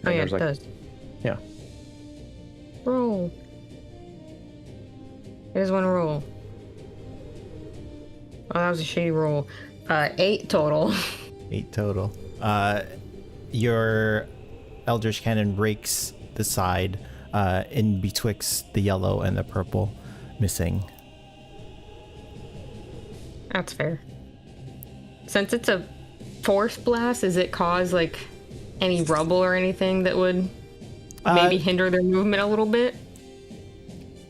Oh And yeah, there's, it like- does. Yeah. Roll. I just want to roll. Oh, that was a shitty roll. 8 total. 8 total. Your Eldritch Cannon rakes the side in betwixt the yellow and the purple, missing. That's fair. Since it's a force blast, does it cause like any rubble or anything that would maybe hinder their movement a little bit?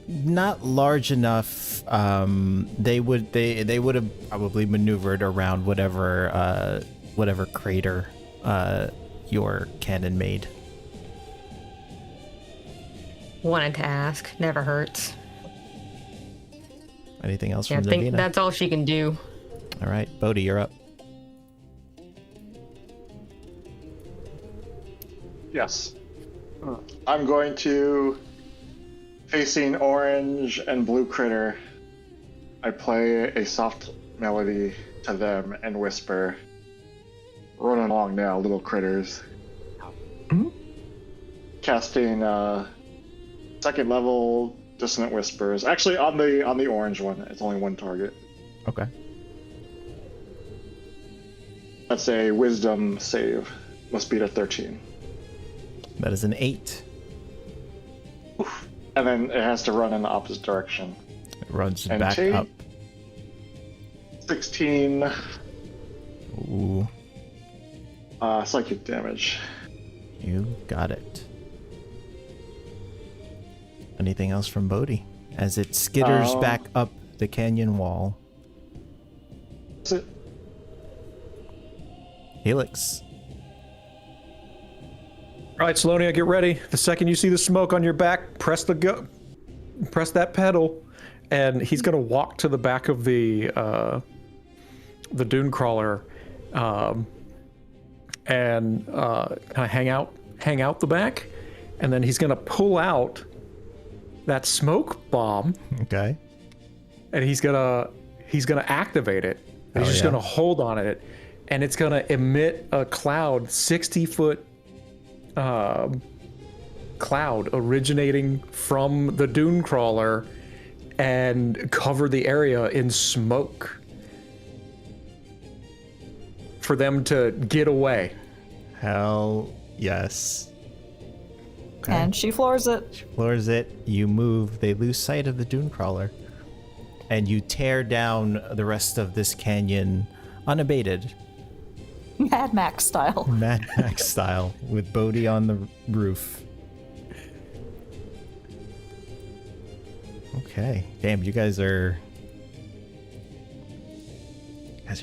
Not large enough. They would have probably maneuvered around whatever crater your cannon made. Wanted to ask. Never hurts. Anything else Yeah, I from think Davina? that's all she can do. All right, Bodhi, you're up. Yes. I'm going to, facing orange and blue critter, I play a soft melody to them and whisper, "Run along now, little critters." Casting second level dissonant whispers. Actually, on the orange one, it's only one target. Okay. That's a wisdom save. Must beat a 13. That is an 8. And then it has to run in the opposite direction. It runs And back Tate? up. 16 Ooh, psychic damage. you got it. Anything else from Bodhi? As it skitters back up the canyon wall. That's it. Helix. All right, Salonia, get ready. The second you see the smoke on your back, press that pedal, and he's gonna walk to the back of the dune crawler, and kind of hang out the back, and then he's gonna pull out that smoke bomb, Okay. and he's gonna activate it. And he's just yeah. gonna hold on it, and it's gonna emit a cloud, 60-foot cloud originating from the dune crawler and cover the area in smoke for them to get away. Hell yes. Okay. And she floors it. Floors it. You move. They lose sight of the dune crawler. And you tear down the rest of this canyon unabated. Mad Max style. Mad Max style, with Bodhi on the roof. Okay. Damn, you guys are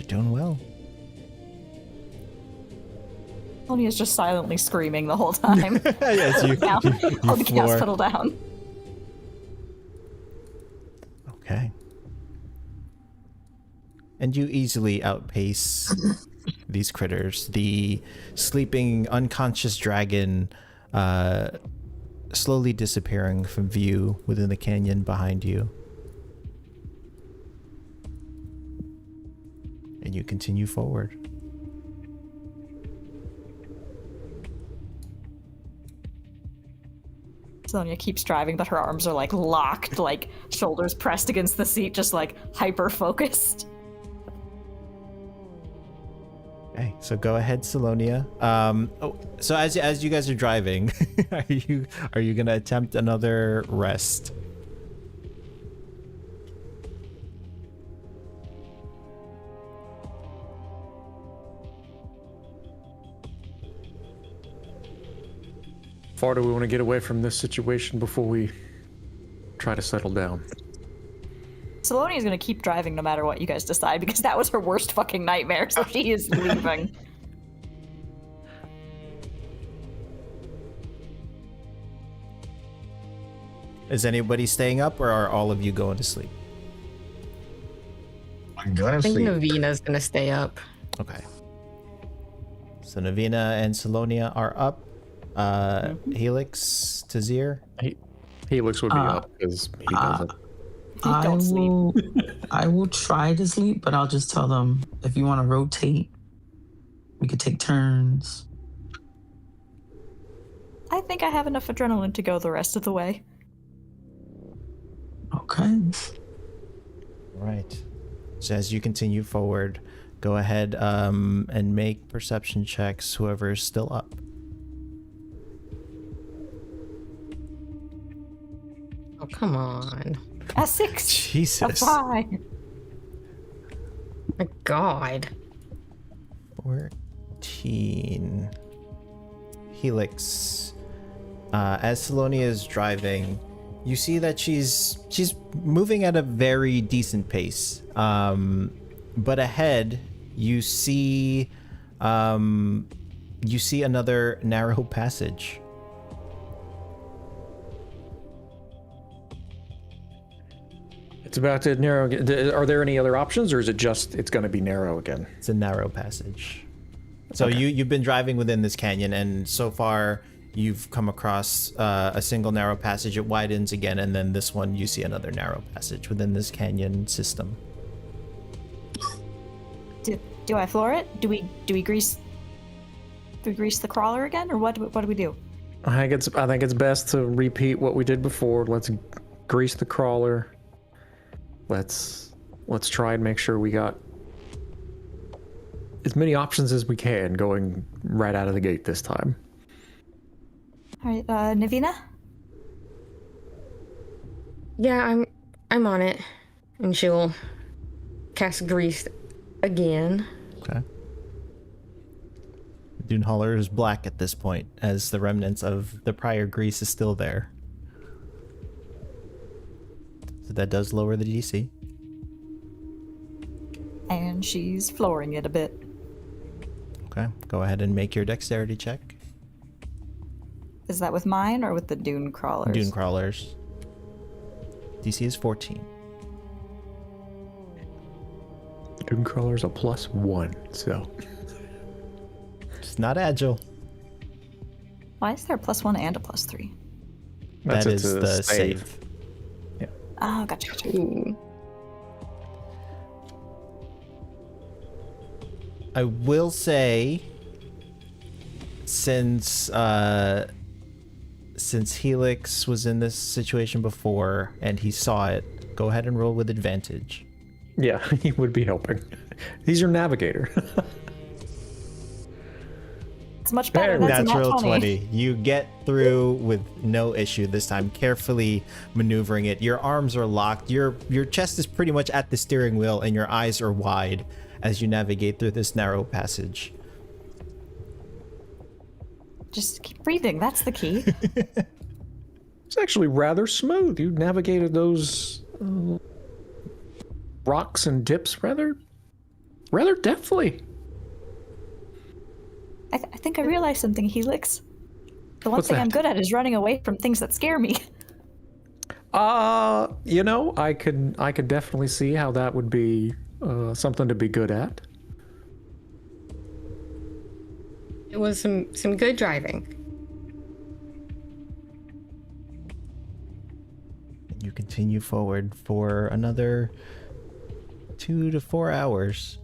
doing well. Tony is just silently screaming the whole time. Yes, you Now, hold the gas floor. pedal down. and you easily outpace these critters. The sleeping, unconscious dragon slowly disappearing from view within the canyon behind you. And you continue forward. Sonia keeps driving, but her arms are like locked, like shoulders pressed against the seat, just like hyper focused. Okay, so go ahead, Salonia. So as you guys are driving, are you gonna attempt another rest? Far do we want to get away from this situation before we try to settle down? Salonia's gonna keep driving no matter what you guys decide, because that was her worst fucking nightmare, so she is leaving. Is anybody staying up, or are all of you going to sleep? I'm gonna I think sleep. Navina's gonna stay up. Okay. So Navina and Salonia are up. Helix, Tazir. Helix would be up because he doesn't. Don't sleep. I will try to sleep, but I'll just tell them if you want to rotate, we could take turns. I think I have enough adrenaline to go the rest of the way. Okay. All right. So as you continue forward, go ahead and make perception checks, whoever is still up. Oh, come on. A 6. Jesus. A 5. My God. 14. Helix. As Salonia is driving, you see that she's moving at a very decent pace. But ahead, you see another narrow passage. It's about to narrow. Are there any other options, or is it just it's going to be narrow again? It's a narrow passage. So Okay. you've been driving within this canyon, and so far you've come across a single narrow passage. It widens again, and then this one you see another narrow passage within this canyon system. Do I floor it? Do we grease the crawler again, or what do we do? I think it's best to repeat what we did before. Let's grease the crawler. Let's try and make sure we got as many options as we can going right out of the gate this time. All right, Navina? Yeah, I'm on it. And she'll cast grease again. Okay. Dunehaller is black at this point, as the remnants of the prior grease is still there. So that does lower the DC. And she's flooring it a bit. Okay, go ahead and make your dexterity check. Is that with mine or with the dune crawlers? Dune crawlers. DC is 14. Dune crawler's a +1, so It's not agile. Why is there a +1 and a +3? That is a the save. Oh, gotcha. Ooh. I will say, since Helix was in this situation before and he saw it, go ahead and roll with advantage. yeah, he would be helping. He's your navigator. It's much better. That's a Natural nat 20. You get through with no issue this time, carefully maneuvering it. Your arms are locked. Your chest is pretty much at the steering wheel, and your eyes are wide as you navigate through this narrow passage. Just keep breathing. That's the key. It's actually rather smooth. You navigated those rocks and dips rather deftly. I think I realized something, Helix. The one What's thing that? I'm good at is running away from things that scare me. I could definitely see how that would be something to be good at. It was some good driving. You continue forward for another 2 to 4 hours.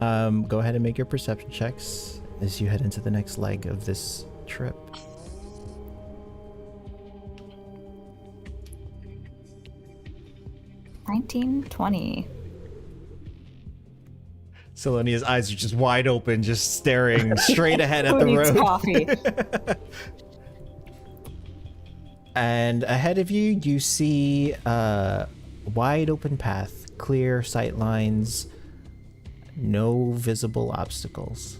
Go ahead and make your perception checks as you head into the next leg of this trip. $19.20. Selenia's eyes are just wide open, just staring straight ahead at Who the needs road. coffee? And ahead of you, you see a wide open path, clear sight lines, no visible obstacles.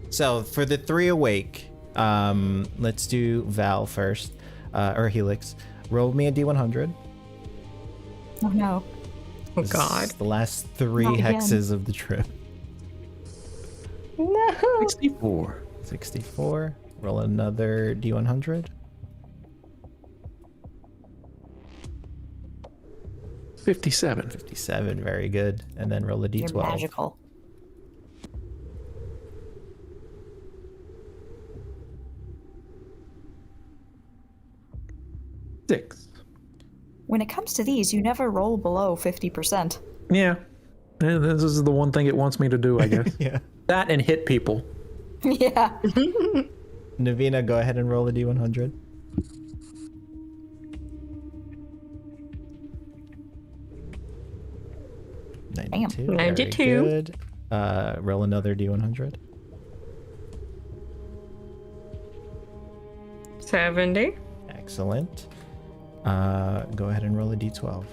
So for the 3 awake, let's do Val first, or Helix. Roll me a D100. Oh no. Oh This God. is the last 3 Not again. hexes of the trip. No. 64. 64. Roll another D100. 57. 57, very good. And then roll a You're D12. magical. Six. When it comes to these, you never roll below 50%. Yeah. This is the one thing it wants me to do, I guess. Yeah. That and hit people. Yeah. Navina, go ahead and roll a D100. Damn. 92. very 92. Good. Roll another D100. 70. Excellent. Go ahead and roll a D12.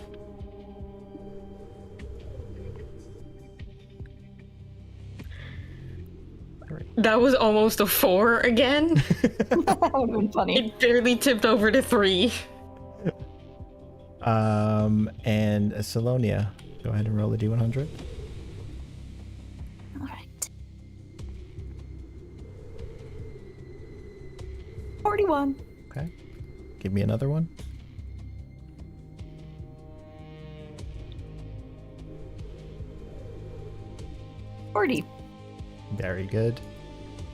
That was almost a 4 again. That would have been funny. It barely tipped over to 3. And Salonia, go ahead and roll a D100. All right. 41. Okay. Give me another one. $40. Very good.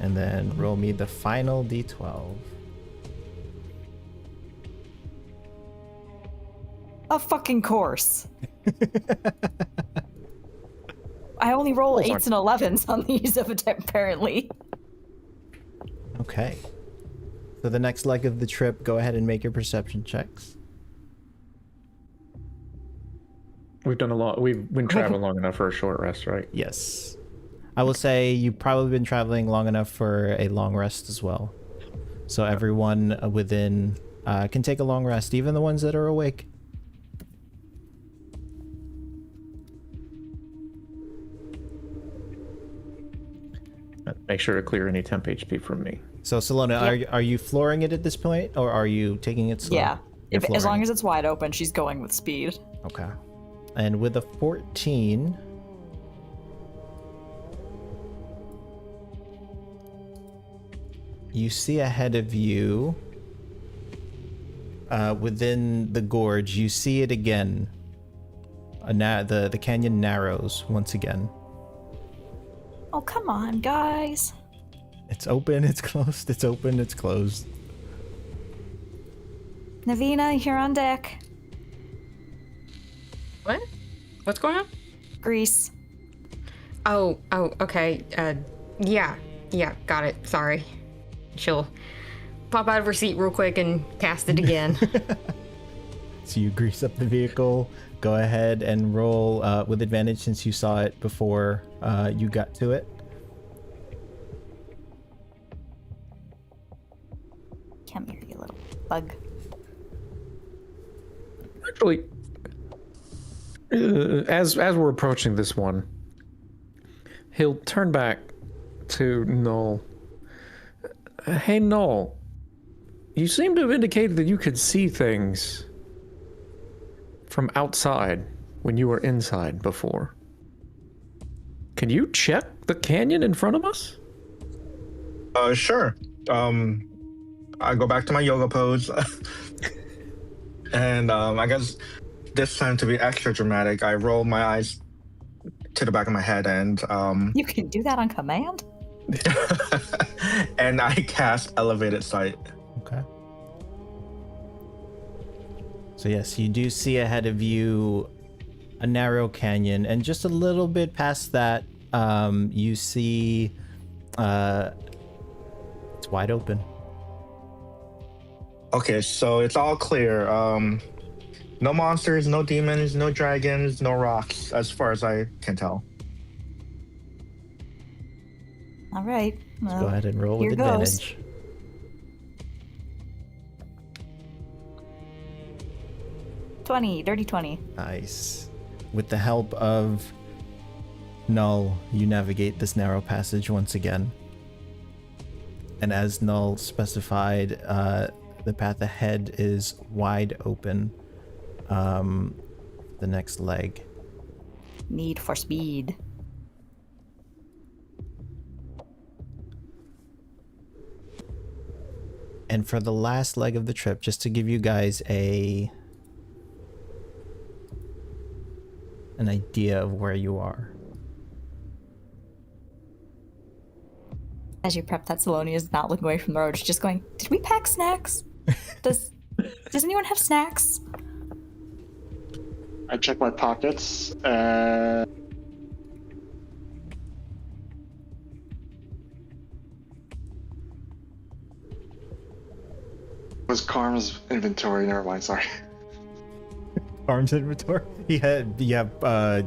And then roll me the final D12. Of fucking course. I only roll 8s and 11s on these, apparently. Okay. So the next leg of the trip, go ahead and make your perception checks. We've done a lot. We've been traveling long enough for a short rest, right? Yes. I will say you've probably been traveling long enough for a long rest as well. So everyone within can take a long rest, even the ones that are awake. Make sure to clear any temp HP from me. So Salona, are you flooring it at this point, or are you taking it slow? Yeah. You're As long flooring as it's wide open, she's going with speed. it. Okay. And with a 14, you see ahead of you, within the gorge, you see it again. The canyon narrows once again. Oh, come on, guys. It's open, it's closed, it's open, it's closed. Navina, you're on deck. What? What's going on? Grease. Oh, okay. Yeah, got it. Sorry. She'll pop out of her seat real quick and cast it again. So you grease up the vehicle. Go ahead and roll with advantage since you saw it before you got to it. Come here, you little bug. Actually, as we're approaching this one, he'll turn back to Noel. Hey, Noel, you seem to have indicated that you could see things from outside when you were inside before. Can you check the canyon in front of us? Sure. I go back to my yoga pose. And I guess this time to be extra dramatic, I roll my eyes to the back of my head and You can do that on command? and I cast Elevated Sight. Okay. So yes, you do see ahead of you a narrow canyon, and just a little bit past that, you see it's wide open. Okay, so it's all clear. No monsters, no demons, no dragons, no rocks, as far as I can tell. All right. Let's go ahead and roll with here goes. advantage. Dirty 20. Nice. With the help of Null, you navigate this narrow passage once again. And as Null specified, the path ahead is wide open. The next leg. Need for speed. And for the last leg of the trip, just to give you guys an idea of where you are. As you prep that, Salonia is not looking away from the road. She's just going, did we pack snacks? Does anyone have snacks? I check my pockets and was Karm's inventory? Never mind. Sorry. Arms inventory. You have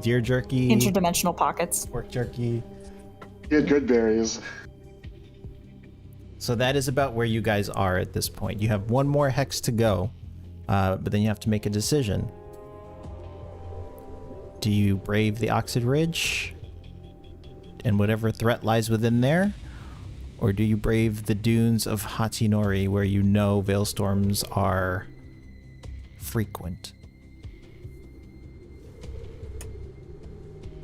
deer jerky, Interdimensional pockets. pork jerky. You had good berries. So that is about where you guys are at this point. You have one more hex to go, but then you have to make a decision. Do you brave the Oxid Ridge and whatever threat lies within there? Or do you brave the dunes of Hatinori, where you know Veilstorms are frequent?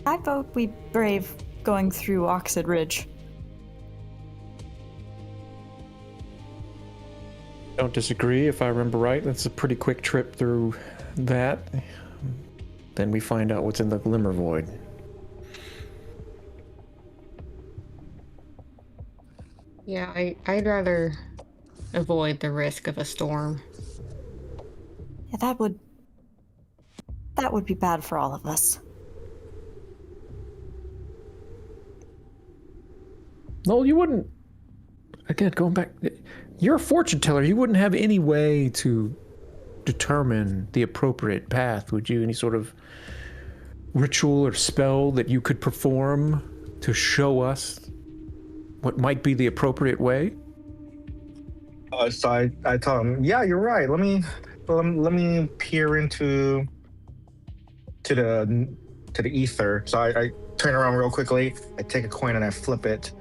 I vote we brave going through Oxid Ridge. Don't disagree. If I remember right, that's a pretty quick trip through that. Then we find out what's in the Glimmer Void. Yeah, I'd rather avoid the risk of a storm. Yeah, that would be bad for all of us. No, you wouldn't. Again, going back, you're a fortune teller. You wouldn't have any way to determine the appropriate path, would you? Any sort of ritual or spell that you could perform to show us what might be the appropriate way? So I tell him, yeah, you're right. Let me peer into the ether. So I turn around real quickly. I take a coin and I flip it,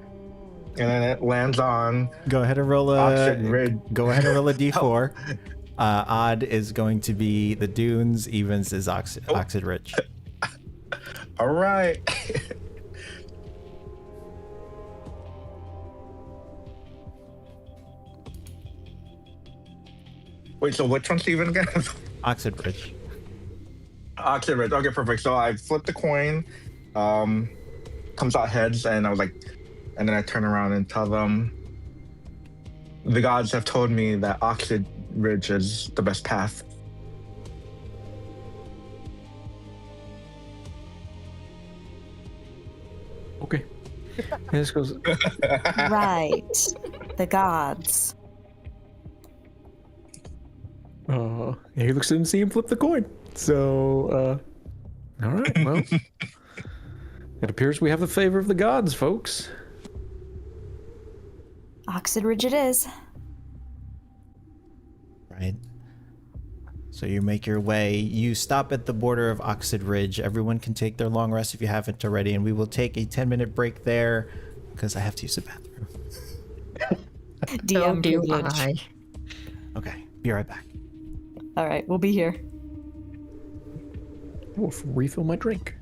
and then it lands on. Go ahead and roll Oxid Ridge. Go ahead and roll a d4. Odd is going to be the dunes. Evens is Oxid Ridge. All right. Wait, so which one's even again? Oxid Ridge. Oxid Ridge. Okay, perfect. So I flip the coin, comes out heads, and I was like, and then I turn around and tell them, the gods have told me that Oxid Ridge is the best path. Okay. And this goes. Right. The gods. He looks in and see him flip the coin. So, all right. Well, it appears we have the favor of the gods, folks. Oxid Ridge it is. Right. So you make your way. You stop at the border of Oxid Ridge. Everyone can take their long rest if you haven't already, and we will take a 10-minute break there because I have to use the bathroom. DM do privilege. I. Okay, be right back. All right, we'll be here. I will refill my drink.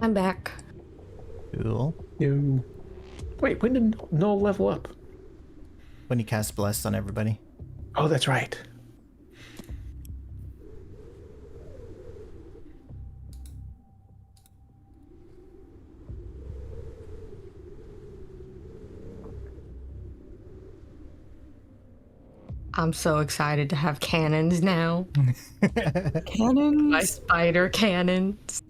I'm back. Cool. You. Wait, when did Noel level up? When he casts Bless on everybody. Oh, that's right. I'm so excited to have cannons now. Cannons. My spider cannons.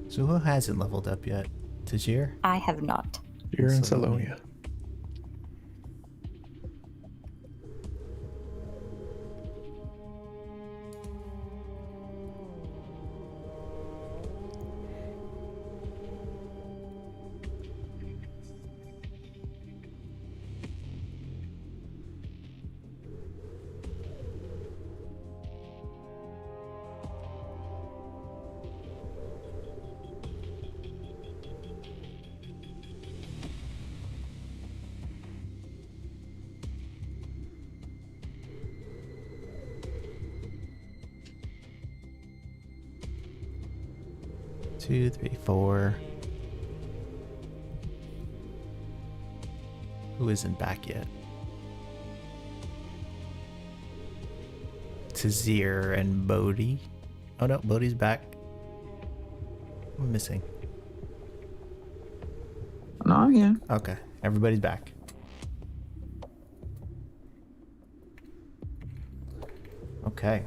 So who hasn't leveled up yet? Tajir? I have not. You're in Salonia. Two, three, four. Who isn't back yet? Tazir and Bodhi. Oh no, Bodhi's back. I'm missing. No, I'm here. Okay, everybody's back. Okay.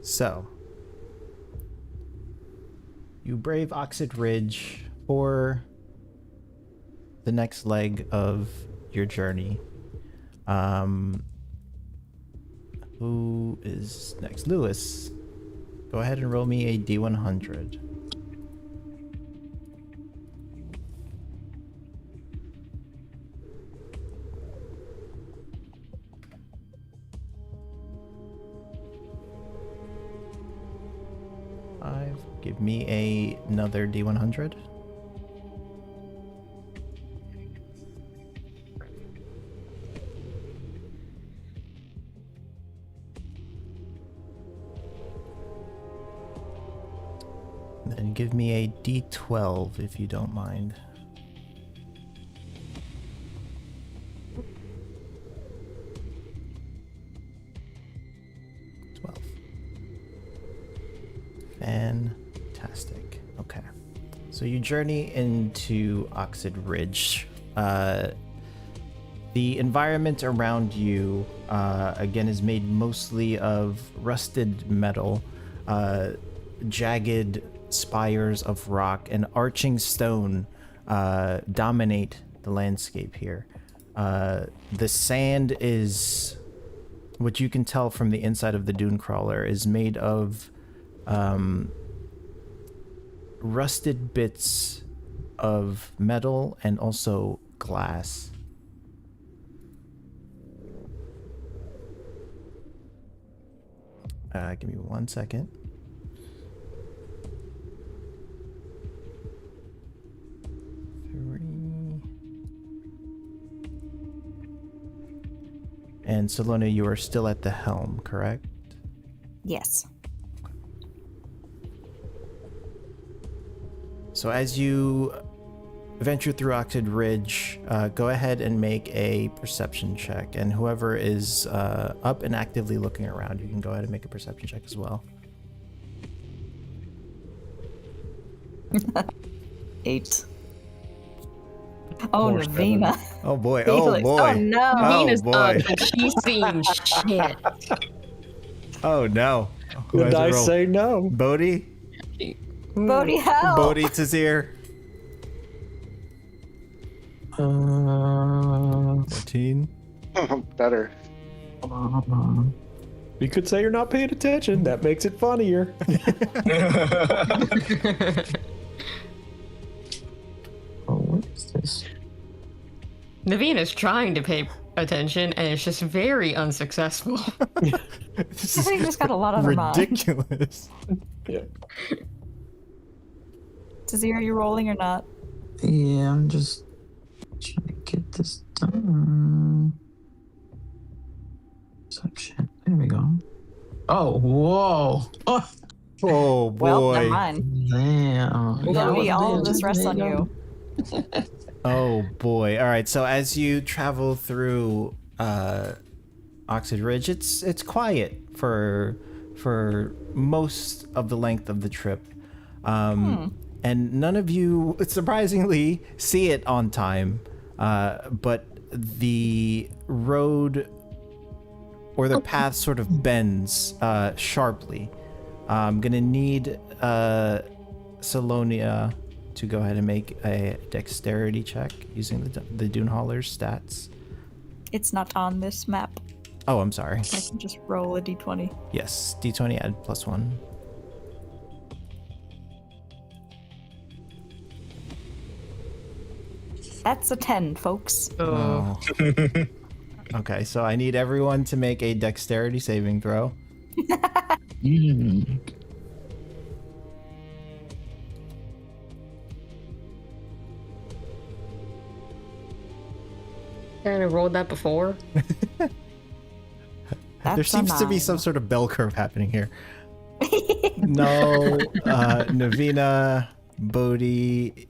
So, you brave Oxid Ridge for the next leg of your journey. Who is next? Lewis. Go ahead and roll me a D100. Give me another D100. Then give me a D12 if you don't mind. Fantastic. Okay. So you journey into Oxid Ridge. The environment around you, again, is made mostly of rusted metal, jagged spires of rock, and arching stone dominate the landscape here. The sand is, what you can tell from the inside of the dune crawler, is made of rusted bits of metal and also glass. Give me 1 second. And Salona, you are still at the helm, correct? Yes. So as you venture through Oxid Ridge, go ahead and make a perception check. And whoever is up and actively looking around, you can go ahead and make a perception check as well. 8. Oh, More Navina. Oh boy, Felix. Oh no. Nina's boy. up and she's seeing shit. Oh no. Who Did has a I roll? say no? Bodhi? Bodhi, help! Bodhi Tazir. 14. Better. You could say you're not paying attention. That makes it funnier. Oh, what is this? Navina's trying to pay attention and it's just very unsuccessful. This I think just got a lot on her mind. ridiculous. Yeah. Tazir, are you rolling or not? Yeah, I'm just trying to get this Section. There we go. Oh, whoa. Oh, Oh Well, never boy. mind. damn. Yeah, I Maybe wasn't all there. of this rests on There you. Oh boy. All right. So as you travel through Oxford Ridge, it's quiet for most of the length of the trip. And none of you surprisingly see it on time. But the road or the path sort of bends sharply. I'm gonna need Salonia to go ahead and make a dexterity check using the Dune Hauler's stats. It's not on this map. Oh, I'm sorry. I can just roll a d20. Yes, d20 add +1. That's a 10, folks. Oh. Okay, so I need everyone to make a dexterity saving throw. Mm. Kind of rolled that before. That's There seems to be 9. some sort of bell curve happening here. No, Navina, Bodhi,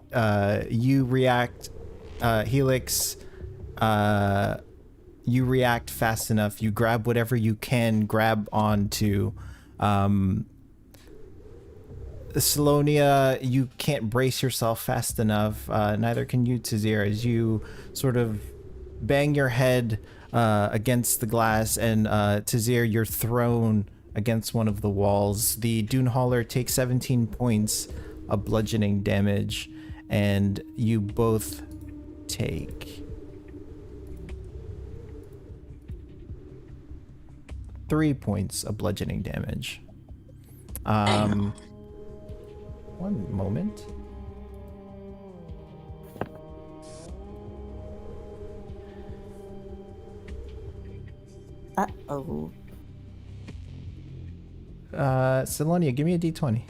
you react, Helix, you react fast enough. You grab whatever you can grab onto. Salonia, you can't brace yourself fast enough. Neither can you, Tazir, as you sort of bang your head against the glass, and Tazir, you're thrown against one of the walls. The Dune Hauler takes 17 points of bludgeoning damage, and you both take 3 points of bludgeoning damage. One moment. Uh-oh. Salonia, give me a d20.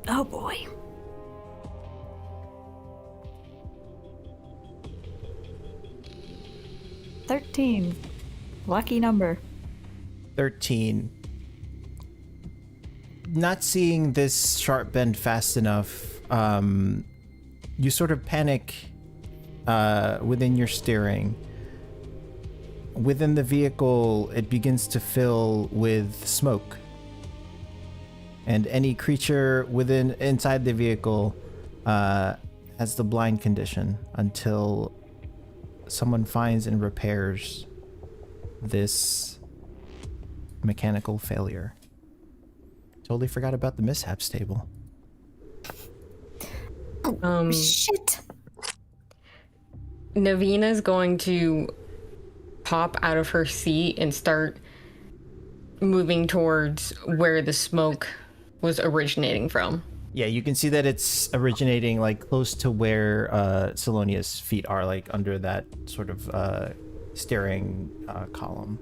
Oh boy. $13. Lucky number. 13. Not seeing this sharp bend fast enough, you sort of panic within your steering. Within the vehicle, it begins to fill with smoke. And any creature inside the vehicle has the blind condition until someone finds and repairs this mechanical failure. Totally forgot about the mishaps table. Shit. Navina's going to pop out of her seat and start moving towards where the smoke was originating from. Yeah, you can see that it's originating like close to where Salonia's feet are, like under that sort of steering column.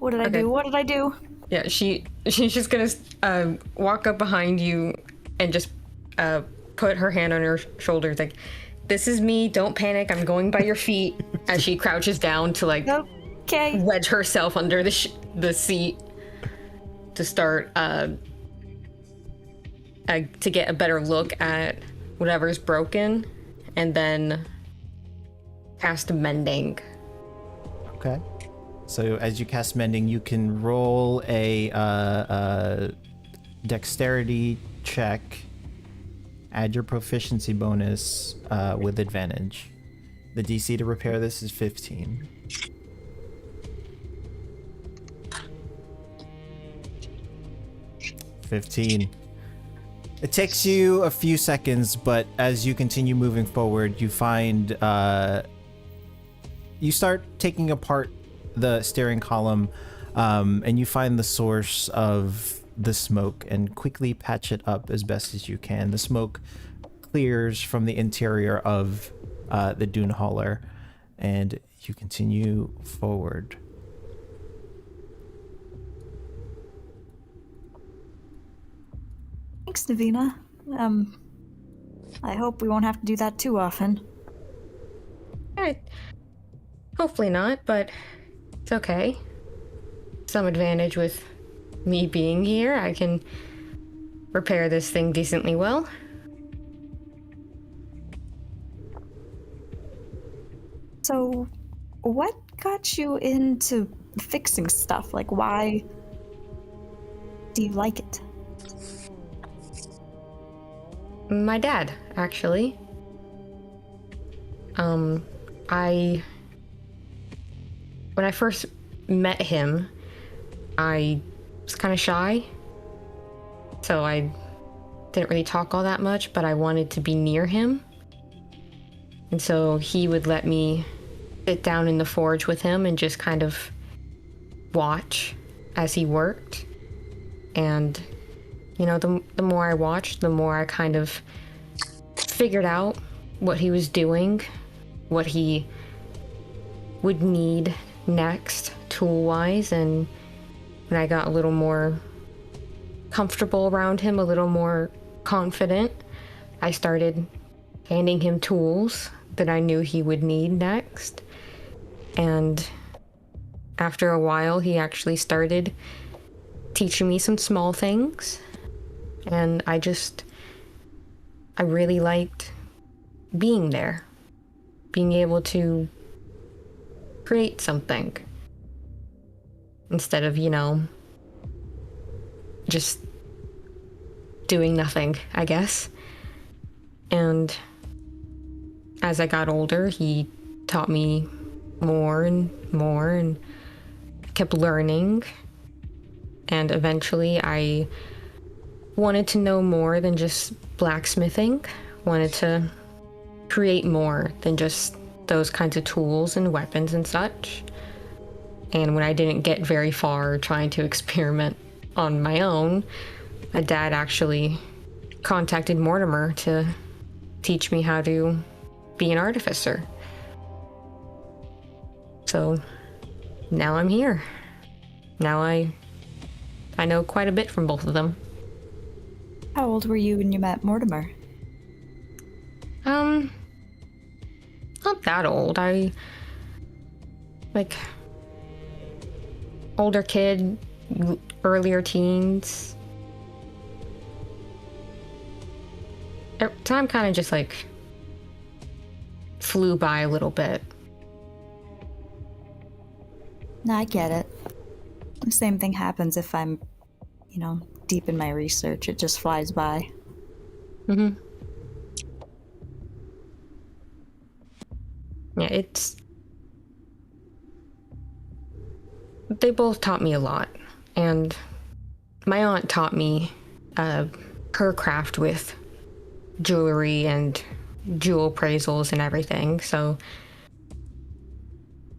What did I do? What did I do? Yeah, she's just gonna walk up behind you and just put her hand on your shoulder, like, "This is me. Don't panic. I'm going by your feet." As she crouches down to like Okay. wedge herself under the seat to start to get a better look at whatever's broken, and then cast mending. Okay. So as you cast mending, you can roll a dexterity check. Add your proficiency bonus with advantage. The DC to repair this is 15. 15. It takes you a few seconds, but as you continue moving forward, you find you start taking apart the steering column, and you find the source of the smoke and quickly patch it up as best as you can. The smoke clears from the interior of the Dune Hauler, and you continue forward. Thanks, Navina. I hope we won't have to do that too often. Hopefully not, but it's okay. Some advantage with me being here. I can repair this thing decently well. So, what got you into fixing stuff? Like, why do you like it? My dad, actually. When I first met him, I was kind of shy. So I didn't really talk all that much, but I wanted to be near him. And so he would let me sit down in the forge with him and just kind of watch as he worked. And, you know, the more I watched, the more I kind of figured out what he was doing, what he would need next tool-wise. And when I got a little more comfortable around him, a little more confident, I started handing him tools that I knew he would need next. And after a while, he actually started teaching me some small things. And I really liked being there, being able to create something instead of, you know, just doing nothing, I guess. And as I got older, he taught me more and more and kept learning. And eventually I wanted to know more than just blacksmithing, wanted to create more than just those kinds of tools and weapons and such. And when I didn't get very far trying to experiment on my own, my dad actually contacted Mortimer to teach me how to be an artificer. So now I'm here. Now I know quite a bit from both of them. How old were you when you met Mortimer? Not that old. Older kid, earlier teens. Time kind of just flew by a little bit. No, I get it. The same thing happens if I'm, deep in my research. It just flies by. Mm-hmm. Yeah, they both taught me a lot. And my aunt taught me her craft with jewelry and jewel appraisals and everything. So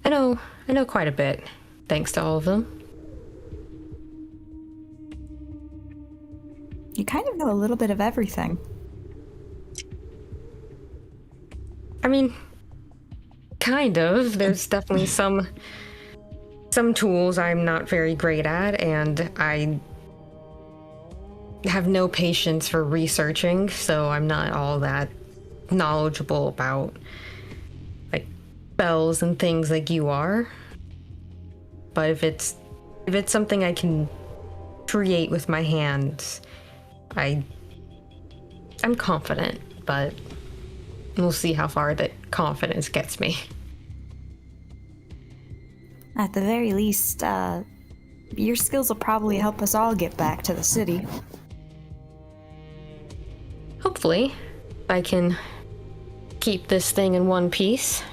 I know quite a bit, thanks to all of them. You kind of know a little bit of everything. I mean, kind of. There's definitely some tools I'm not very great at, and I have no patience for researching, so I'm not all that knowledgeable about spells and things like you are. But if it's something I can create with my hands, I'm confident, but we'll see how far that confidence gets me. At the very least, your skills will probably help us all get back to the city. Hopefully, if I can keep this thing in one piece.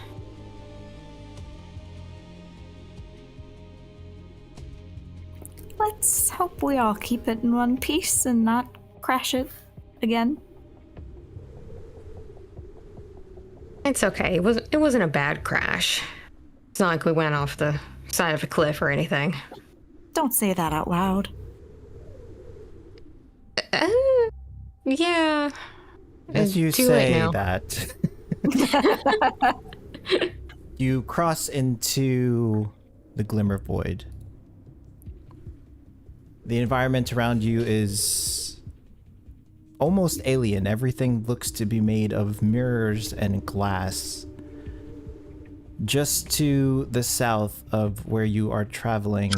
Let's hope we all keep it in one piece and not crash it again. It's okay. It wasn't a bad crash. It's not like we went off the side of a cliff or anything. Don't say that out loud. Yeah. As you too late say now. that, you cross into the Glimmer Void. The environment around you is almost alien. Everything looks to be made of mirrors and glass. Just to the south of where you are traveling,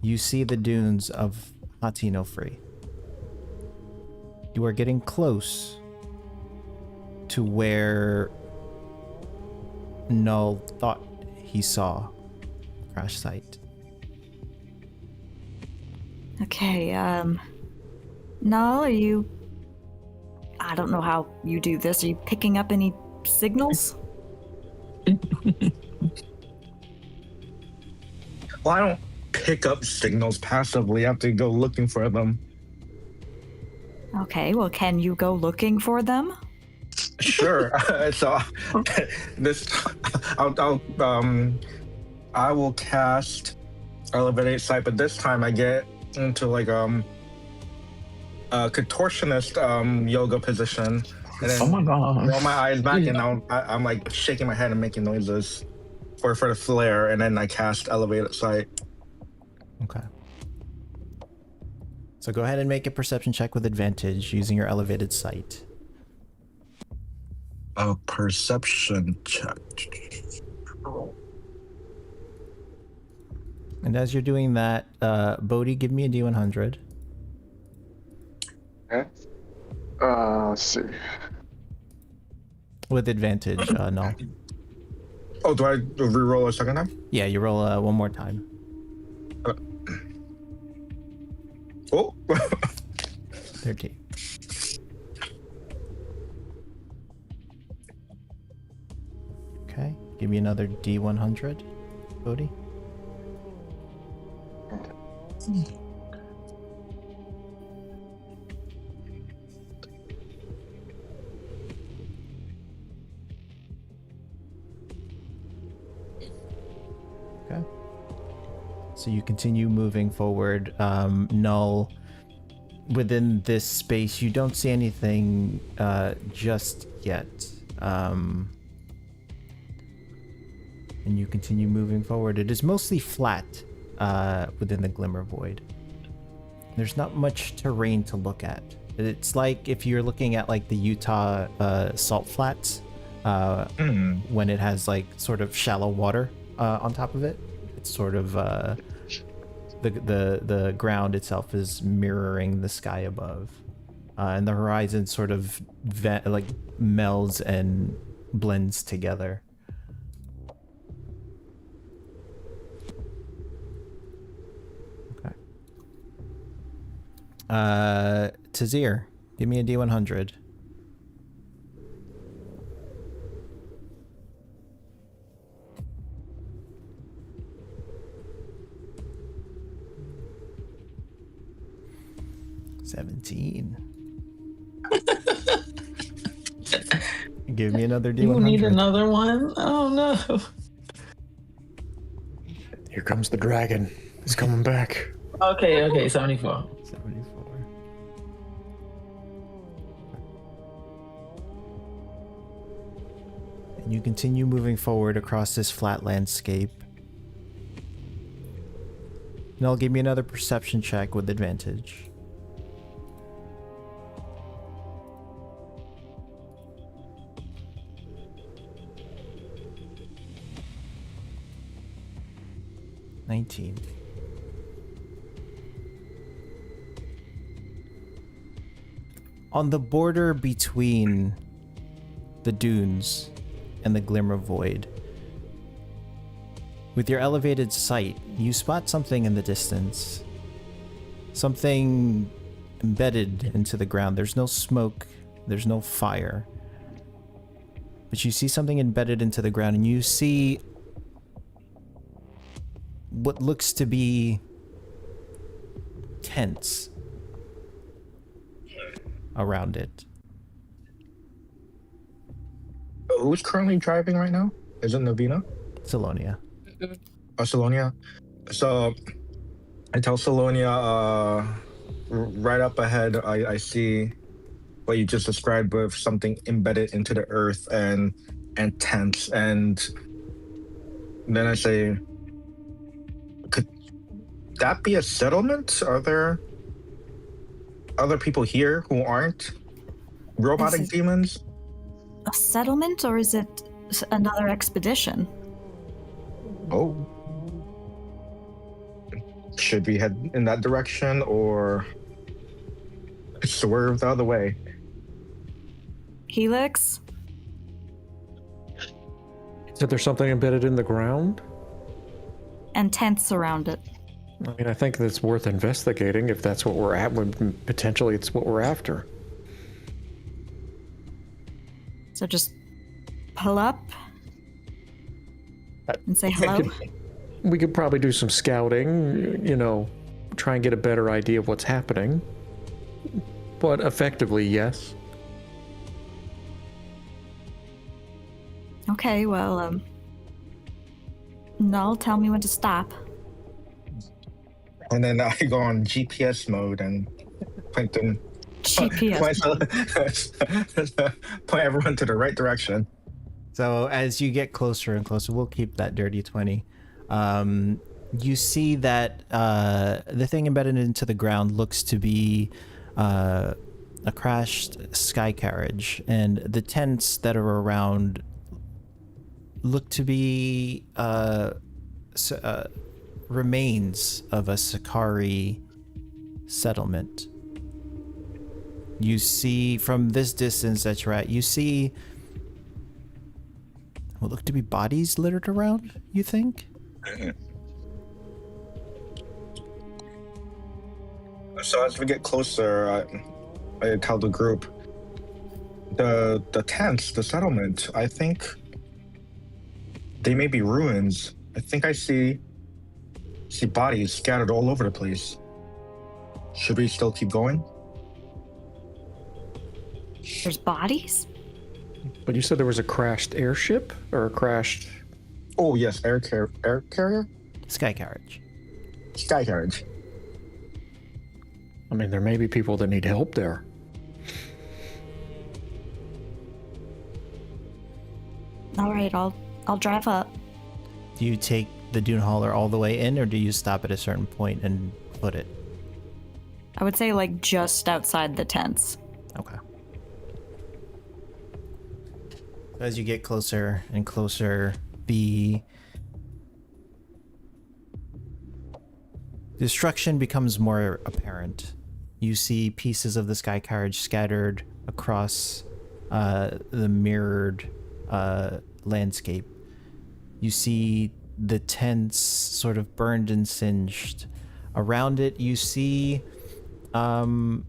you see the dunes of Hatino Free. You are getting close to where Null thought he saw crash site. Okay, Null, are you... I don't know how you do this. Are you picking up any signals? Well, I don't pick up signals passively. I have to go looking for them. Okay, well, can you go looking for them? Sure. So this, I will cast Elevated Sight, but this time I get into like a contortionist yoga position, and then Oh my god. roll my eyes back, and I'm like shaking my head and making noises for the flare, and then I cast Elevated Sight. Okay. So go ahead and make a perception check with advantage using your elevated sight. A perception check. And as you're doing that, Bodhi, give me a D100. Okay. Let's see. With advantage, Null. Oh, do I reroll a second time? Yeah, you roll one more time. Oh. 13. Okay, give me another D100, Bodhi. Okay. So you continue moving forward. Null, within this space, you don't see anything just yet. And you continue moving forward. It is mostly flat within the Glimmer Void. There's not much terrain to look at. It's like if you're looking at like the Utah salt flats when it has like sort of shallow water on top of it. It's sort of the ground itself is mirroring the sky above, and the horizon sort of like melds and blends together. Okay. Tazir, give me a D100. Give me another D100. You need another one? Oh no. Here comes the dragon. He's coming back. Okay, 74. 74. And you continue moving forward across this flat landscape. Null, give me another perception check with advantage. On the border between the dunes and the Glimmer Void, with your elevated sight, you spot something in the distance. Something embedded into the ground. There's no smoke, there's no fire. But you see something embedded into the ground, and you see what looks to be tents around it. Who's currently driving right now? Is it Navina? Salonia. Oh, Salonia. So I tell Salonia, right up ahead, I see what you just described with something embedded into the earth and tents. And then I say, could that be a settlement? Are there other people here who aren't robotic demons? A settlement, or is it another expedition? Oh. Should we head in that direction or swerve the other way? Helix? So there's something embedded in the ground? And tents around it. I mean, I think that's worth investigating if that's what we're at. Potentially, it's what we're after. So just pull up and say hello. We could probably do some scouting, try and get a better idea of what's happening. But effectively, yes. Okay, well, Null, tell me when to stop. And then I go on GPS mode and point them. GPS. Point everyone to the right direction. So as you get closer and closer, we'll keep that dirty 20. You see that the thing embedded into the ground looks to be a crashed sky carriage, and the tents that are around look to be remains of a Sakari settlement. You see from this distance that you're at, you see what look to be bodies littered around, you think? So as we get closer, I tell the group, the tents, the settlement, I think they may be ruins. I think I see bodies scattered all over the place. Should we still keep going? There's bodies? But you said there was a crashed airship or a crashed... Oh yes, air carrier? Sky carriage. Sky carriage. I mean, there may be people that need help there. All right, I'll drive up. Do you take the dune hauler all the way in, or do you stop at a certain point and put it? I would say like just outside the tents. Okay. As you get closer and closer, the destruction becomes more apparent. You see pieces of the sky carriage scattered across the mirrored landscape. You see the tents sort of burned and singed. Around it, you see that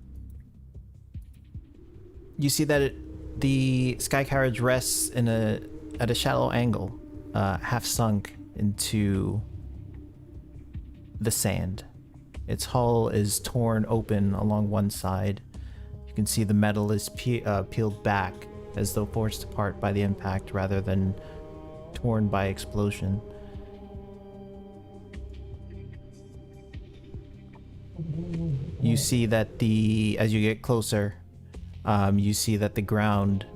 the sky carriage rests at a shallow angle, half sunk into the sand. Its hull is torn open along one side. You can see the metal is peeled back as though forced apart by the impact rather than torn by explosion. You see that as you get closer, you see that the ground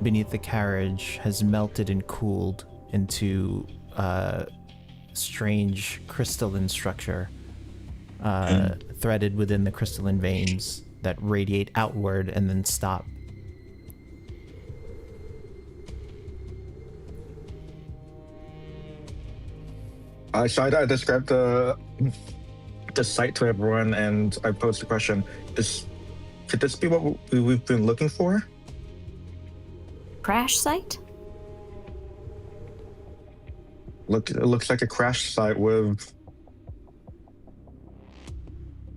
beneath the carriage has melted and cooled into strange crystalline structure, threaded within the crystalline veins that radiate outward and then stop. So I described the site to everyone, and I posed the question: could this be what we've been looking for? Crash site? It looks like a crash site with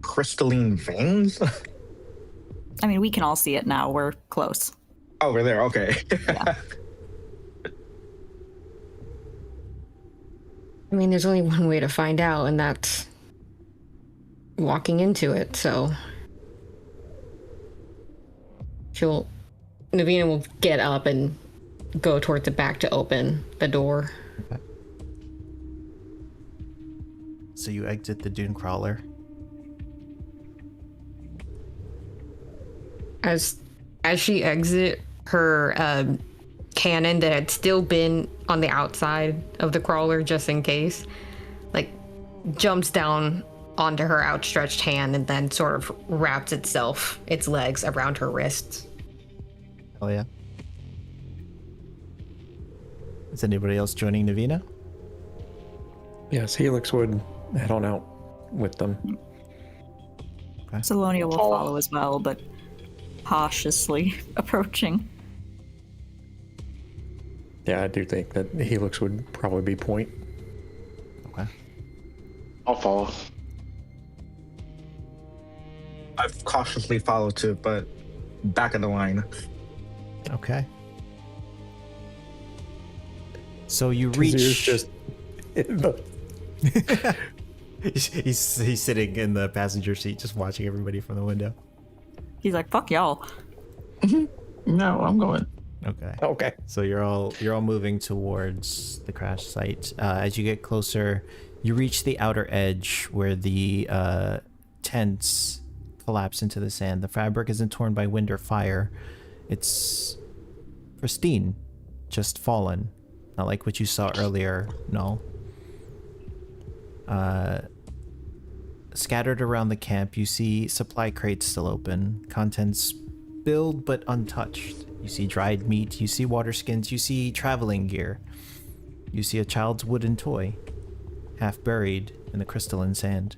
crystalline veins. I mean, we can all see it now. We're close. Oh, we're there. Okay. Yeah. I mean, there's only one way to find out, and that's walking into it, so Navina will get up and go towards the back to open the door. Okay. So you exit the dune crawler. As she exit, her cannon that had still been on the outside of the crawler just in case, like, jumps down onto her outstretched hand and then sort of wraps its legs around her wrists. Oh yeah. Is anybody else joining Navina? Yes, Helix would head on out with them. Salonia will follow as well, but cautiously approaching. Yeah, I do think that Helix would probably be point. Okay. I'll follow. I've cautiously followed too, but back of the line. Okay. So you Tazir's reach. just in the... he's sitting in the passenger seat, just watching everybody from the window. He's like, "Fuck y'all." No, I'm going. Okay. Okay. So you're all moving towards the crash site. As you get closer, you reach the outer edge where the tents collapse into the sand. The fabric isn't torn by wind or fire. It's pristine, just fallen. Not like what you saw earlier. No. Scattered around the camp, you see supply crates still open, contents spilled but untouched. You see dried meat, you see water skins, you see traveling gear. You see a child's wooden toy, half buried in the crystalline sand.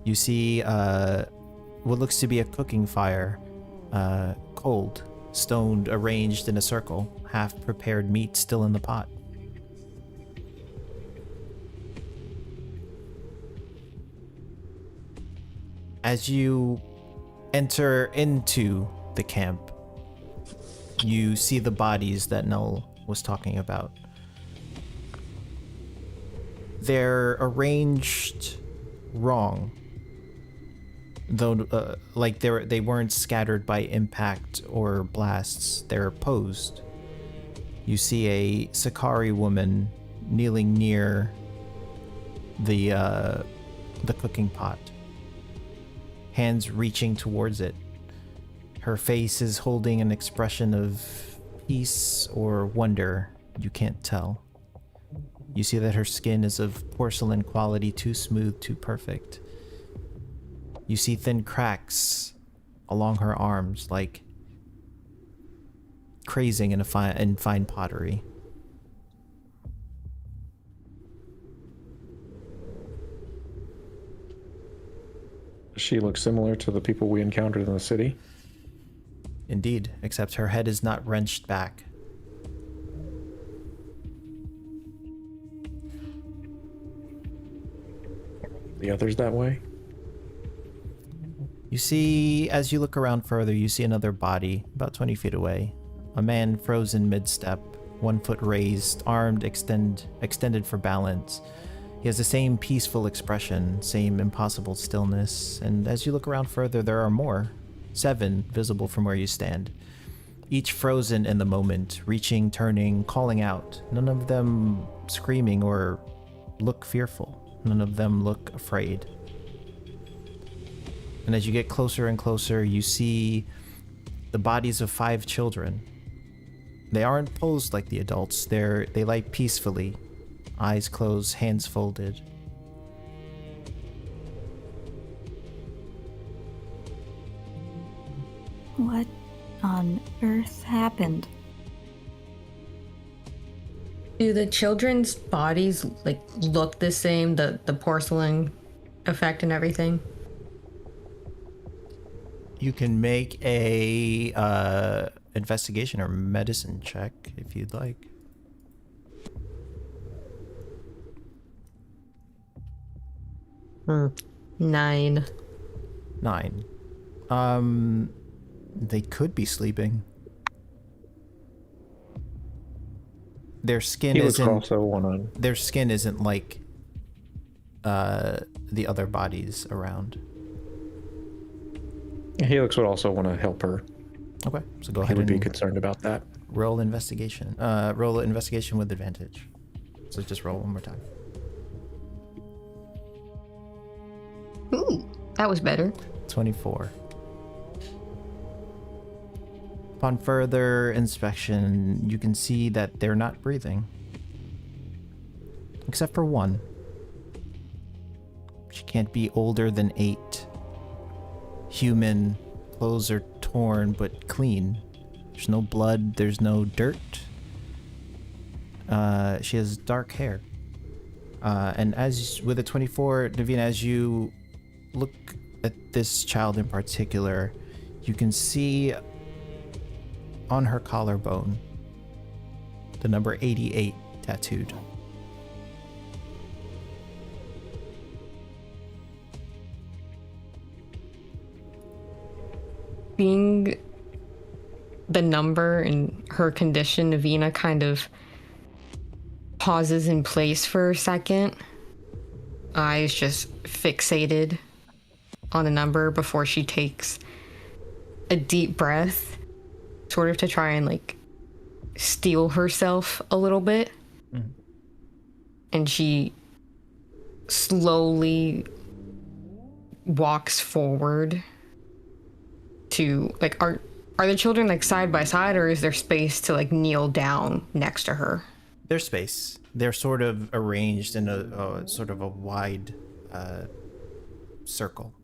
You see what looks to be a cooking fire, cold, stoned, arranged in a circle, half prepared meat still in the pot. As you enter into the camp, you see the bodies that Null was talking about. They're arranged wrong, though, like they weren't scattered by impact or blasts. They're posed. You see a Sakari woman kneeling near the cooking pot, hands reaching towards it. Her face is holding an expression of peace or wonder, you can't tell. You see that her skin is of porcelain quality, too smooth, too perfect. You see thin cracks along her arms, like crazing in fine pottery. She looks similar to the people we encountered in the city. Indeed, except her head is not wrenched back. The others that way? You see, as you look around further, you see another body about 20 feet away. A man frozen mid-step, 1 foot raised, armed extended for balance. He has the same peaceful expression, same impossible stillness, and as you look around further, there are more. 7 visible from where you stand. Each frozen in the moment, reaching, turning, calling out. None of them screaming or look fearful. None of them look afraid. And as you get closer and closer, you see the bodies of 5 children. They aren't posed like the adults. They lie peacefully, eyes closed, hands folded. What on earth happened? Do the children's bodies look the same? The porcelain effect and everything? You can make a investigation or medicine check if you'd like. 9. 9. They could be sleeping. Their skin He was isn't. also one on. Their skin isn't like the other bodies around. Helix would also want to help her. Okay, so go He ahead would and be concerned about that. roll investigation. Roll investigation with advantage. So just roll one more time. Ooh, that was better. 24. Upon further inspection, you can see that they're not breathing. Except for one. She can't be older than 8. Human, clothes are torn but clean. There's no blood, there's no dirt. She has dark hair. And as with a 24, Navina, as you look at this child in particular, you can see on her collarbone the number 88 tattooed. Being the number and her condition, Navina kind of pauses in place for a second, eyes just fixated on the number before she takes a deep breath, sort of to try and like steel herself a little bit. And she slowly walks forward to like, are the children like side by side, or is there space to like kneel down next to her? There's space. They're sort of arranged in a sort of a wide circle.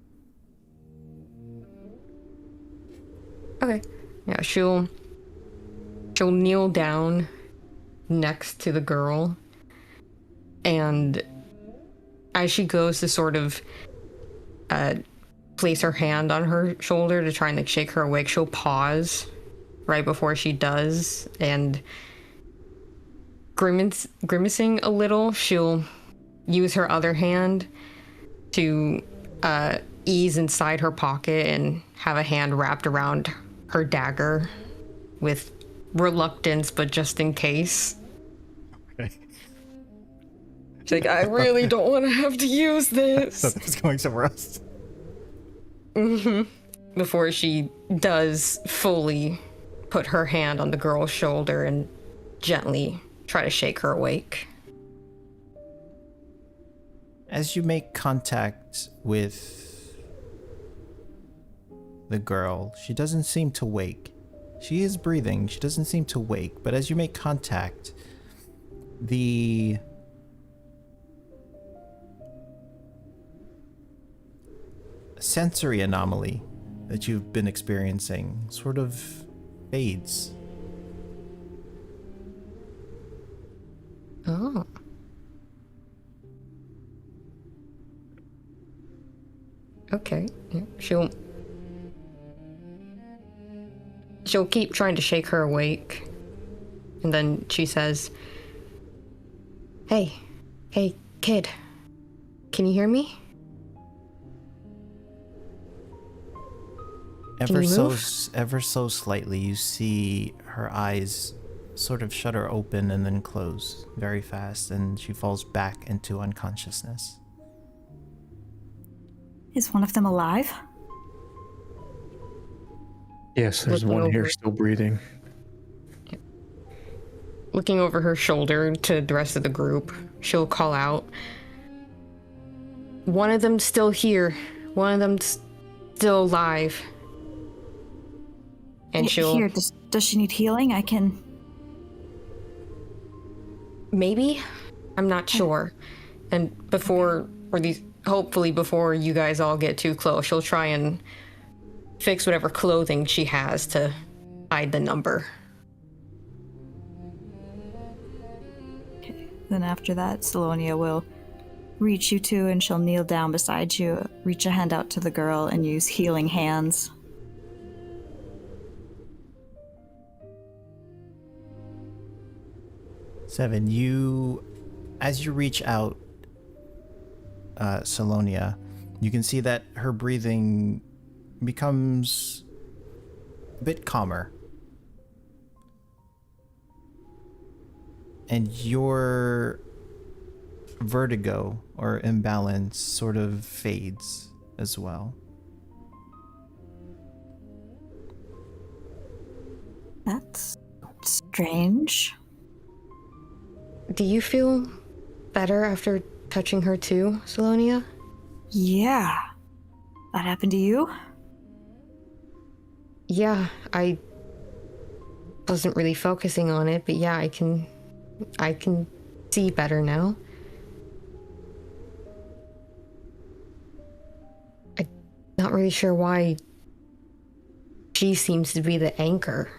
Okay. Yeah, she'll kneel down next to the girl, and as she goes to sort of place her hand on her shoulder to try and like shake her awake, she'll pause right before she does, and grimacing a little, she'll use her other hand to ease inside her pocket and have a hand wrapped around her dagger with reluctance, but just in case. Okay. She's like, I really don't want to have to use this. So it's going somewhere else. Before she does fully put her hand on the girl's shoulder and gently try to shake her awake. As you make contact with the girl, she doesn't seem to wake. She is breathing, she doesn't seem to wake, but as you make contact, the sensory anomaly that you've been experiencing sort of fades. Oh. Okay. Yeah, she'll keep trying to shake her awake. And then she says, Hey, kid. Can you hear me? Ever so slightly, you see her eyes sort of shudder open and then close very fast, and she falls back into unconsciousness. Is one of them alive? Yes, there's Looking one here over. still breathing. Looking over her shoulder to the rest of the group, she'll call out, One of them's still here. One of them's still alive. And she'll... Here, does she need healing? I can... Maybe? I'm not sure. And hopefully before you guys all get too close, she'll try and fix whatever clothing she has to hide the number. Okay. Then after that, Salonia will reach you two, and she'll kneel down beside you, reach a hand out to the girl, and use healing hands. Seven, as you reach out, Salonia, you can see that her breathing becomes a bit calmer. And your vertigo or imbalance sort of fades as well. That's strange. Do you feel better after touching her too, Salonia? Yeah. That happened to you? Yeah, I wasn't really focusing on it, but yeah, I can see better now. I'm not really sure why she seems to be the anchor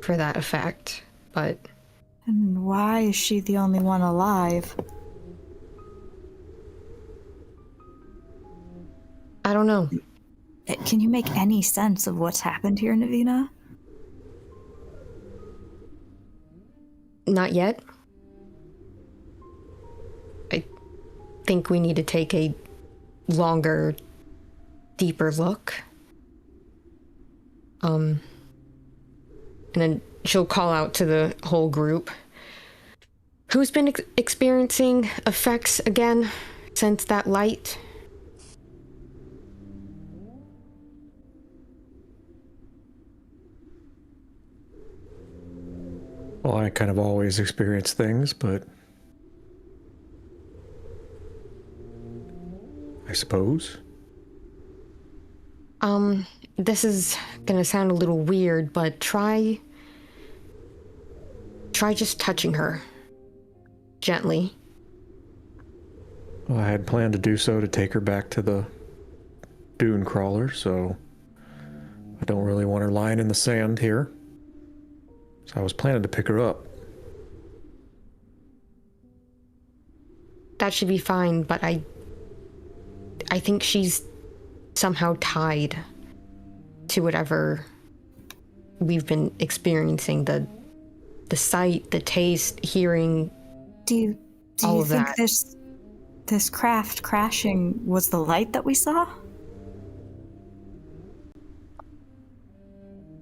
for that effect, but... And why is she the only one alive? I don't know. Can you make any sense of what's happened here, Navina? Not yet. I think we need to take a longer, deeper look. And then she'll call out to the whole group. Who's been experiencing effects again since that light? Well, I kind of always experience things, but I suppose. This is gonna sound a little weird, but try just touching her. Gently. Well, I had planned to do so to take her back to the dune crawler, so I don't really want her lying in the sand here. So I was planning to pick her up. That should be fine, but I think she's somehow tied to whatever we've been experiencing, the sight, the taste, hearing. Do you all of think that. this craft crashing was the light that we saw?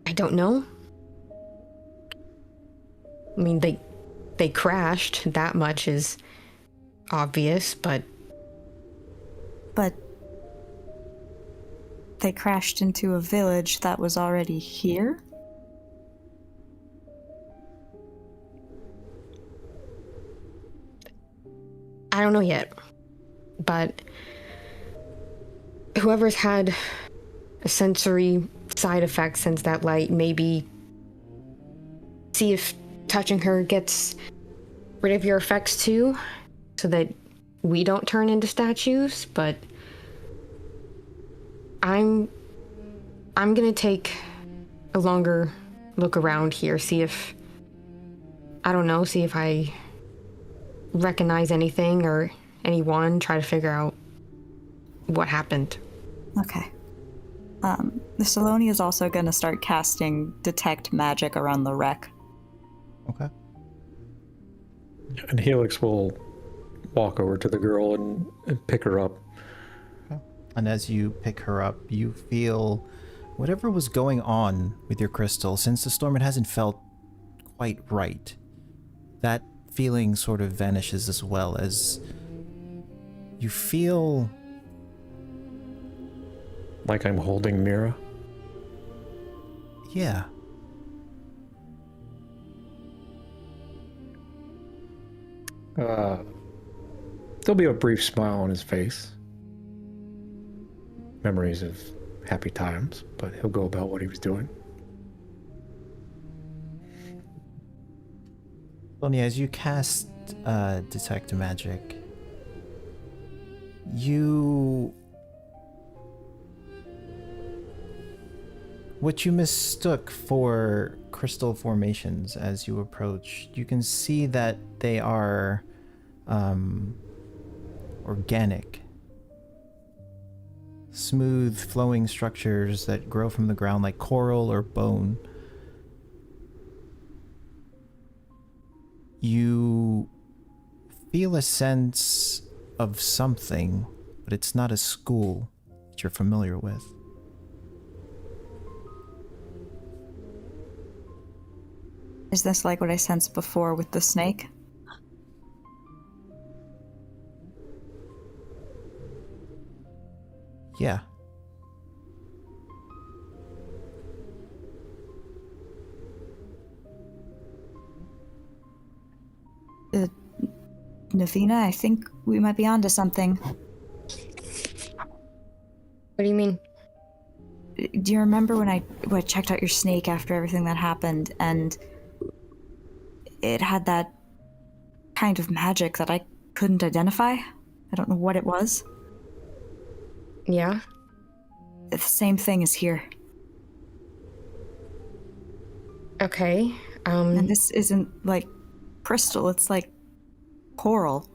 I don't know. I mean, they crashed. That much is obvious, but they crashed into a village that was already here? I don't know yet. But whoever's had a sensory side effect since that light, maybe see if touching her gets rid of your effects too, so that we don't turn into statues. But I'm gonna take a longer look around here, see if I recognize anything or anyone, try to figure out what happened. Okay. The Salonia is also going to start casting detect magic around the wreck. Okay. And Helix will walk over to the girl and pick her up. Okay. And as you pick her up, you feel whatever was going on with your crystal. Since the storm, it hasn't felt quite right. That feeling sort of vanishes, as well as you feel Like I'm holding Mira. yeah. There'll be a brief smile on his face. Memories of happy times, but he'll go about what he was doing. Sonia, as you cast detect magic, what you mistook for crystal formations as you approach, you can see that they are organic, smooth flowing structures that grow from the ground like coral or bone. You feel a sense of something, but it's not a school that you're familiar with. Is this like what I sensed before with the snake? Yeah. Navina, I think we might be onto something. What do you mean? Do you remember when I checked out your snake after everything that happened, and it had that kind of magic that I couldn't identify? I don't know what it was. Yeah? The same thing is here. Okay. And this isn't like crystal, it's like coral.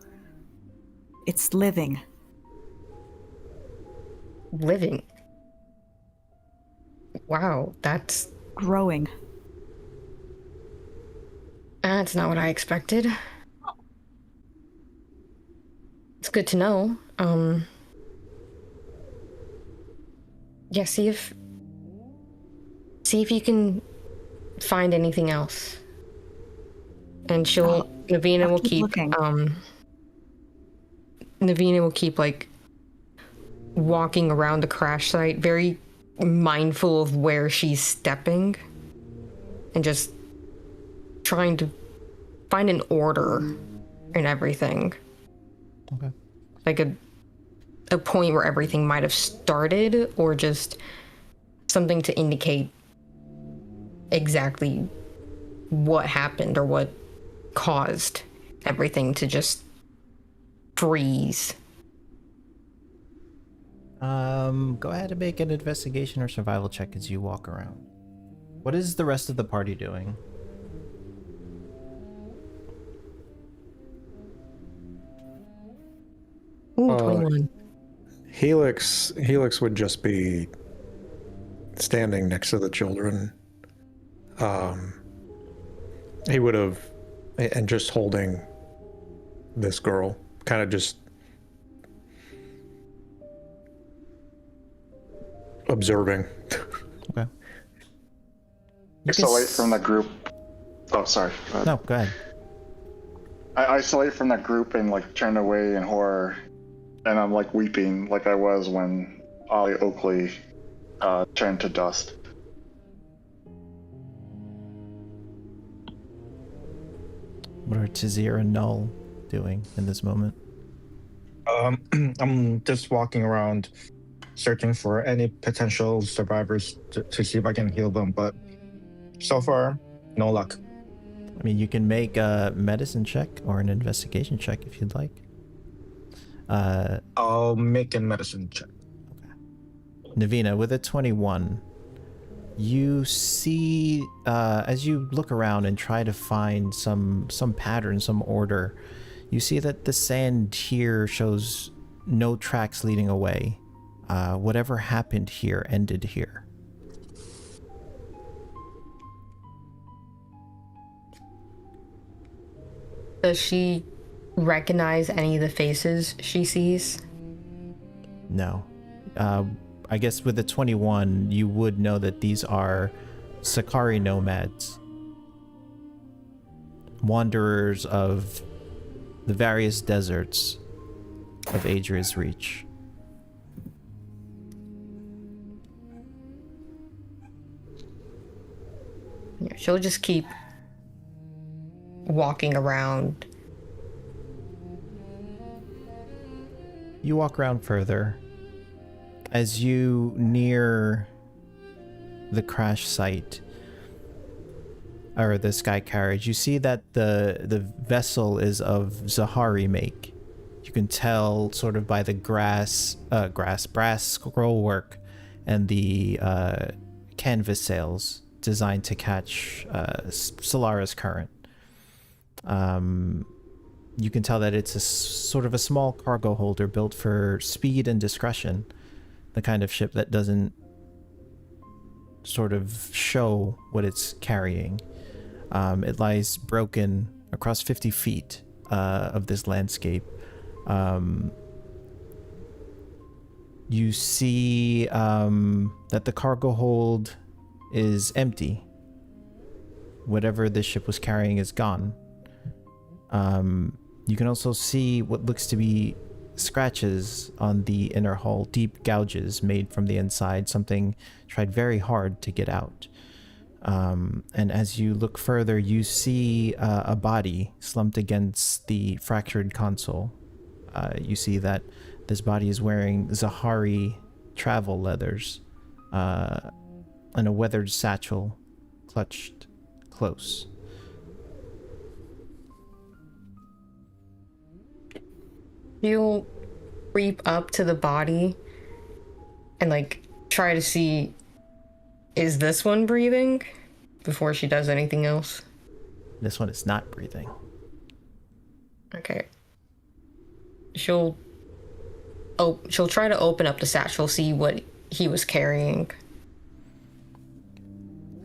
It's living. living. Wow, that's Growing. not what I expected. It's good to know. Yeah, see if you can find anything else. And Navina I'll will keep keep looking. Navina will keep like walking around the crash site, very mindful of where she's stepping and just trying to find an order in everything. Okay. Like a point where everything might have started, or just something to indicate exactly what happened or what caused everything to just freeze. Go ahead and make an investigation or survival check as you walk around. What is the rest of the party doing? Ooh, 21. Helix would just be standing next to the children. He would have, and just holding this girl, kind of just observing. Okay. Isolate from the group. Oh, sorry. No, go ahead. I isolate from that group and like turn away in horror, and I'm like weeping like I was when Ollie Oakley turned to dust. What are Tizir and Null doing in this moment? I'm just walking around searching for any potential survivors to see if I can heal them, but so far, no luck. I mean, you can make a medicine check or an investigation check if you'd like. I'll make a medicine check. Navina, with a 21, you see, as you look around and try to find some pattern, some order, you see that the sand here shows no tracks leading away. Whatever happened here ended here. Does she recognize any of the faces she sees? No. I guess with the 21, you would know that these are Sakari nomads. Wanderers of the various deserts of Adria's Reach. Yeah, she'll just keep walking around. You walk around further. As you near the crash site, or the sky carriage, you see that the vessel is of Zahari make. You can tell sort of by the brass scroll work and the canvas sails designed to catch Solara's current. You can tell that it's a sort of a small cargo holder built for speed and discretion. The kind of ship that doesn't sort of show what it's carrying. It lies broken across 50 feet of this landscape. You see that the cargo hold is empty. Whatever this ship was carrying is gone. You can also see what looks to be scratches on the inner hull, deep gouges made from the inside. Something tried very hard to get out. And as you look further, you see a body slumped against the fractured console. You see that this body is wearing Zahari travel leathers and a weathered satchel clutched close. You'll creep up to the body and like try to see, is this one breathing, before she does anything else. This one is not breathing. Okay. She'll she'll try to open up the satchel, see what he was carrying.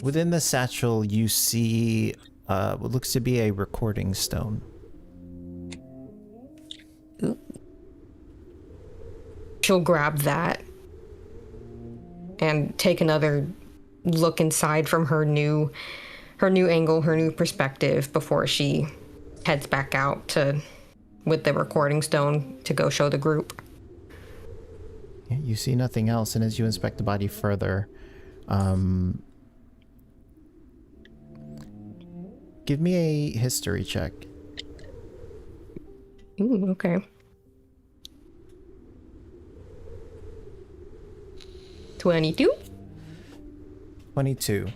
Within the satchel, you see what looks to be a recording stone. She'll grab that and take another look inside from her new angle, her new perspective before she heads back out with the recording stone to go show the group. Yeah, you see nothing else, and as you inspect the body further, give me a history check. Ooh, okay. 22? 22.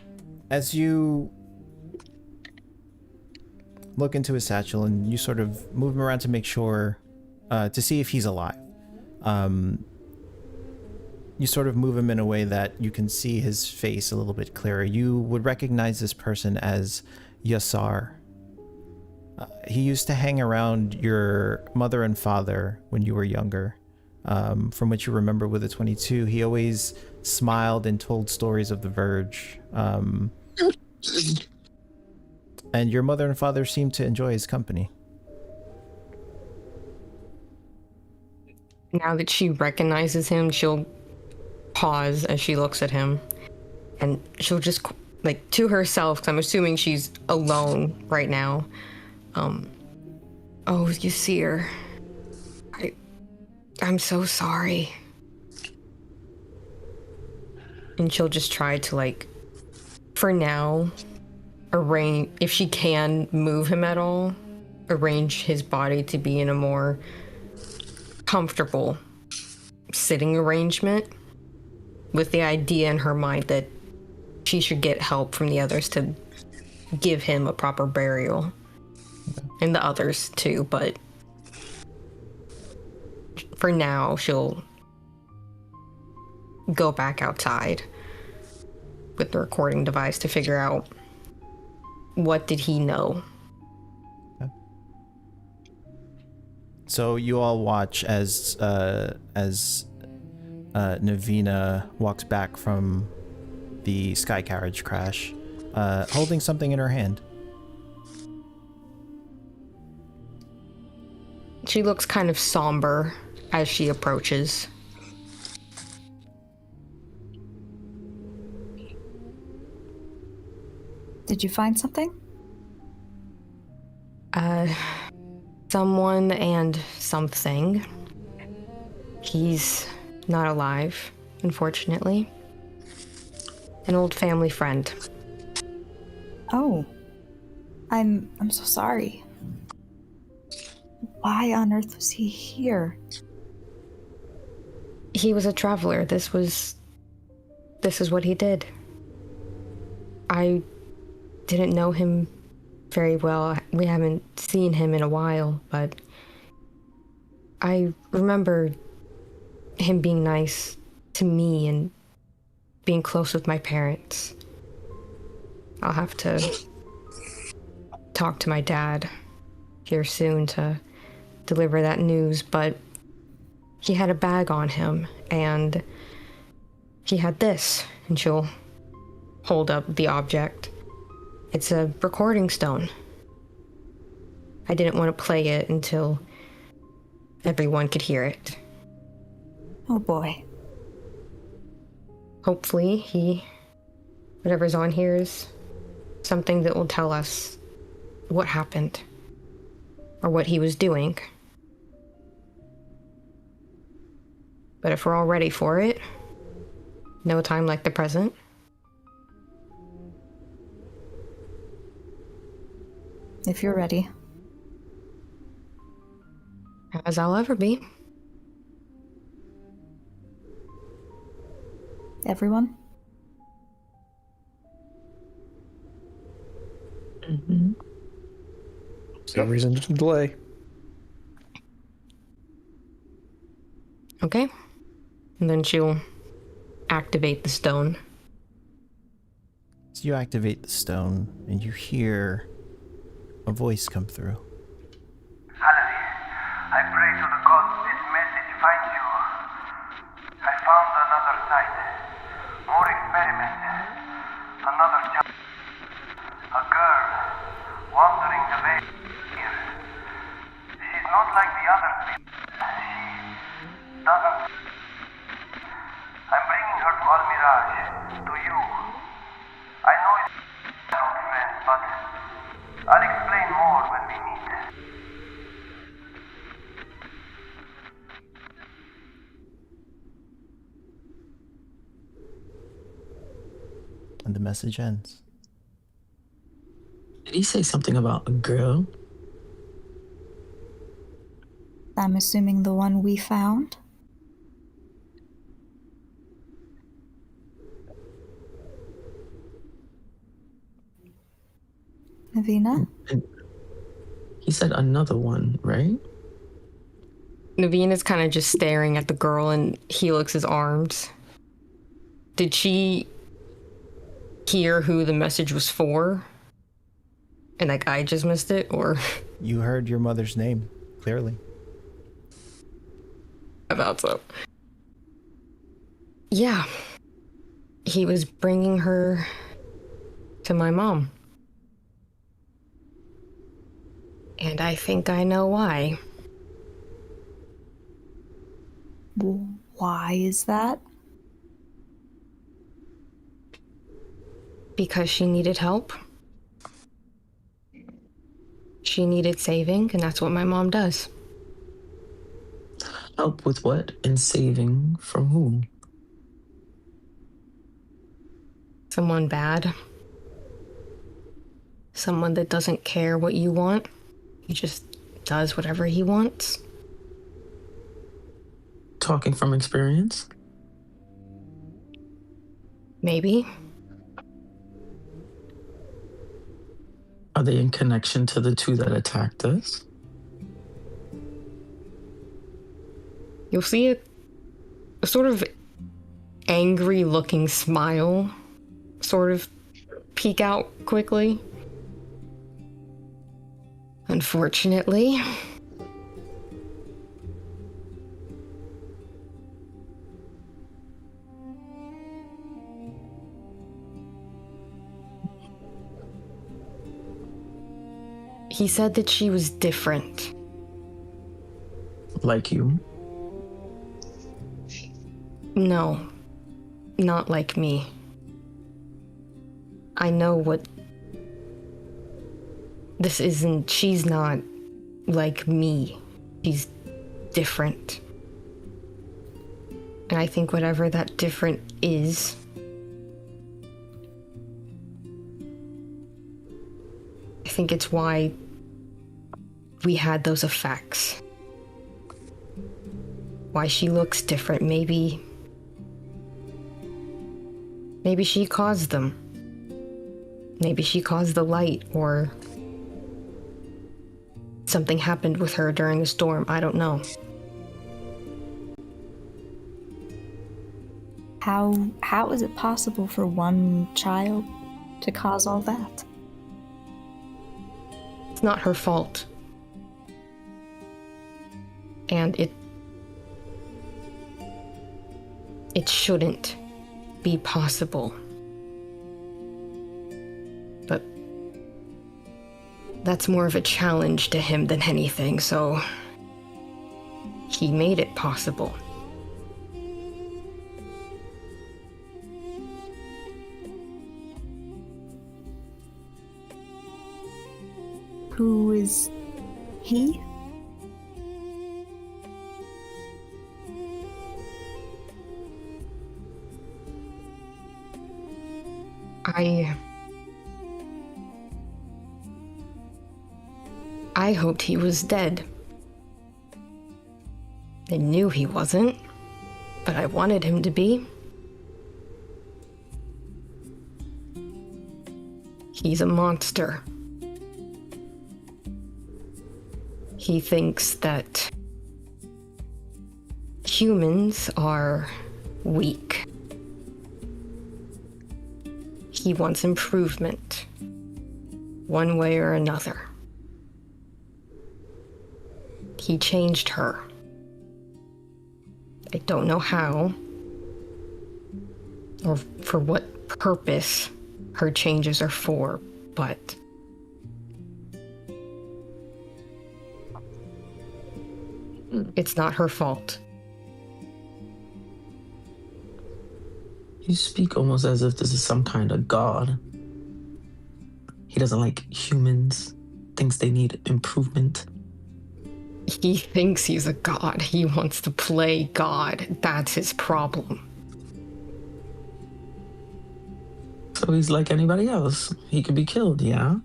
As you look into his satchel and you sort of move him around to make sure, to see if he's alive, you sort of move him in a way that you can see his face a little bit clearer. You would recognize this person as Yassar. He used to hang around your mother and father when you were younger. From what you remember with the 22, he always smiled and told stories of the Verge. And your mother and father seemed to enjoy his company. Now that she recognizes him, she'll pause as she looks at him. And she'll just, like, to herself, because I'm assuming she's alone right now. Oh, Yassir. I'm so sorry. And she'll just try to, like, for now, arrange, if she can move him at all, arrange his body to be in a more comfortable sitting arrangement, with the idea in her mind that she should get help from the others to give him a proper burial. And the others too, but for now, she'll go back outside with the recording device to figure out what did he know. Okay. So you all watch as Navina walks back from the sky carriage crash, holding something in her hand. She looks kind of somber as she approaches. Did you find something? Someone and something. He's not alive, unfortunately. An old family friend. Oh. I'm so sorry. Why on earth was he here? He was a traveler. This is what he did. I didn't know him very well. We haven't seen him in a while, but I remember him being nice to me and being close with my parents. I'll have to talk to my dad here soon to deliver that news, but he had a bag on him, and he had this, and she'll hold up the object. It's a recording stone. I didn't want to play it until everyone could hear it. Oh boy. Hopefully whatever's on here is something that will tell us what happened or what he was doing. But if we're all ready for it, no time like the present. If you're ready. As I'll ever be. Everyone? Mm-hmm. No reason to delay. Okay. And then she'll activate the stone. So you activate the stone, and you hear a voice come through. Salary, I pray to the gods this message finds you. to you. I know it's not friend, but I'll explain more when we meet. And the message ends. Did he say something about a girl? I'm assuming the one we found. Navina? He said another one, right? Naveen is kind of just staring at the girl in Helix's arms. Did she hear who the message was for? And like I just missed it, or? You heard your mother's name, clearly. I thought so. Yeah. He was bringing her to my mom. And I think I know why. Why is that? Because she needed help. She needed saving, and that's what my mom does. Help with what? And saving from who? Someone bad. Someone that doesn't care what you want. He just does whatever he wants. Talking from experience? Maybe. Are they in connection to the two that attacked us? You'll see a sort of angry looking smile sort of peek out quickly. Unfortunately. He said that she was different. Like you? No, not like me. I know what this isn't. She's not like me. She's different. And I think whatever that different is, I think it's why we had those effects. Why she looks different. Maybe she caused them. Maybe she caused the light, or something happened with her during the storm. I don't know. How is it possible for one child to cause all that? It's not her fault. And it shouldn't be possible. But that's more of a challenge to him than anything, so he made it possible. Who is he? I hoped he was dead. I knew he wasn't, but I wanted him to be. He's a monster. He thinks that humans are weak. He wants improvement, one way or another. He changed her. I don't know how, or for what purpose her changes are for, but it's not her fault. You speak almost as if this is some kind of god. He doesn't like humans, thinks they need improvement. He thinks he's a god. He wants to play god. That's his problem. So he's like anybody else. He could be killed, yeah?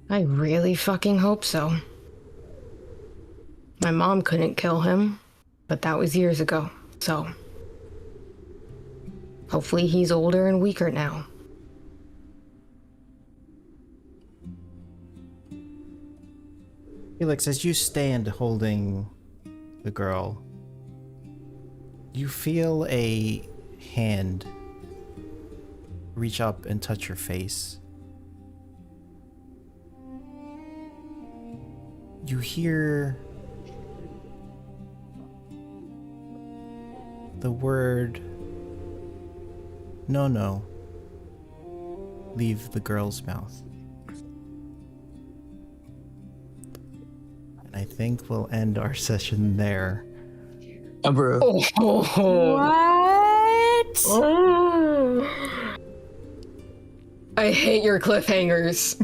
I really fucking hope so. My mom couldn't kill him, but that was years ago, so... Hopefully he's older and weaker now. Felix, as you stand holding the girl, you feel a hand reach up and touch your face. You hear the word no leave the girl's mouth. And I think we'll end our session there. Bro. What? I hate your cliffhangers.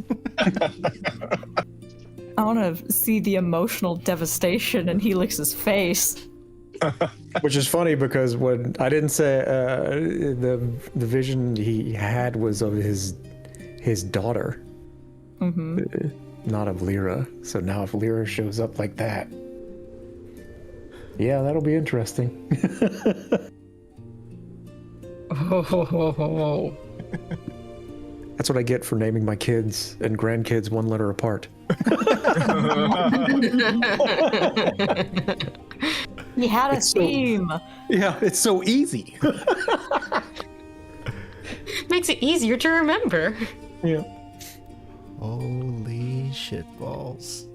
I want to see the emotional devastation in Helix's face. Which is funny because when I didn't say the vision he had was of his daughter, not of Lyra. So now if Lyra shows up like that, yeah, that'll be interesting. That's what I get for naming my kids and grandkids one letter apart. He had a theme. Yeah, it's so easy. Makes it easier to remember. Yeah. Holy shitballs.